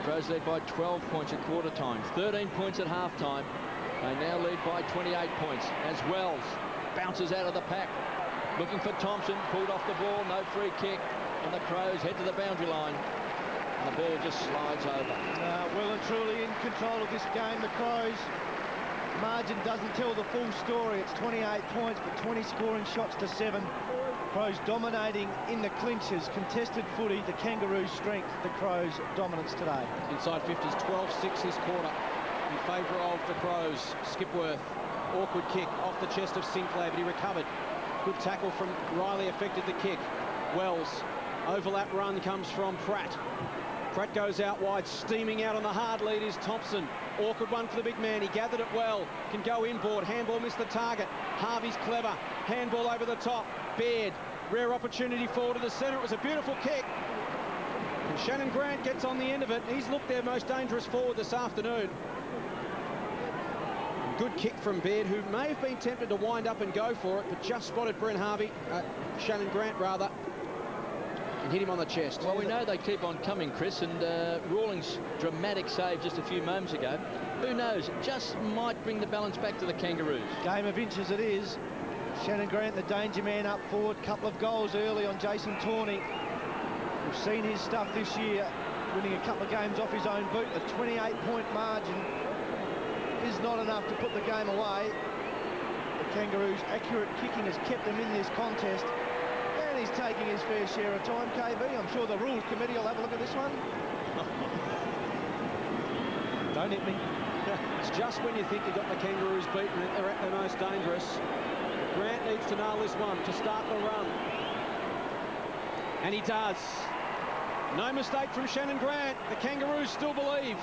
Crows lead by 12 points at quarter time, 13 points at half time. They now lead by 28 points as Wells bounces out of the pack. Looking for Thompson, pulled off the ball, no free kick. And the Crows head to the boundary line. And the ball just slides over. Well and truly in control of this game, the Crows. Margin doesn't tell the full story. It's 28 points, but 20 scoring shots to 7. Crows dominating in the clinches. Contested footy, the Kangaroos' strength, the Crows' dominance today. Inside 50s, 12-6 this quarter in favour of the Crows. Skipworth, awkward kick off the chest of Sinclair, but he recovered. Good tackle from Riley affected the kick. Wells, overlap run comes from Pratt. Pratt goes out wide, steaming out on the hard lead is Thompson. Awkward one for the big man, he gathered it well. Can go inboard, handball missed the target. Harvey's clever, handball over the top. Baird, rare opportunity forward to the centre. It was a beautiful kick. And Shannon Grant gets on the end of it. He's looked their most dangerous forward this afternoon. Good kick from Baird, who may have been tempted to wind up and go for it, but just spotted Shannon Grant rather, and hit him on the chest. Well, we know they keep on coming, Chris, and Rawlings' dramatic save just a few moments ago. Who knows? It just might bring the balance back to the Kangaroos. Game of inches it is. Shannon Grant, the danger man up forward. Couple of goals early on Jason Tawney. We've seen his stuff this year, winning a couple of games off his own boot. A 28-point margin is not enough to put the game away. The Kangaroos' accurate kicking has kept them in this contest. And he's taking his fair share of time, KB. I'm sure the Rules Committee will have a look at this one. Don't hit me. It's just when you think you've got the Kangaroos beaten that they're at their most dangerous. Grant needs to nail this one to start the run. And he does. No mistake from Shannon Grant. The Kangaroos still believe.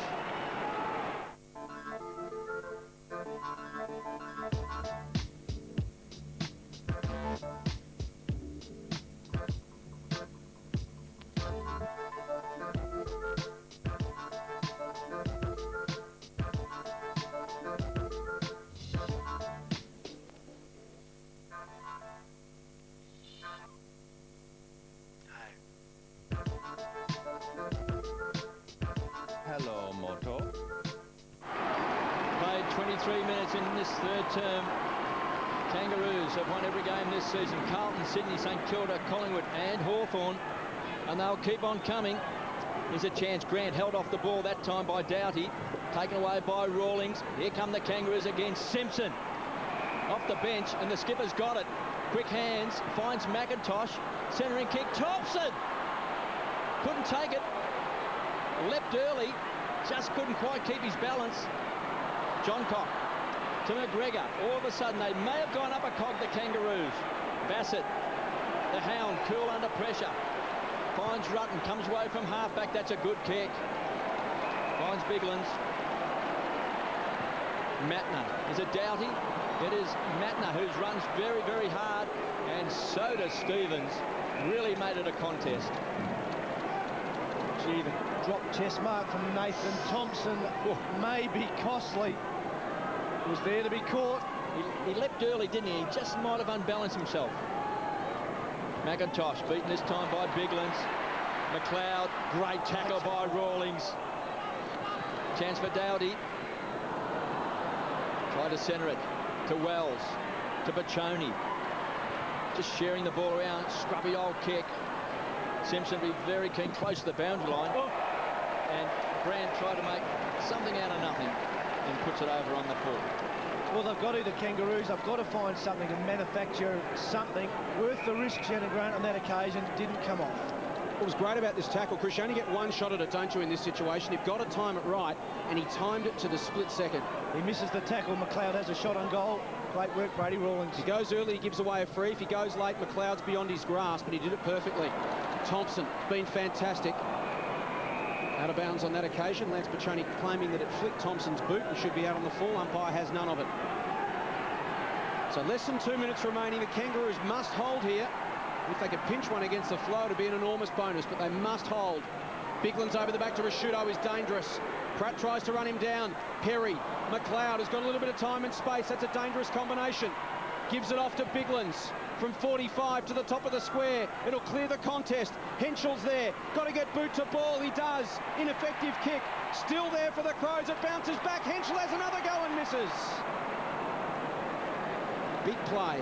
23 minutes in this third term. Kangaroos have won every game this season. Carlton, Sydney, St Kilda, Collingwood and Hawthorn. And they'll keep on coming. Here's a chance. Grant held off the ball that time by Doughty. Taken away by Rawlings. Here come the Kangaroos again. Simpson off the bench, and the skipper's got it. Quick hands, finds McIntosh. Centering kick. Thompson couldn't take it. Leapt early. Just couldn't quite keep his balance. Johncock to McGregor. All of a sudden, they may have gone up a cog, the Kangaroos. Bassett, the Hound, cool under pressure. Finds Rutten, comes away from halfback. That's a good kick. Finds Biglands. Matner. Is it Doughty? It is Matner, who runs very, very hard. And so does Stevens. Really made it a contest. Gee, the drop chest mark from Nathan Thompson may be costly. Was there to be caught. He leapt early, didn't he? He just might have unbalanced himself. McIntosh beaten this time by Biglands. McLeod, great tackle by Rawlings. Chance for Doughty. Try to centre it to Wells, to Baccioni. Just sharing the ball around, scrubby old kick. Simpson be very keen, close to the boundary line. And Brand tried to make something out of nothing and puts it over on the full. Well, they've got to, the Kangaroos, they've got to find something to manufacture something worth the risk. Shannon Grant on that occasion didn't come off. What was great about this tackle, Chris, you only get one shot at it, don't you, in this situation? You've got to time it right, and he timed it to the split second. He misses the tackle. McLeod has a shot on goal. Great work, Brady Rawlings. He goes early, he gives away a free. If he goes late, McLeod's beyond his grasp, but he did it perfectly. Thompson, been fantastic. Out of bounds on that occasion. Lance Baccioni claiming that it flicked Thompson's boot and should be out on the full. Umpire has none of it. So less than 2 minutes remaining. The Kangaroos must hold here. If they could pinch one against the flow, it would be an enormous bonus, but they must hold. Biglands over the back to Rashudo is dangerous. Pratt tries to run him down. Perry, McLeod has got a little bit of time and space. That's a dangerous combination. Gives it off to Biglands. From 45 to the top of the square. It'll clear the contest. Henschel's there. Got to get boot to ball. He does. Ineffective kick. Still there for the Crows. It bounces back. Henschel has another go and misses. Big play.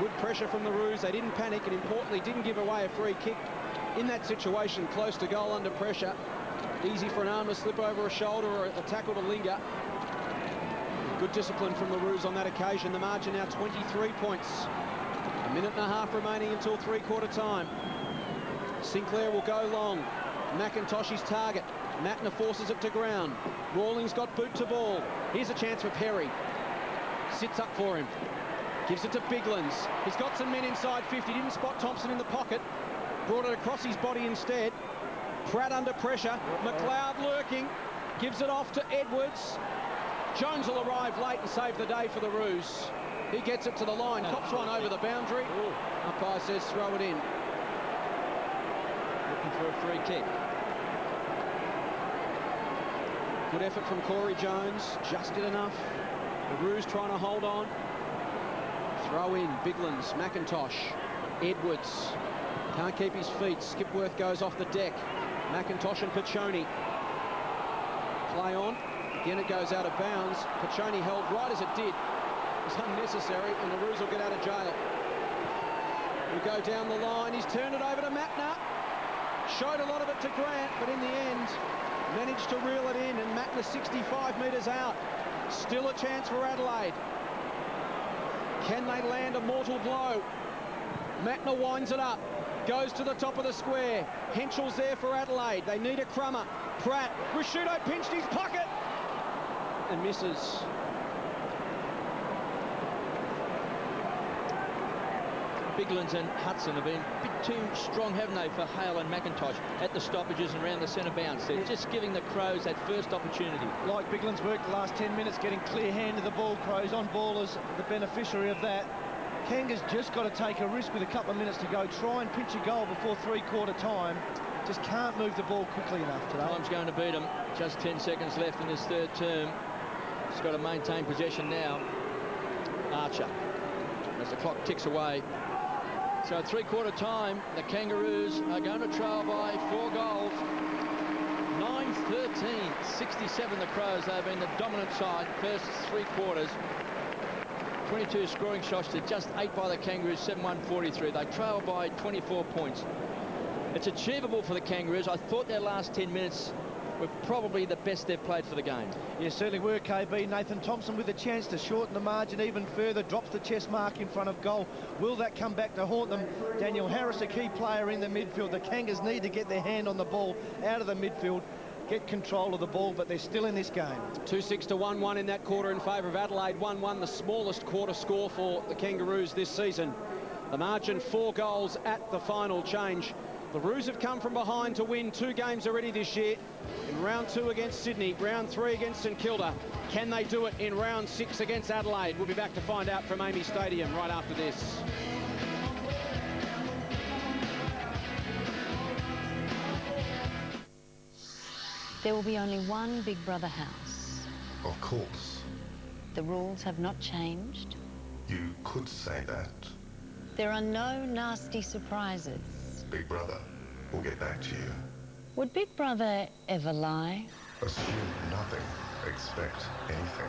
Good pressure from the Roos. They didn't panic and importantly didn't give away a free kick in that situation close to goal under pressure. Easy for an arm to slip over a shoulder or a tackle to linger. Good discipline from the Roos on that occasion. The margin now 23 points. A minute and a half remaining until three-quarter time. Sinclair will go long. McIntosh's target. Matner forces it to ground. Rawlings got boot to ball. Here's a chance for Perry. Sits up for him. Gives it to Biglands. He's got some men inside 50. Didn't spot Thompson in the pocket. Brought it across his body instead. Pratt under pressure. McLeod lurking. Gives it off to Edwards. Jones will arrive late and save the day for the Roos. He gets it to the line. Cops one over the boundary. Umpire says throw it in. Looking for a free kick. Good effort from Corey Jones. Just did enough. The Roos trying to hold on. Throw in, Biglands, McIntosh, Edwards. Can't keep his feet. Skipworth goes off the deck. McIntosh and Baccioni. Play on. Again, it goes out of bounds. Baccioni held right as it did. It's unnecessary, and the Roos will get out of jail. We go down the line. He's turned it over to Matner. Showed a lot of it to Grant, but in the end, managed to reel it in, and Matner 65 metres out. Still a chance for Adelaide. Can they land a mortal blow? Matner winds it up. Goes to the top of the square. Henschel's there for Adelaide. They need a crummer. Pratt. Rashudo pinched his pocket. And misses. Biglands and Hudson have been a bit too strong, haven't they, for Hale and McIntosh at the stoppages and around the centre bounce. They're just giving the Crows that first opportunity. Like Biglands worked the last 10 minutes, getting clear hand of the ball. Crows on ball as the beneficiary of that. Kanga's just got to take a risk with a couple of minutes to go. Try and pinch a goal before three-quarter time. Just can't move the ball quickly enough today. Time's going to beat them. Just 10 seconds left in this third term. He's got to maintain possession now. Archer, as the clock ticks away. So at three-quarter time, the Kangaroos are going to trail by 4 goals. 9-13, 67 the Crows. They've been the dominant side first 3 quarters. 22 scoring shots to just 8 by the Kangaroos, 7-1-43. They trail by 24 points. It's achievable for the Kangaroos. I thought their last 10 minutes were probably the best they've played for the game. Yeah, certainly were, KB. Nathan Thompson with a chance to shorten the margin even further, drops the chest mark in front of goal. Will that come back to haunt them? Daniel Harris, a key player in the midfield. The Kangas need to get their hand on the ball out of the midfield, get control of the ball, but they're still in this game. 2-6 to 1-1 in that quarter in favour of Adelaide. 1-1, the smallest quarter score for the Kangaroos this season. The margin 4 goals at the final change. The Roos have come from behind to win 2 games already this year. In round 2 against Sydney, round 3 against St Kilda. Can they do it in round 6 against Adelaide? We'll be back to find out from Amy Stadium right after this. There will be only one Big Brother house. Of course. The rules have not changed. You could say that. There are no nasty surprises. Big Brother will get back to you. Would Big Brother ever lie? Assume nothing. Expect anything.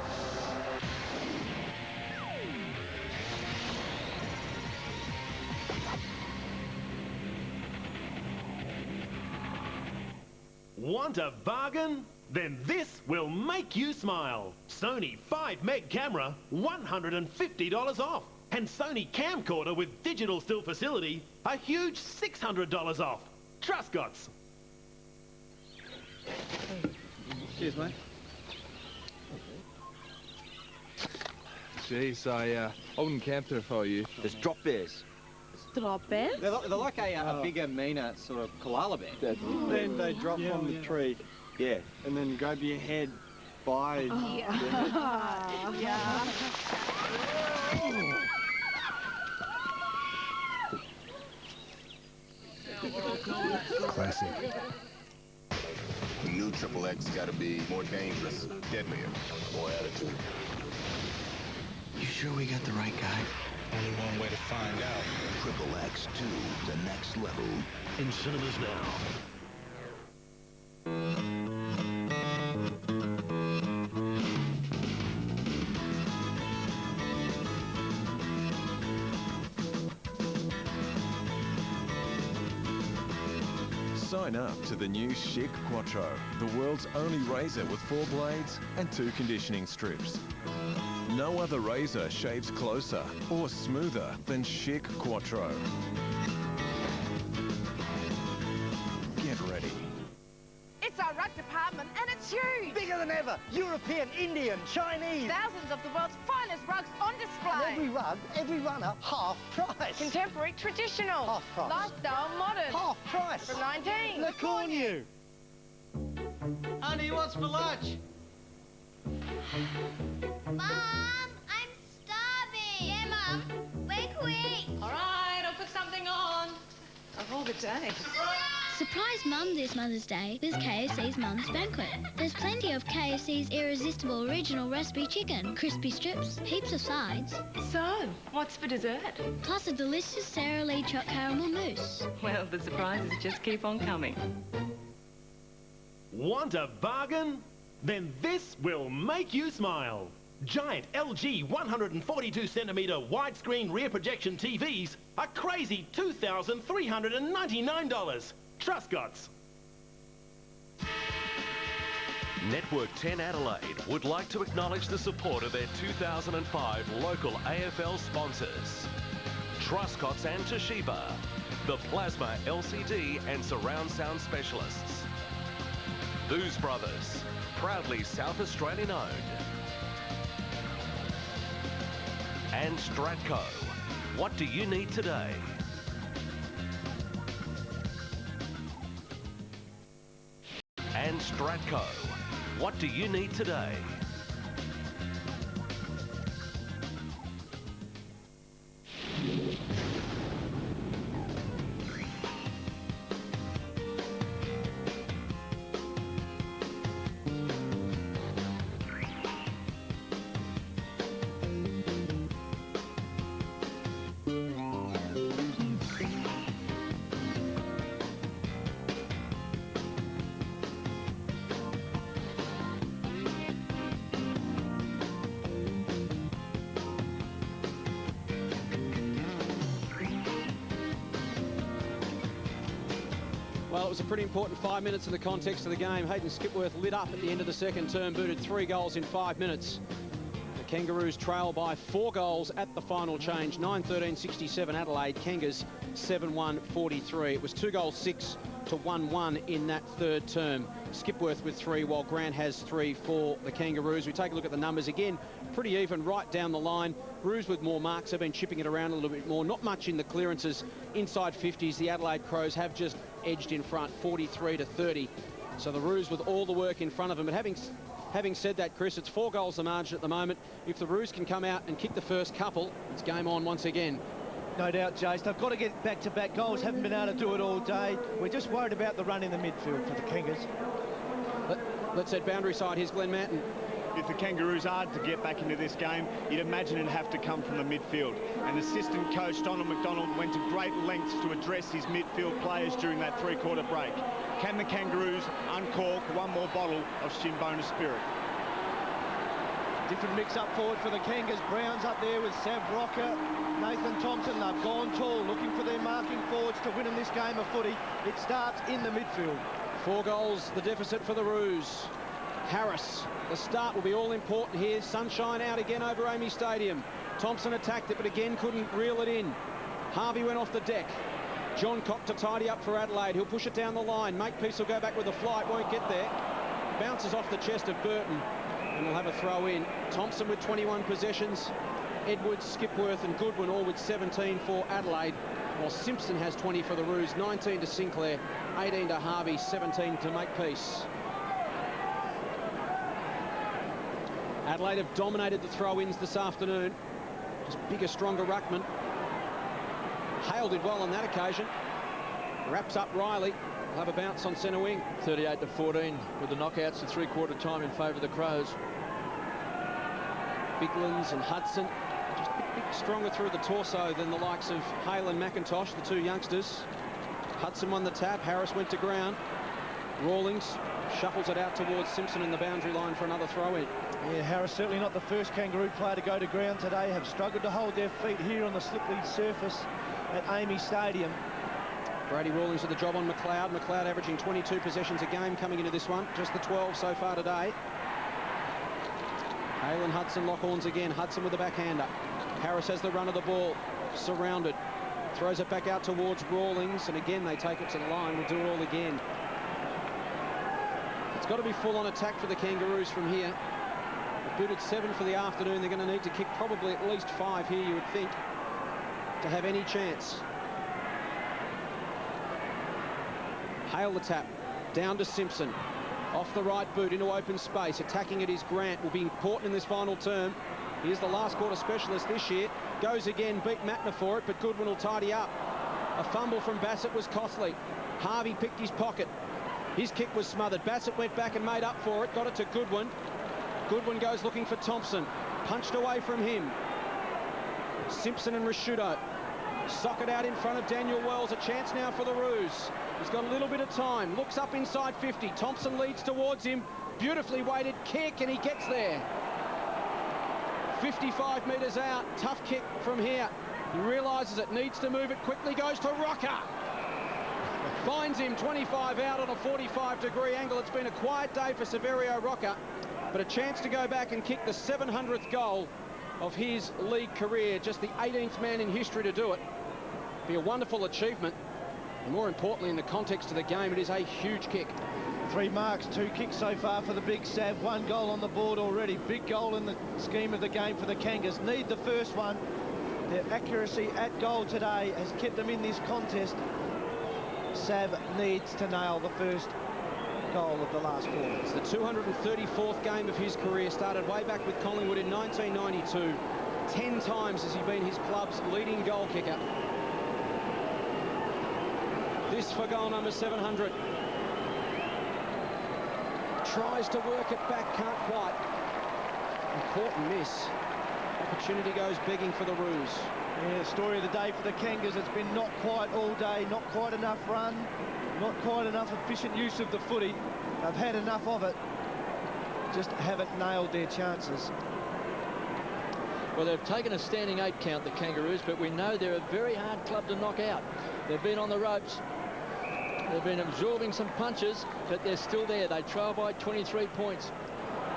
Want a bargain? Then this will make you smile. Sony 5 meg camera, $150 off. And Sony camcorder with digital still facility, a huge $600 off. Truscott's. Cheers, mate. Jeez, I wouldn't camp there if I were you. There's drop bears. Drop bears? They're like a bigger, meaner sort of koala bear. Then they drop from the tree. Yeah. And then grab your head by... Yeah. Classic. The new XXX gotta be more dangerous, deadlier, more attitude. You sure we got the right guy? Only one way to find out. XXX 2, the next level. In cinemas now. Sign up to the new Chic Quattro, the world's only razor with 4 blades and 2 conditioning strips. No other razor shaves closer or smoother than Chic Quattro. Get ready. It's our rug department and it's huge! Bigger than ever! European, Indian, Chinese! Thousands of the world's finest rugs on display! Every rug, every runner, half price! Contemporary, traditional! Half price! Lifestyle, modern! Half price! From 19! Look on you! Honey, what's for lunch? Mom, I'm starving! Yeah, Mum, we're quick! All right, I'll put something on. Of all the days. Surprise Mum this Mother's Day with KFC's Mum's Banquet. There's plenty of KFC's irresistible original recipe chicken, crispy strips, heaps of sides. So, what's for dessert? Plus a delicious Sara Lee choc caramel mousse. Well, the surprises just keep on coming. Want a bargain? Then this will make you smile. Giant LG 142cm widescreen rear projection TVs, a crazy $2,399. Truscott's. Network 10 Adelaide would like to acknowledge the support of their 2005 local AFL sponsors. Truscott's and Toshiba, the Plasma LCD and surround sound specialists. Booze Brothers, proudly South Australian owned. And Stratco, what do you need today? And Stratco, what do you need today? Well, it was a pretty important 5 minutes in the context of the game. Hayden Skipworth lit up at the end of the second term, booted 3 goals in 5 minutes. The Kangaroos trail by 4 goals at the final change. 9-13-67 Adelaide, Kangas 7-1-43. It was 2 goals 6 to 1-1 in that third term. Skipworth with 3, while Grant has 3 for the Kangaroos. We take a look at the numbers again. Pretty even right down the line. Roos with more marks have been chipping it around a little bit more. Not much in the clearances inside 50s. The Adelaide Crows have just edged in front, 43-30. So the Roos with all the work in front of them. But having said that, Chris, it's 4 goals the margin at the moment. If the Roos can come out and kick the first couple, it's game on once again. No doubt, Jace. They've got to get back-to-back goals. Haven't been able to do it all day. We're just worried about the run in the midfield for the Kangas. Let's head boundary side. Here's Glenn Manton. If the Kangaroos are to get back into this game, you'd imagine it'd have to come from the midfield. And assistant coach Donald McDonald went to great lengths to address his midfield players during that 3-quarter break. Can the Kangaroos uncork one more bottle of Shimbona Spirit? Different mix up forward for the Kangas. Brown's up there with Sav Rocker, Nathan Thompson. They've gone tall, looking for their marking forwards to win in this game of footy. It starts in the midfield. 4 goals, the deficit for the Roos. Harris, the start will be all important here. Sunshine out again over Amy Stadium. Thompson attacked it, but again couldn't reel it in. Harvey went off the deck. John Cock to tidy up for Adelaide. He'll push it down the line. Makepeace will go back with a flight, won't get there. Bounces off the chest of Burton, and we'll have a throw in. Thompson with 21 possessions. Edwards, Skipworth and Goodwin all with 17 for Adelaide, while Simpson has 20 for the Roos. 19 to Sinclair, 18 to Harvey, 17 to Makepeace. Adelaide have dominated the throw-ins this afternoon. Just bigger, stronger ruckman. Hale did well on that occasion. Wraps up Riley. We'll have a bounce on centre wing. 38-14 with the knockouts at 3-quarter time in favour of the Crows. Biglands and Hudson just a bit stronger through the torso than the likes of Hale and McIntosh, the 2 youngsters. Hudson won the tap. Harris went to ground. Rawlings shuffles it out towards Simpson in the boundary line for another throw-in. Yeah, Harris certainly not the first Kangaroo player to go to ground today. Have struggled to hold their feet here on the slippery surface at Amy Stadium. Brady Rawlings with the job on McLeod. McLeod averaging 22 possessions a game coming into this one. Just the 12 so far today. Hale and Hudson lock horns again. Hudson with the backhander. Harris has the run of the ball. Surrounded. Throws it back out towards Rawlings. And again, they take it to the line. We'll do it all again. It's got to be full-on attack for the Kangaroos from here. They've booted 7 for the afternoon. They're going to need to kick probably at least 5 here, you would think, to have any chance. Hale the tap. Down to Simpson. Off the right boot into open space. Attacking it is Grant. Will be important in this final term. He is the last quarter specialist this year. Goes again. Beat Matner for it, but Goodwin will tidy up. A fumble from Bassett was costly. Harvey picked his pocket. His kick was smothered. Bassett went back and made up for it. Got it to Goodwin. Goodwin goes looking for Thompson. Punched away from him. Simpson and Rashudo. Sock it out in front of Daniel Wells. A chance now for the Roos. He's got a little bit of time. Looks up inside 50. Thompson leads towards him. Beautifully weighted kick, and he gets there. 55 metres out. Tough kick from here. He realises it needs to move it quickly. Goes to Rocker. Finds him 25 out on a 45-degree angle. It's been a quiet day for Severio Rocker, but a chance to go back and kick the 700th goal of his league career. Just the 18th man in history to do it. Be a wonderful achievement. And more importantly, in the context of the game, it is a huge kick. 3 marks, 2 kicks so far for the Big Sav. 1 goal on the board already. Big goal in the scheme of the game for the Kangas. Need the first one. Their accuracy at goal today has kept them in this contest. Sav needs to nail the first goal of the last quarter. It's the 234th game of his career. Started way back with Collingwood in 1992. 10 times has he been his club's leading goal kicker. This for goal number 700. Tries to work it back, can't quite. Important miss. Opportunity goes begging for the Roos. Yeah, story of the day for the Kangas. It's been not quite all day, not quite enough run, not quite enough efficient use of the footy. They've had enough of it, just haven't nailed their chances. Well, they've taken a standing 8 count, the Kangaroos, but we know they're a very hard club to knock out. They've been on the ropes. They've been absorbing some punches, but they're still there. They trail by 23 points.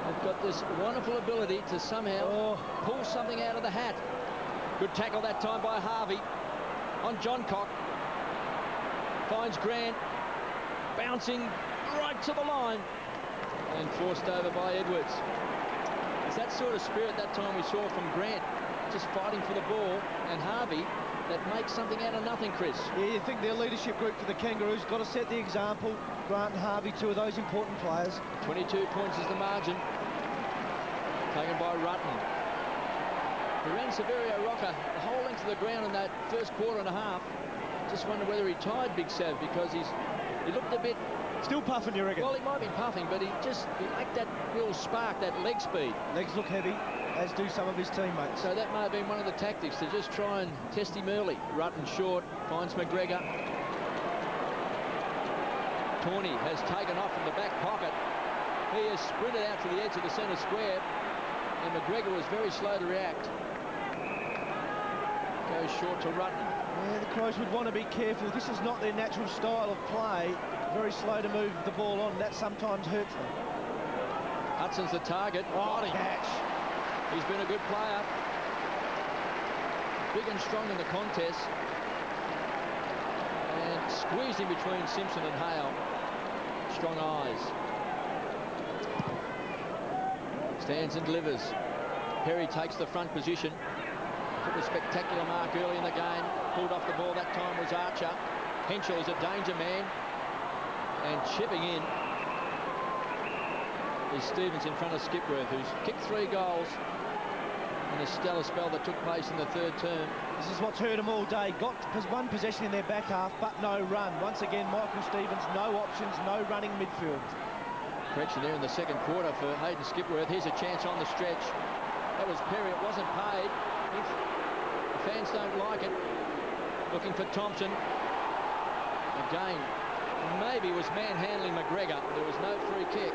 They've got this wonderful ability to somehow pull something out of the hat. Good tackle that time by Harvey on John Cock. Finds Grant, bouncing right to the line and forced over by Edwards. It's that sort of spirit that time we saw from Grant, just fighting for the ball, and Harvey, that makes something out of nothing, Chris. Yeah, you think their leadership group for the Kangaroos got to set the example. Grant and Harvey, two of those important players. 22 points is the margin. Taken by Rutten. He ran Severio Rocker the whole length of the ground in that first quarter and a half. Just wonder whether he tired Big Sav, because he looked a bit... Still puffing, you reckon? Well, he might be puffing, but he lacked that real spark, that leg speed. Legs look heavy, as do some of his teammates. So that may have been one of the tactics, to just try and test him early. Rutten short, finds McGregor. Tawney has taken off from the back pocket. He has sprinted out to the edge of the centre square, and McGregor was very slow to react. Goes short to Rutten. Yeah, the Crows would want to be careful. This is not their natural style of play. Very slow to move the ball on. That sometimes hurts them. Hudson's the target. Oh, catch. He's been a good player. Big and strong in the contest. And squeezed in between Simpson and Hale. Strong eyes. Stands and delivers. Perry takes the front position. Took a spectacular mark early in the game. Pulled off the ball. That time was Archer. Henschel is a danger man. And chipping in is Stevens in front of Skipworth, who's kicked 3 goals in a stellar spell that took place in the third term. This is what's hurt them all day. Got one possession in their back half, but no run. Once again, Michael Stevens, no options, no running midfield. Correction there in the second quarter for Hayden Skipworth. Here's a chance on the stretch. That was Perry. It wasn't paid. The fans don't like it. Looking for Thompson. Again, maybe was manhandling McGregor. There was no free kick.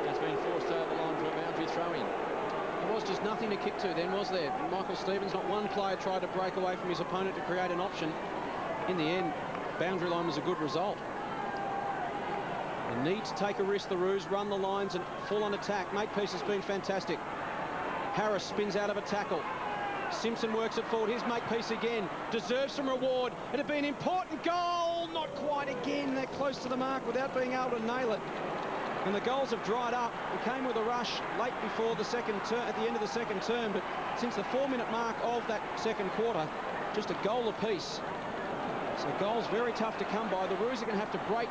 It's been forced over the line for a boundary throw-in. There was just nothing to kick to then, was there? Michael Stevens, not one player tried to break away from his opponent to create an option. In the end, boundary line was a good result. They need to take a risk, the Roos, run the lines and full on attack. Makepeace has been fantastic. Harris spins out of a tackle. Simpson works it forward. Here's Makepeace again. Deserves some reward. It'd be an important goal. Not quite again. They're close to the mark without being able to nail it. And the goals have dried up. It came with a rush late before the second term, at the end of the second term, but since the 4-minute mark of that second quarter, just a goal apiece. So goals very tough to come by. The Roos are going to have to break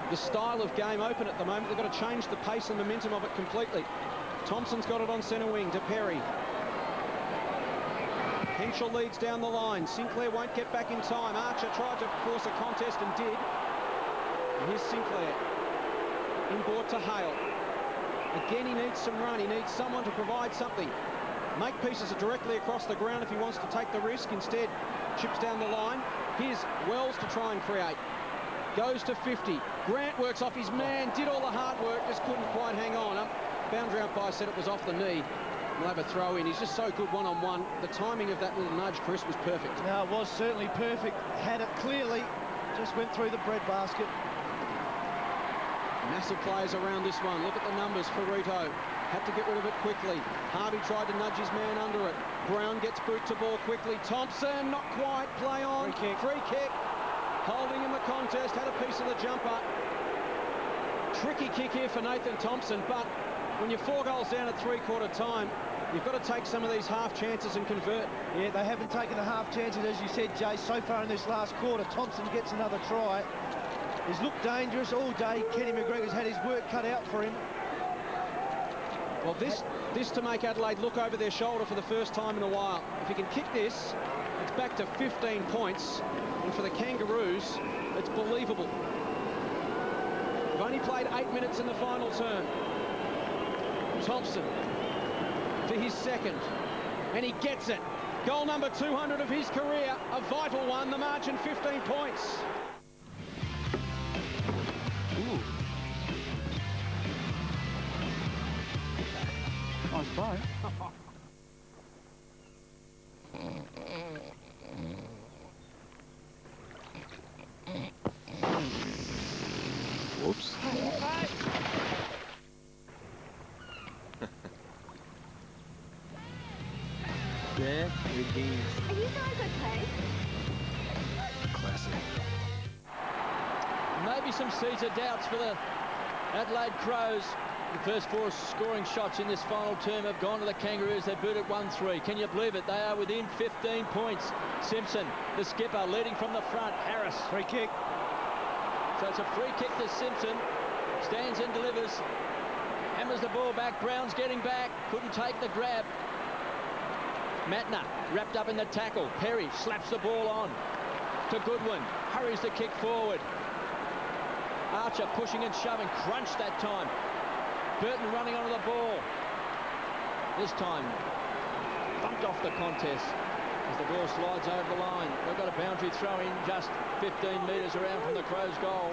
the style of game open at the moment. They've got to change the pace and momentum of it completely. Thompson's got it on centre wing to Perry. Henschel leads down the line. Sinclair won't get back in time. Archer tried to force a contest and did. And here's Sinclair. Inboard to Hale. Again, he needs some run. He needs someone to provide something. Makepieces are directly across the ground if he wants to take the risk. Instead, chips down the line. Here's Wells to try and create. Goes to 50. Grant works off his man. Did all the hard work. Just couldn't quite hang on. Boundary umpire said it was off the knee. We'll have a throw in. He's just so good one-on-one. The timing of that little nudge, Chris, was perfect. No, it was certainly perfect. Had it clearly. Just went through the breadbasket. Massive players around this one. Look at the numbers for Rito. Had to get rid of it quickly. Harvey tried to nudge his man under it. Brown gets boot to ball quickly. Thompson, not quite. Play on. Free kick. Free kick. Holding in the contest. Had a piece of the jumper. Tricky kick here for Nathan Thompson, but when you're 4 goals down at three-quarter time, you've got to take some of these half chances and convert. Yeah, they haven't taken the half chances, as you said, Jay, so far in this last quarter. Thompson gets another try. He's looked dangerous all day. Kenny McGregor's had his work cut out for him. Well, this to make Adelaide look over their shoulder for the first time in a while. If he can kick this, it's back to 15 points. And for the Kangaroos, it's believable. We've only played 8 minutes in the final term. Thompson for his second. And he gets it. Goal number 200 of his career. A vital one. The margin 15 points. Ooh. Nice play. Again. Are you guys okay? Classic. Maybe some Caesar doubts for the Adelaide Crows. The first 4 scoring shots in this final term have gone to the Kangaroos. They boot at 1-3. Can you believe it? They are within 15 points. Simpson, the skipper, leading from the front. Harris. Free kick. So it's a free kick to Simpson. Stands and delivers. Hammers the ball back. Brown's getting back. Couldn't take the grab. Matner wrapped up in the tackle. Perry slaps the ball on to Goodwin. Hurries the kick forward. Archer pushing and shoving. Crunched that time. Burton running onto the ball. This time thumped off the contest as the ball slides over the line. They've got a boundary throw in just 15 metres around from the Crows' goal.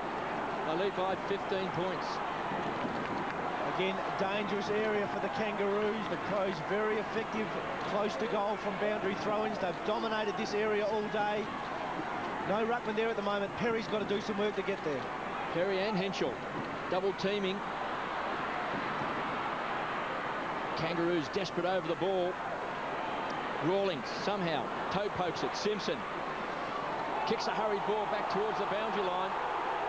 They lead by 15 points. Again, dangerous area for the Kangaroos. The Crows very effective close to goal from boundary throw-ins. They've dominated this area all day. No ruckman there at the moment. Perry's got to do some work to get there. Perry and Henschel double teaming. Kangaroos desperate over the ball. Rawlings somehow toe pokes it. Simpson kicks a hurried ball back towards the boundary line.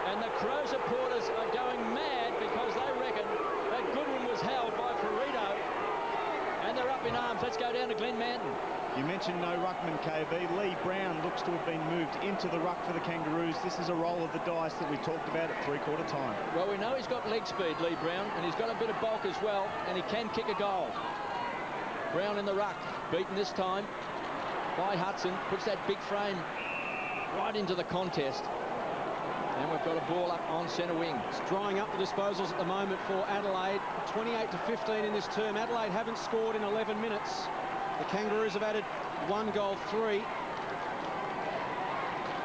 And the Crow supporters are going mad because they reckon that Goodwin was held by Perito. And they're up in arms. Let's go down to Glenn Manton. You mentioned no ruckman, KB. Lee Brown looks to have been moved into the ruck for the Kangaroos. This is a roll of the dice that we talked about at three-quarter time. Well, we know he's got leg speed, Lee Brown, and he's got a bit of bulk as well, and he can kick a goal. Brown in the ruck, beaten this time by Hudson. Puts that big frame right into the contest. And we've got a ball up on centre wing. It's drying up the disposals at the moment for Adelaide. 28-15 in this term. Adelaide haven't scored in 11 minutes. The Kangaroos have added 1 goal, 3.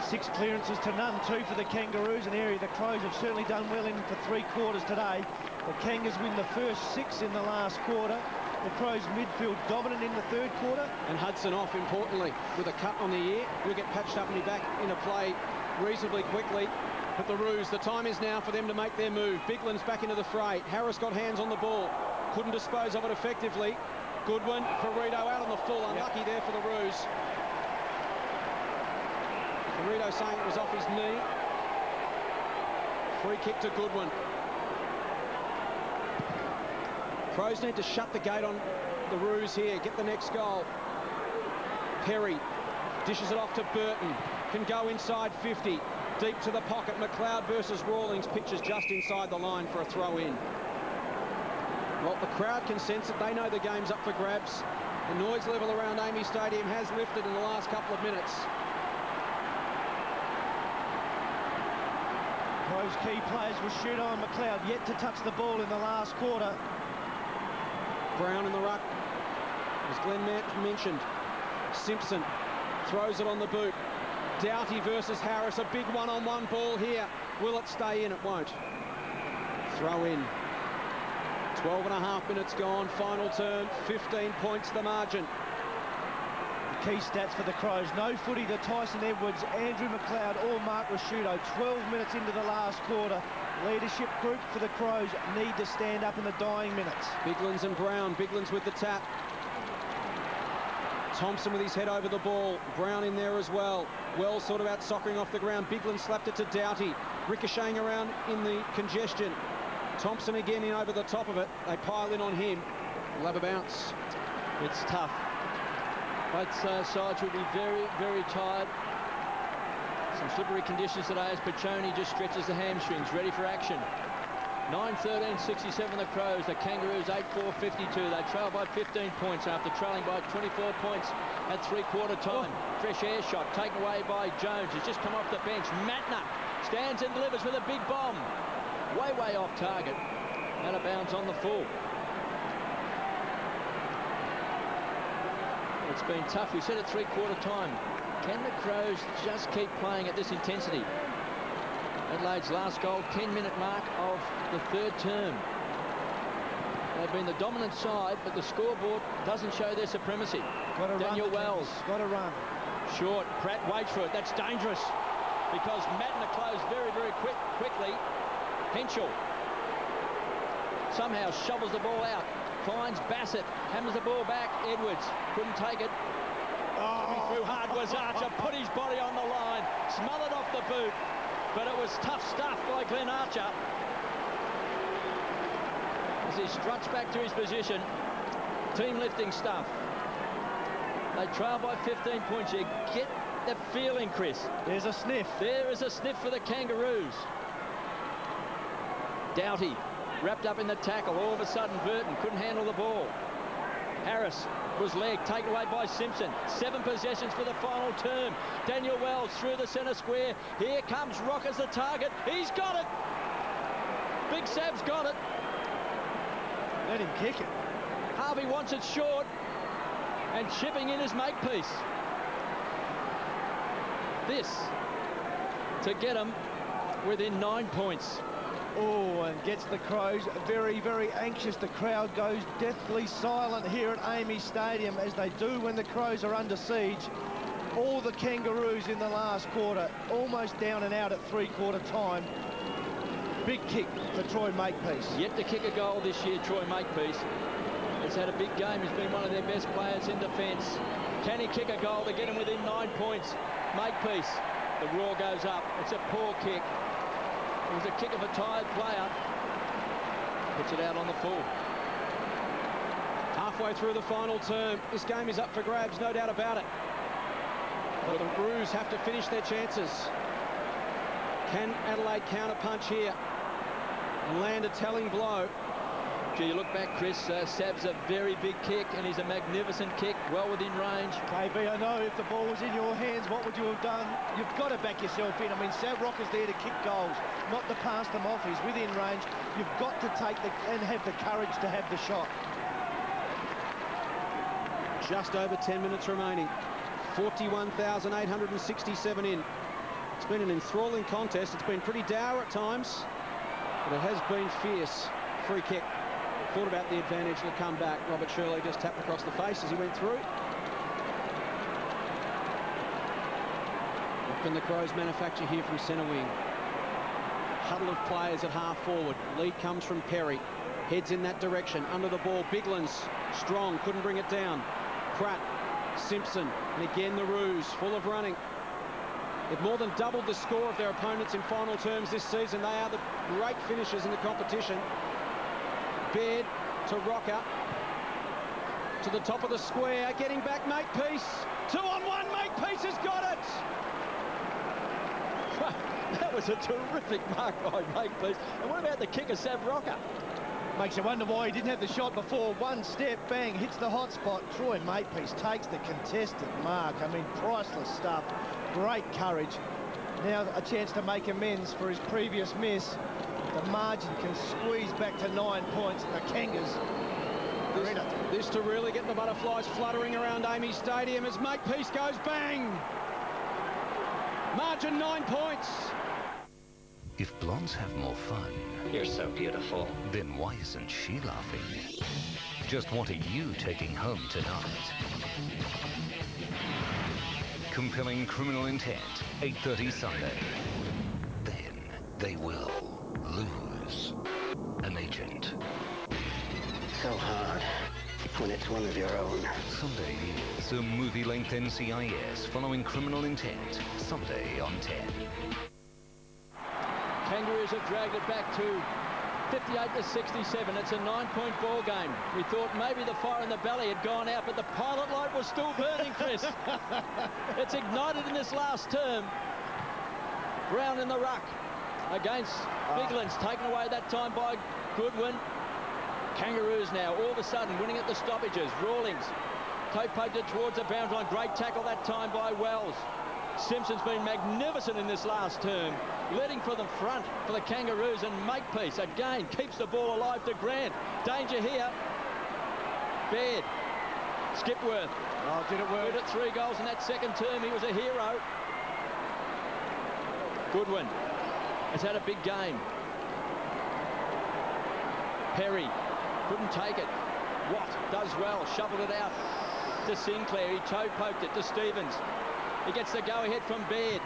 6 clearances to none, 2 for the Kangaroos, an area the Crows have certainly done well in for 3 quarters today. The Kangas win the first 6 in the last quarter. The Crows midfield dominant in the third quarter. And Hudson off, importantly, with a cut on the ear. He'll get patched up and be back into play reasonably quickly. But the Roos, the time is now for them to make their move. Bigland's back into the fray. Harris got hands on the ball. Couldn't dispose of it effectively. Goodwin, Perito out on the full. Unlucky there for the Roos. Perito saying it was off his knee. Free kick to Goodwin. Crows need to shut the gate on the Roos here. Get the next goal. Perry dishes it off to Burton. Can go inside 50. Deep to the pocket. McLeod versus Rawlings. Pitches just inside the line for a throw-in. Well, the crowd can sense it. They know the game's up for grabs. The noise level around Amy Stadium has lifted in the last couple of minutes. Crows key players will shoot on McLeod, yet to touch the ball in the last quarter. Brown in the ruck, as Glenn mentioned. Simpson throws it on the boot. Doughty versus Harris, a big one-on-one ball here. Will it stay in? It won't. Throw in. 12.5 minutes gone, final term, 15 points the margin. The key stats for the Crows: no footy to Tyson Edwards, Andrew McLeod or Mark Rasciuto. 12 minutes into the last quarter. Leadership group for the Crows need to stand up in the dying minutes. Biglands and Brown. Biglands with the tap. Thompson with his head over the ball. Brown in there as well. Wells sort of out soccering off the ground. Bigland slapped it to Doughty. Ricocheting around in the congestion. Thompson again in over the top of it. They pile in on him. We'll have a bounce. It's tough. Both sides will be very, very tired. Some slippery conditions today as Piccioni just stretches the hamstrings, ready for action. 9-13-67 the Crows. The Kangaroos 8-4-52. They trail by 15 points after trailing by 24 points at three-quarter time. Fresh air shot taken away by Jones. He's just come off the bench. Matner stands and delivers with a big bomb. Way, way off target. Out of bounds on the full. It's been tough. We said at three-quarter time. Can the Crows just keep playing at this intensity? Adelaide's last goal, 10-minute mark of the third term. They've been the dominant side, but the scoreboard doesn't show their supremacy. Daniel Wells. Got to run. Short. Pratt waits for it. That's dangerous because Matner closed very, very quickly. Henschel somehow shovels the ball out. Finds Bassett. Hammers the ball back. Edwards couldn't take it. Coming through hard was Archer, put his body on the line, smothered off the boot, but it was tough stuff by Glenn Archer. As he struts back to his position, team lifting stuff. They trail by 15 points. You get the feeling, Chris. There's a sniff. There is a sniff for the Kangaroos. Doughty wrapped up in the tackle. All of a sudden, Burton couldn't handle the ball. Harris was leg taken away by Simpson. 7 possessions for the final term. Daniel Wells through the centre square. Here comes Rock as the target. He's got it. Big Sab's got it. Let him kick it. Harvey wants it short. And chipping in his makepiece. This to get him within 9 points. Oh, and gets the Crows very, very anxious. The crowd goes deathly silent here at Amy Stadium, as they do when the Crows are under siege. All the Kangaroos in the last quarter, almost down and out at three-quarter time. Big kick for Troy Makepeace. Yet to kick a goal this year, Troy Makepeace. He's had a big game. He's been one of their best players in defence. Can he kick a goal to get him within 9 points? Makepeace. The roar goes up. It's a poor kick. It was a kick of a tired player. Puts it out on the full. Halfway through the final term, this game is up for grabs, no doubt about it. But the Roos have to finish their chances. Can Adelaide counter-punch here and land a telling blow? Gee, you look back, Chris, Sab's a very big kick, and he's a magnificent kick, well within range. KB, I know if the ball was in your hands, what would you have done? You've got to back yourself in. I mean, Sab Rock is there to kick goals, not to pass them off. He's within range. You've got to take and have the courage to have the shot. Just over 10 minutes remaining. 41,867 in. It's been an enthralling contest. It's been pretty dour at times, but it has been fierce. Free kick. Thought about the advantage to come back. Robert Shirley just tapped across the face as he went through. What can the Crows manufacture here from centre wing? Huddle of players at half forward. Lead comes from Perry. Heads in that direction. Under the ball, Biglan's strong. Couldn't bring it down. Pratt, Simpson, and again the Roos, full of running. They've more than doubled the score of their opponents in final terms this season. They are the great finishers in the competition. Baird to Rocker, to the top of the square, getting back Makepeace. 2-on-1, Makepeace has got it! That was a terrific mark by Makepeace. And what about the kick of Sab Rocker? Makes you wonder why he didn't have the shot before. One step, bang, hits the hot spot. Troy Makepeace takes the contested mark. I mean, priceless stuff. Great courage. Now a chance to make amends for his previous miss. The margin can squeeze back to 9 points. The Kangas are in it. This to really get the butterflies fluttering around Amy Stadium as Makepeace goes bang. Margin 9 points. If blondes have more fun... You're so beautiful. Then why isn't she laughing? Just what are you taking home tonight? Compelling criminal intent, 8:30 Sunday. Then they will lose an agent. So hard when it's one of your own. Sunday is a movie-length NCIS following Criminal Intent. Sunday on 10. Kangaroos have dragged it back to 58-67. It's a 9-point ball game. We thought maybe the fire in the belly had gone out, but the pilot light was still burning, Chris. It's ignited in this last term. Brown in the ruck against Biglan's, taken away that time by Goodwin. Kangaroos now all of a sudden winning at the stoppages. Rawlings toe-poked it towards the boundary line. Great tackle that time by Wells. Simpson's been magnificent in this last term, leading for the front for the Kangaroos, and Makepeace again keeps the ball alive to Grant. Danger here. Baird, Skipworth. Oh, did it work? Good at 3 goals in that second term. He was a hero. Goodwin has had a big game. Perry couldn't take it. Watt does well, shoveled it out to Sinclair. He toe-poked it to Stevens. He gets the go-ahead from Baird.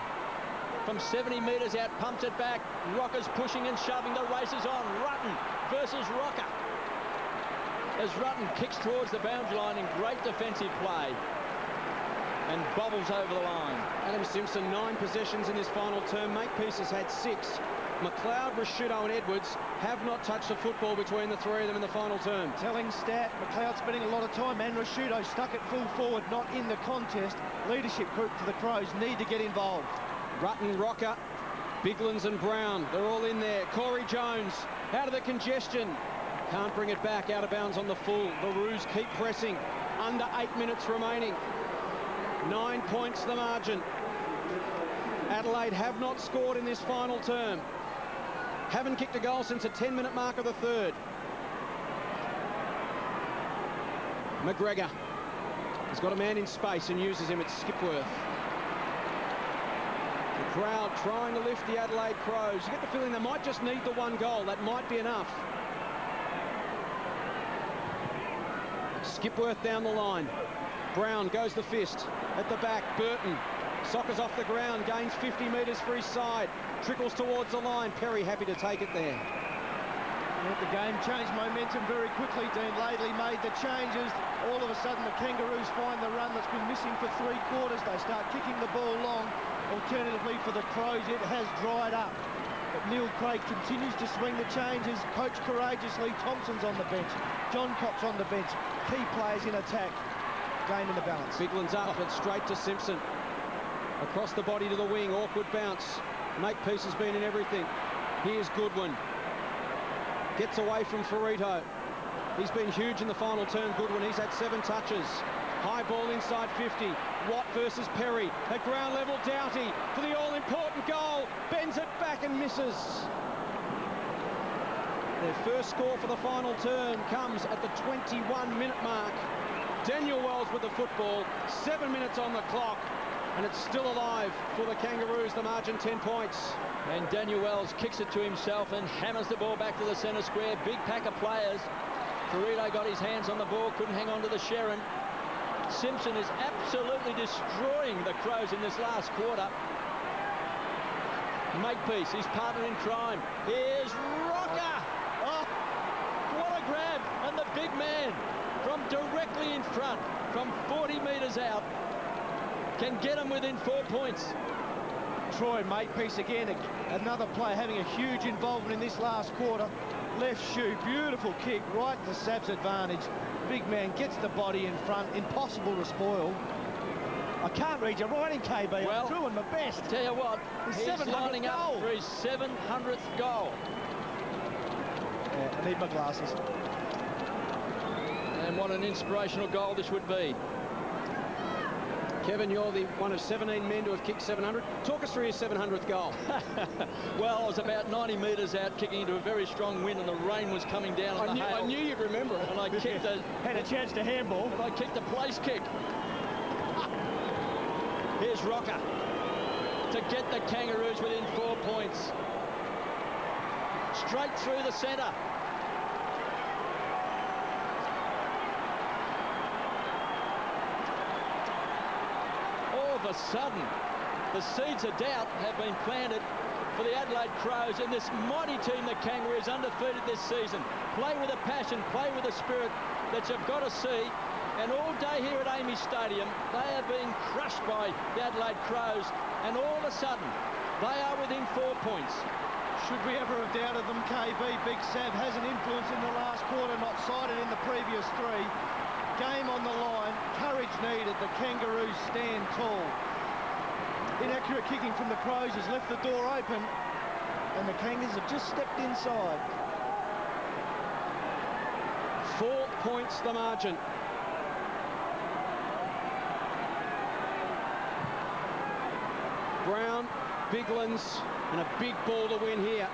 From 70 metres out, pumps it back. Rocker's pushing and shoving. The race is on. Rutten versus Rocker. As Rutten kicks towards the boundary line in great defensive play. and bobbles over the line. Adam Simpson, 9 possessions in this final term. Makepeace has had 6. McLeod, Rashudo and Edwards have not touched the football between the 3 of them in the final term. Telling stat, McLeod spending a lot of time, and Rashudo stuck at full forward, not in the contest. Leadership group for the Crows need to get involved. Rutten, Rocker, Biglands and Brown, they're all in there. Corey Jones out of the congestion. Can't bring it back, out of bounds on the full. The Roos keep pressing. Under 8 minutes remaining. 9 points the margin. Adelaide have not scored in this final term. Haven't kicked a goal since the 10-minute mark of the third. McGregor has got a man in space and uses him at Skipworth. The crowd trying to lift the Adelaide Crows. You get the feeling they might just need the 1 goal. That might be enough. Skipworth down the line. Brown goes the fist. At the back, Burton. Soccers off the ground, gains 50 metres for his side. Trickles towards the line. Perry happy to take it there. The game changed momentum very quickly. Dean Laidley made the changes. All of a sudden, the Kangaroos find the run that's been missing for 3 quarters. They start kicking the ball long. Alternatively, for the Crows, it has dried up. But Neil Craig continues to swing the changes. Coach courageously. Thompson's on the bench. John Cox on the bench. Key players in attack. Game in the balance. Biglands up, but straight to Simpson. Across the body to the wing. Awkward bounce. Makepeace has been in everything. Here's Goodwin. Gets away from Ferrito. He's been huge in the final term, Goodwin. He's had 7 touches. High ball inside 50. Watt versus Perry. At ground level, Doughty for the all-important goal. Bends it back and misses. Their first score for the final term comes at the 21-minute mark. Daniel Wells with the football. 7 minutes on the clock. And it's still alive for the Kangaroos. The margin 10 points. And Daniel Wells kicks it to himself and hammers the ball back to the centre square. Big pack of players. Ferrito got his hands on the ball, couldn't hang on to the Sherrin. Simpson is absolutely destroying the Crows in this last quarter. Makepeace, his partner in crime. Here's Rocker. Oh, what a grab. And the big man from directly in front, from 40 metres out, can get him within 4 points. Troy Makepeace again, another player having a huge involvement in this last quarter. Left shoe, beautiful kick, right to Sab's advantage. Big man gets the body in front, impossible to spoil. I can't read your writing, KB. Well, I'm doing my best. Tell you what, he's lining up for his 700th goal. Yeah, I need my glasses. And what an inspirational goal this would be. Kevin, you're the one of 17 men to have kicked 700. Talk us through your 700th goal. Well, I was about 90 metres out, kicking into a very strong wind, and the rain was coming down on the hail. I knew you'd remember it. And I kicked had a chance to handball. And I kicked a place kick. Here's Rocker to get the Kangaroos within 4 points. Straight through the centre. All of a sudden, the seeds of doubt have been planted for the Adelaide Crows and this mighty team, the Kangaroos, undefeated this season. Play with a passion, play with a spirit that you've got to see. And all day here at Amy Stadium, they are being crushed by the Adelaide Crows. And all of a sudden, they are within 4 points. Should we ever have doubted them, KB? Big Sav has an influence in the last quarter, not cited in the previous 3. Game on the line, courage needed. The Kangaroos stand tall. Inaccurate kicking from the Crows has left the door open, and the Kangaroos have just stepped inside. 4 points the margin. Brown, Biglands, and a big ball to win here.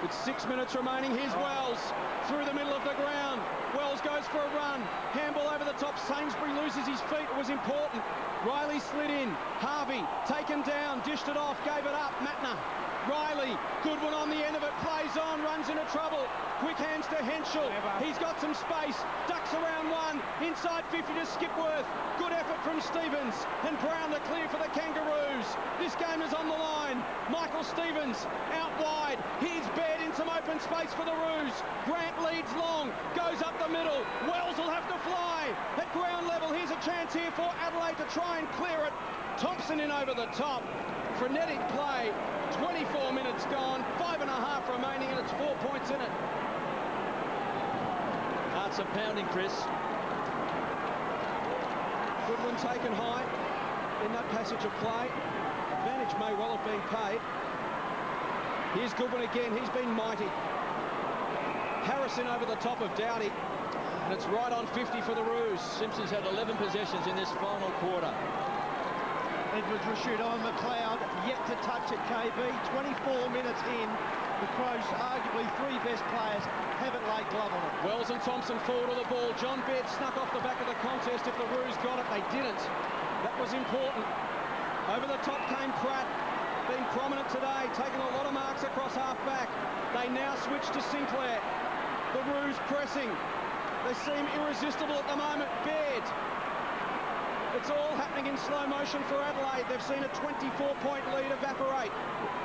With 6 minutes remaining, here's Wells through the middle of the ground. Wells goes for a run. Handball over the top. Sainsbury loses his feet. It was important. Riley slid in. Harvey taken down, dished it off, gave it up. Matner. Riley, Goodwin on the end of it, plays on, runs into trouble. Quick hands to Henschel. He's got some space. Ducks around one. Inside 50 to Skipworth. Good effort from Stevens. And Brown the clear for the Kangaroos. This game is on the line. Michael Stevens out wide. Here's Baird in some open space for the Roos. Grant leads long. Goes up the the middle. Wells will have to fly. At ground level, here's a chance here for Adelaide to try and clear it. Thompson in over the top. Frenetic play. 24 minutes gone. 5.5 remaining, and it's 4 points in it. Hearts are pounding, Chris. Goodwin taken high in that passage of play. Advantage may well have been paid. Here's Goodwin again. He's been mighty. Harrison over the top of Doughty. And it's right on 50 for the Roos. Simpson's had 11 possessions in this final quarter. Edwards, Rashudo and McLeod yet to touch it, KB. 24 minutes in. The Crows, arguably three best players, haven't laid glove on it. Wells and Thompson forward of the ball. John Baird snuck off the back of the contest. If the Roos got it, they didn't. That was important. Over the top came Pratt. Been prominent today, taking a lot of marks across half-back. They now switch to Sinclair. The Roos pressing. They seem irresistible at the moment. Baird. It's all happening in slow motion for Adelaide. They've seen a 24-point lead evaporate.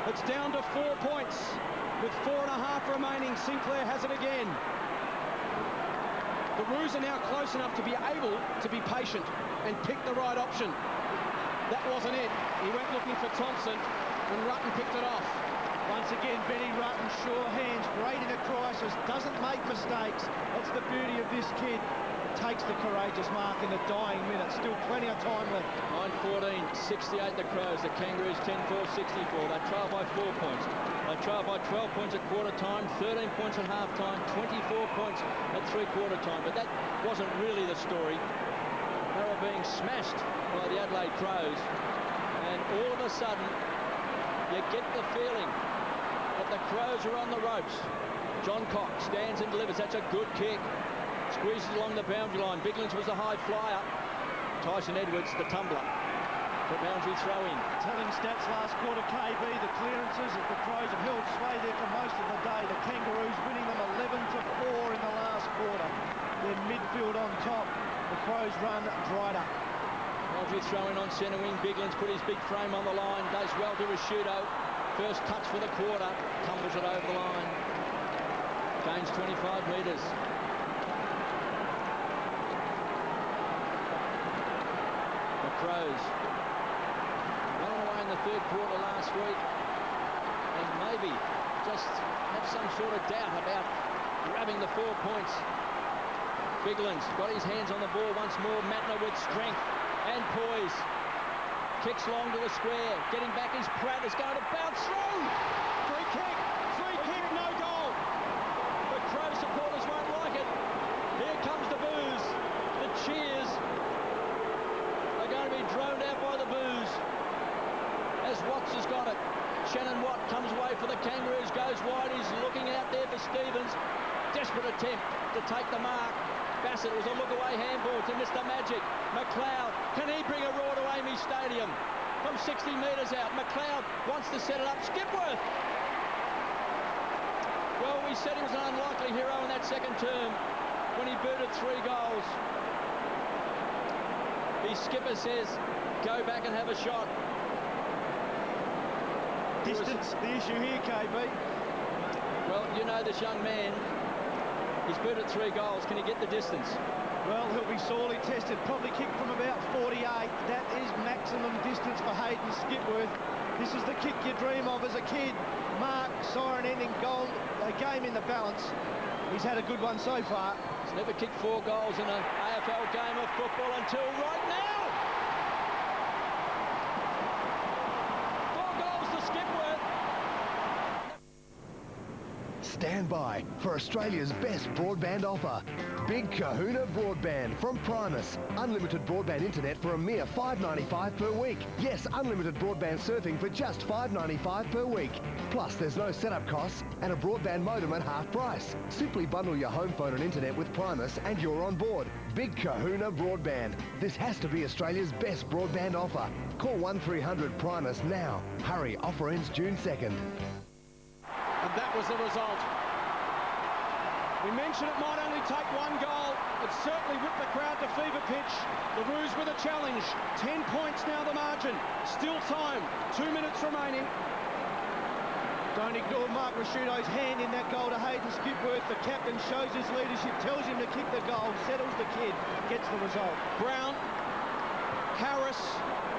It's down to 4 points. With 4.5 remaining, Sinclair has it again. The Roos are now close enough to be able to be patient and pick the right option. That wasn't it. He went looking for Thompson, and Rutten picked it off. Once again, Benny Rutten, sure hands, great in a crisis, doesn't make mistakes. That's the beauty of this kid. Takes the courageous mark in the dying minutes. Still plenty of time left. 9-14, 68 the Crows. The Kangaroos 10-4, 64. They trail by 4 points. They trail by 12 points at quarter time, 13 points at half time, 24 points at three-quarter time. But that wasn't really the story. They were being smashed by the Adelaide Crows. And all of a sudden, you get the feeling that the Crows are on the ropes. John Cox stands and delivers. That's a good kick. Squeezes along the boundary line. Biglands was a high flyer. Tyson Edwards, the tumbler. The boundary throw in. Telling stats last quarter, KB, the clearances that the Crows have held sway there for most of the day. The Kangaroos winning them 11-4 in the last quarter. Their midfield on top. The Crows run dried up. Boundary throw in on centre wing. Biglands put his big frame on the line. Does well to Rashudo. First touch for the quarter. Tumbles it over the line. Gains 25 metres. Crows running away in the third quarter last week, and maybe just have some sort of doubt about grabbing the 4 points. Biglands got his hands on the ball once more. Matner with strength and poise. Kicks long to the square. Getting back is Pratt. Is going to bounce through. Free kick, no goal. The Crow supporters won't like it. Here comes the boos, the cheers. Going to be droned out by the boos as Watts has got it. Shannon Watt comes away for the Kangaroos, goes wide. He's looking out there for Stevens. Desperate attempt to take the mark. Bassett was a look-away handball to Mr. Magic. McLeod, can he bring a roar to Amy Stadium from 60 metres out? McLeod wants to set it up. Skipworth. Well, we said he was an unlikely hero in that second term when he booted 3 goals. His skipper says, go back and have a shot. Distance, the issue here, KB. Well, you know this young man. He's booted 3 goals. Can he get the distance? Well, he'll be sorely tested. Probably kicked from about 48. That is maximum distance for Hayden Skipworth. This is the kick you dream of as a kid. Mark, siren ending goal, a game in the balance. He's had a good one so far. He's never kicked 4 goals in an AFL game of football until right now. 4 goals to Skipworth. Stand by for Australia's best broadband offer. Big Kahuna Broadband from Primus. Unlimited broadband internet for a mere $5.95 per week. Yes, unlimited broadband surfing for just $5.95 per week. Plus, there's no setup costs and a broadband modem at half price. Simply bundle your home phone and internet with Primus and you're on board. Big Kahuna Broadband. This has to be Australia's best broadband offer. Call 1300 Primus now. Hurry, offer ends June 2nd. And that was the result. We mentioned it might only take 1 goal. It certainly whipped the crowd to fever pitch. The Roos with a challenge. 10 points now the margin. Still time. 2 minutes remaining. Don't ignore Mark Rasciuto's hand in that goal to Hayden Skipworth. The captain shows his leadership, tells him to kick the goal, settles the kid, gets the result. Brown, Harris,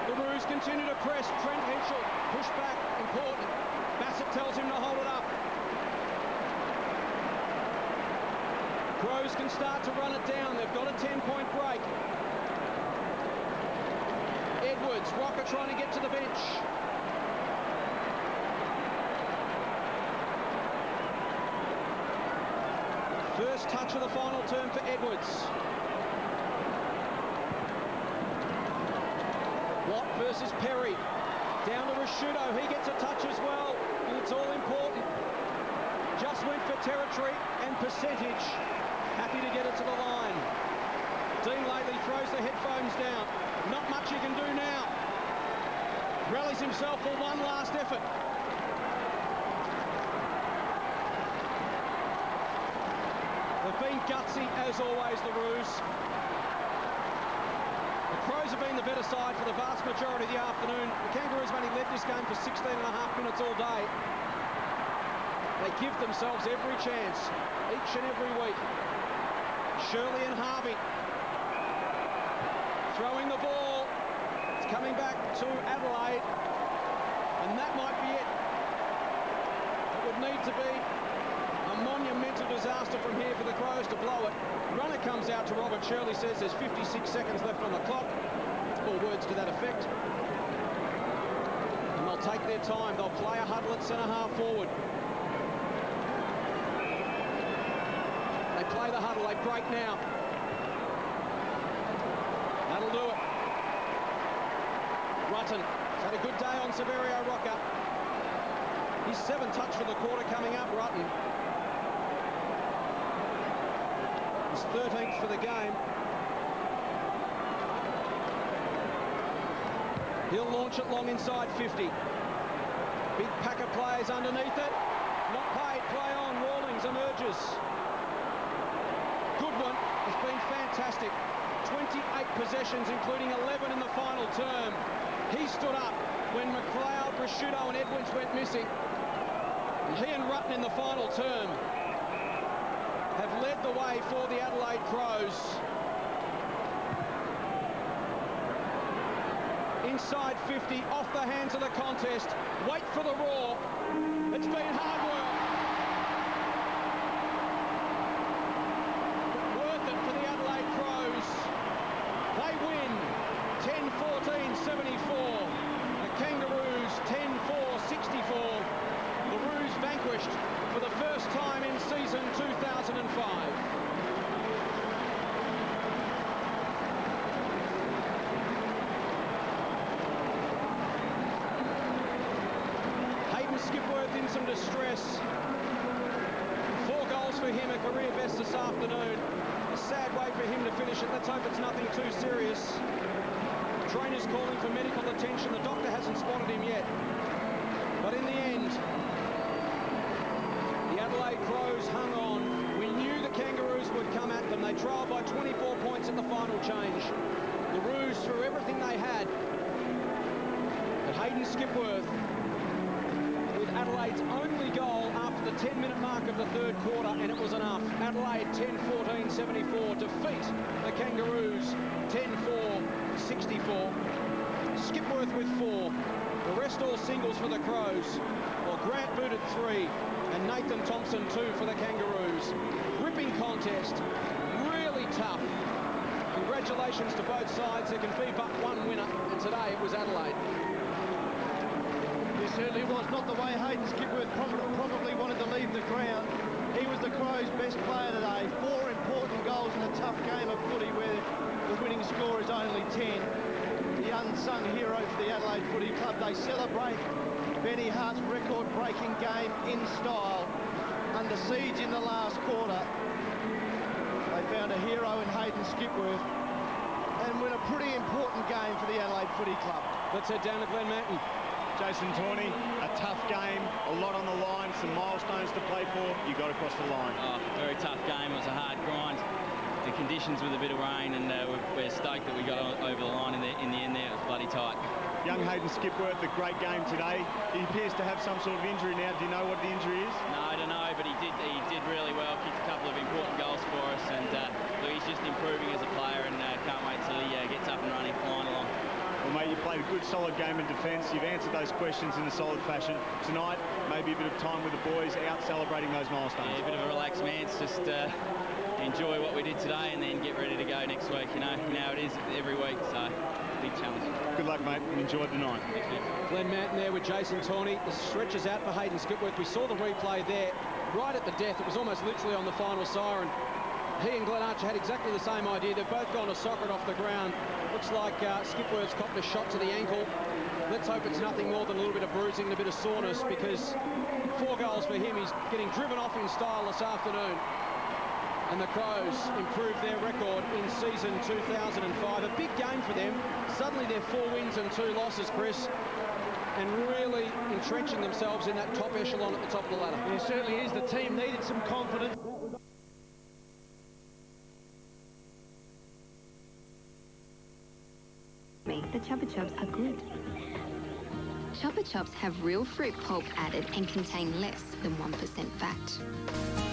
the Roos continue to press. Trent Henschel, push back, important. Bassett tells him to hold it up. Crows can start to run it down. They've got a 10-point break. Edwards, Rocker trying to get to the bench. First touch of the final term for Edwards. Watt versus Perry. Down to Rasciuto. He gets a touch as well, and it's all important. Just went for territory and percentage. Happy to get it to the line. Dean Lately throws the headphones down. Not much he can do now. Rallies himself for one last effort. They've been gutsy, as always, the Roos. The Crows have been the better side for the vast majority of the afternoon. The Kangaroos have only led this game for 16 and a half minutes all day. They give themselves every chance, each and every week. Shirley and Harvey throwing the ball. It's coming back to Adelaide, and that might be it. It would need to be a monumental disaster from here for the Crows to blow it. Runner comes out to Robert Shirley, says there's 56 seconds left on the clock, or words to that effect. And they'll take their time. They'll play a huddle at centre half forward. They play the huddle, they break now. That'll do it. Rutten has had a good day on Severio Rocker. His 7th touch for the quarter coming up, Rutten. His 13th for the game. He'll launch it long inside 50. Big pack of players underneath it. Not paid, play on, Rawlings emerges. Goodwin has been fantastic. 28 possessions, including 11 in the final term. He stood up when McLeod, Rasciuto and Edwards went missing. And he and Rutten in the final term have led the way for the Adelaide Crows. Inside 50, off the hands of the contest. Wait for the roar. It's been hard work. Worth it for the Adelaide Crows. They win 10-14-74. The Kangaroos 10-4-64. The Roos vanquished for the first time in season 2005. Hayden Skipworth in some distress. 4 goals for him, a career best this afternoon. A sad way for him to finish it. Let's hope it's nothing too serious. Trainer's calling for medical attention. The doctor hasn't spotted him yet. But in the end, the Adelaide Crows hung on. We knew the Kangaroos would come at them. They trailed by 24 points at the final change. The Roos threw everything they had. But Hayden Skipworth, with Adelaide's only goal after the 10-minute mark of the 3rd quarter, and it was enough. Adelaide 10-14-74 defeat the Kangaroos 10-4-64. Skipworth with 4. The rest all singles for the Crows. Well, Grant booted 3 and Nathan Thompson 2 for the Kangaroos. Gripping contest, really tough. Congratulations to both sides. There can be but one winner, and today it was Adelaide. It certainly was not the way Hayden Skipworth probably wanted to leave the ground. He was the Crows' best player today. 4 important goals in a tough game of footy where the winning score is only 10. The unsung hero for the Adelaide Footy Club. They celebrate Benny Hart's record-breaking game in style. Under siege in the last quarter, they found a hero in Hayden Skipworth and win a pretty important game for the Adelaide Footy Club. Let's head down to Glen Manton. Jason Tawney, a tough game, a lot on the line, some milestones to play for. You got across the line. Oh, very tough game. It was a hard grind. The conditions with a bit of rain, and we're stoked that we got over the line in the end there. It was bloody tight. Young Hayden Skipworth, a great game today. He appears to have some sort of injury now. Do you know what the injury is? No, I don't know, but he did really well. Kicked a couple of important goals for us, and look, he's just improving as a player, and can't wait till he gets up and running, flying along. Well, mate, you played a good, solid game in defence. You've answered those questions in a solid fashion. Tonight, maybe a bit of time with the boys out celebrating those milestones. Yeah, a bit of a relaxed man. It's just enjoy what we did today and then get ready to go next week. You know it is every week, so big challenge. Good luck, mate, and enjoy the night. Thank you. Glenn Manton there with Jason Tawney. The stretches out for Hayden Skipworth. We saw the replay there right at the death. It was almost literally on the final siren. He and Glenn Archer had exactly the same idea. They've both gone to socket off the ground. Looks like Skipworth's copped a shot to the ankle. Let's hope it's nothing more than a little bit of bruising and a bit of soreness, because 4 goals for him. He's getting driven off in style this afternoon. And the Crows improved their record in season 2005. A big game for them. Suddenly they're 4 wins and 2 losses, Chris, and really entrenching themselves in that top echelon at the top of the ladder. Yeah, it certainly is. The team needed some confidence. The Chupa Chups are good. Chupa Chups have real fruit pulp added and contain less than 1% fat.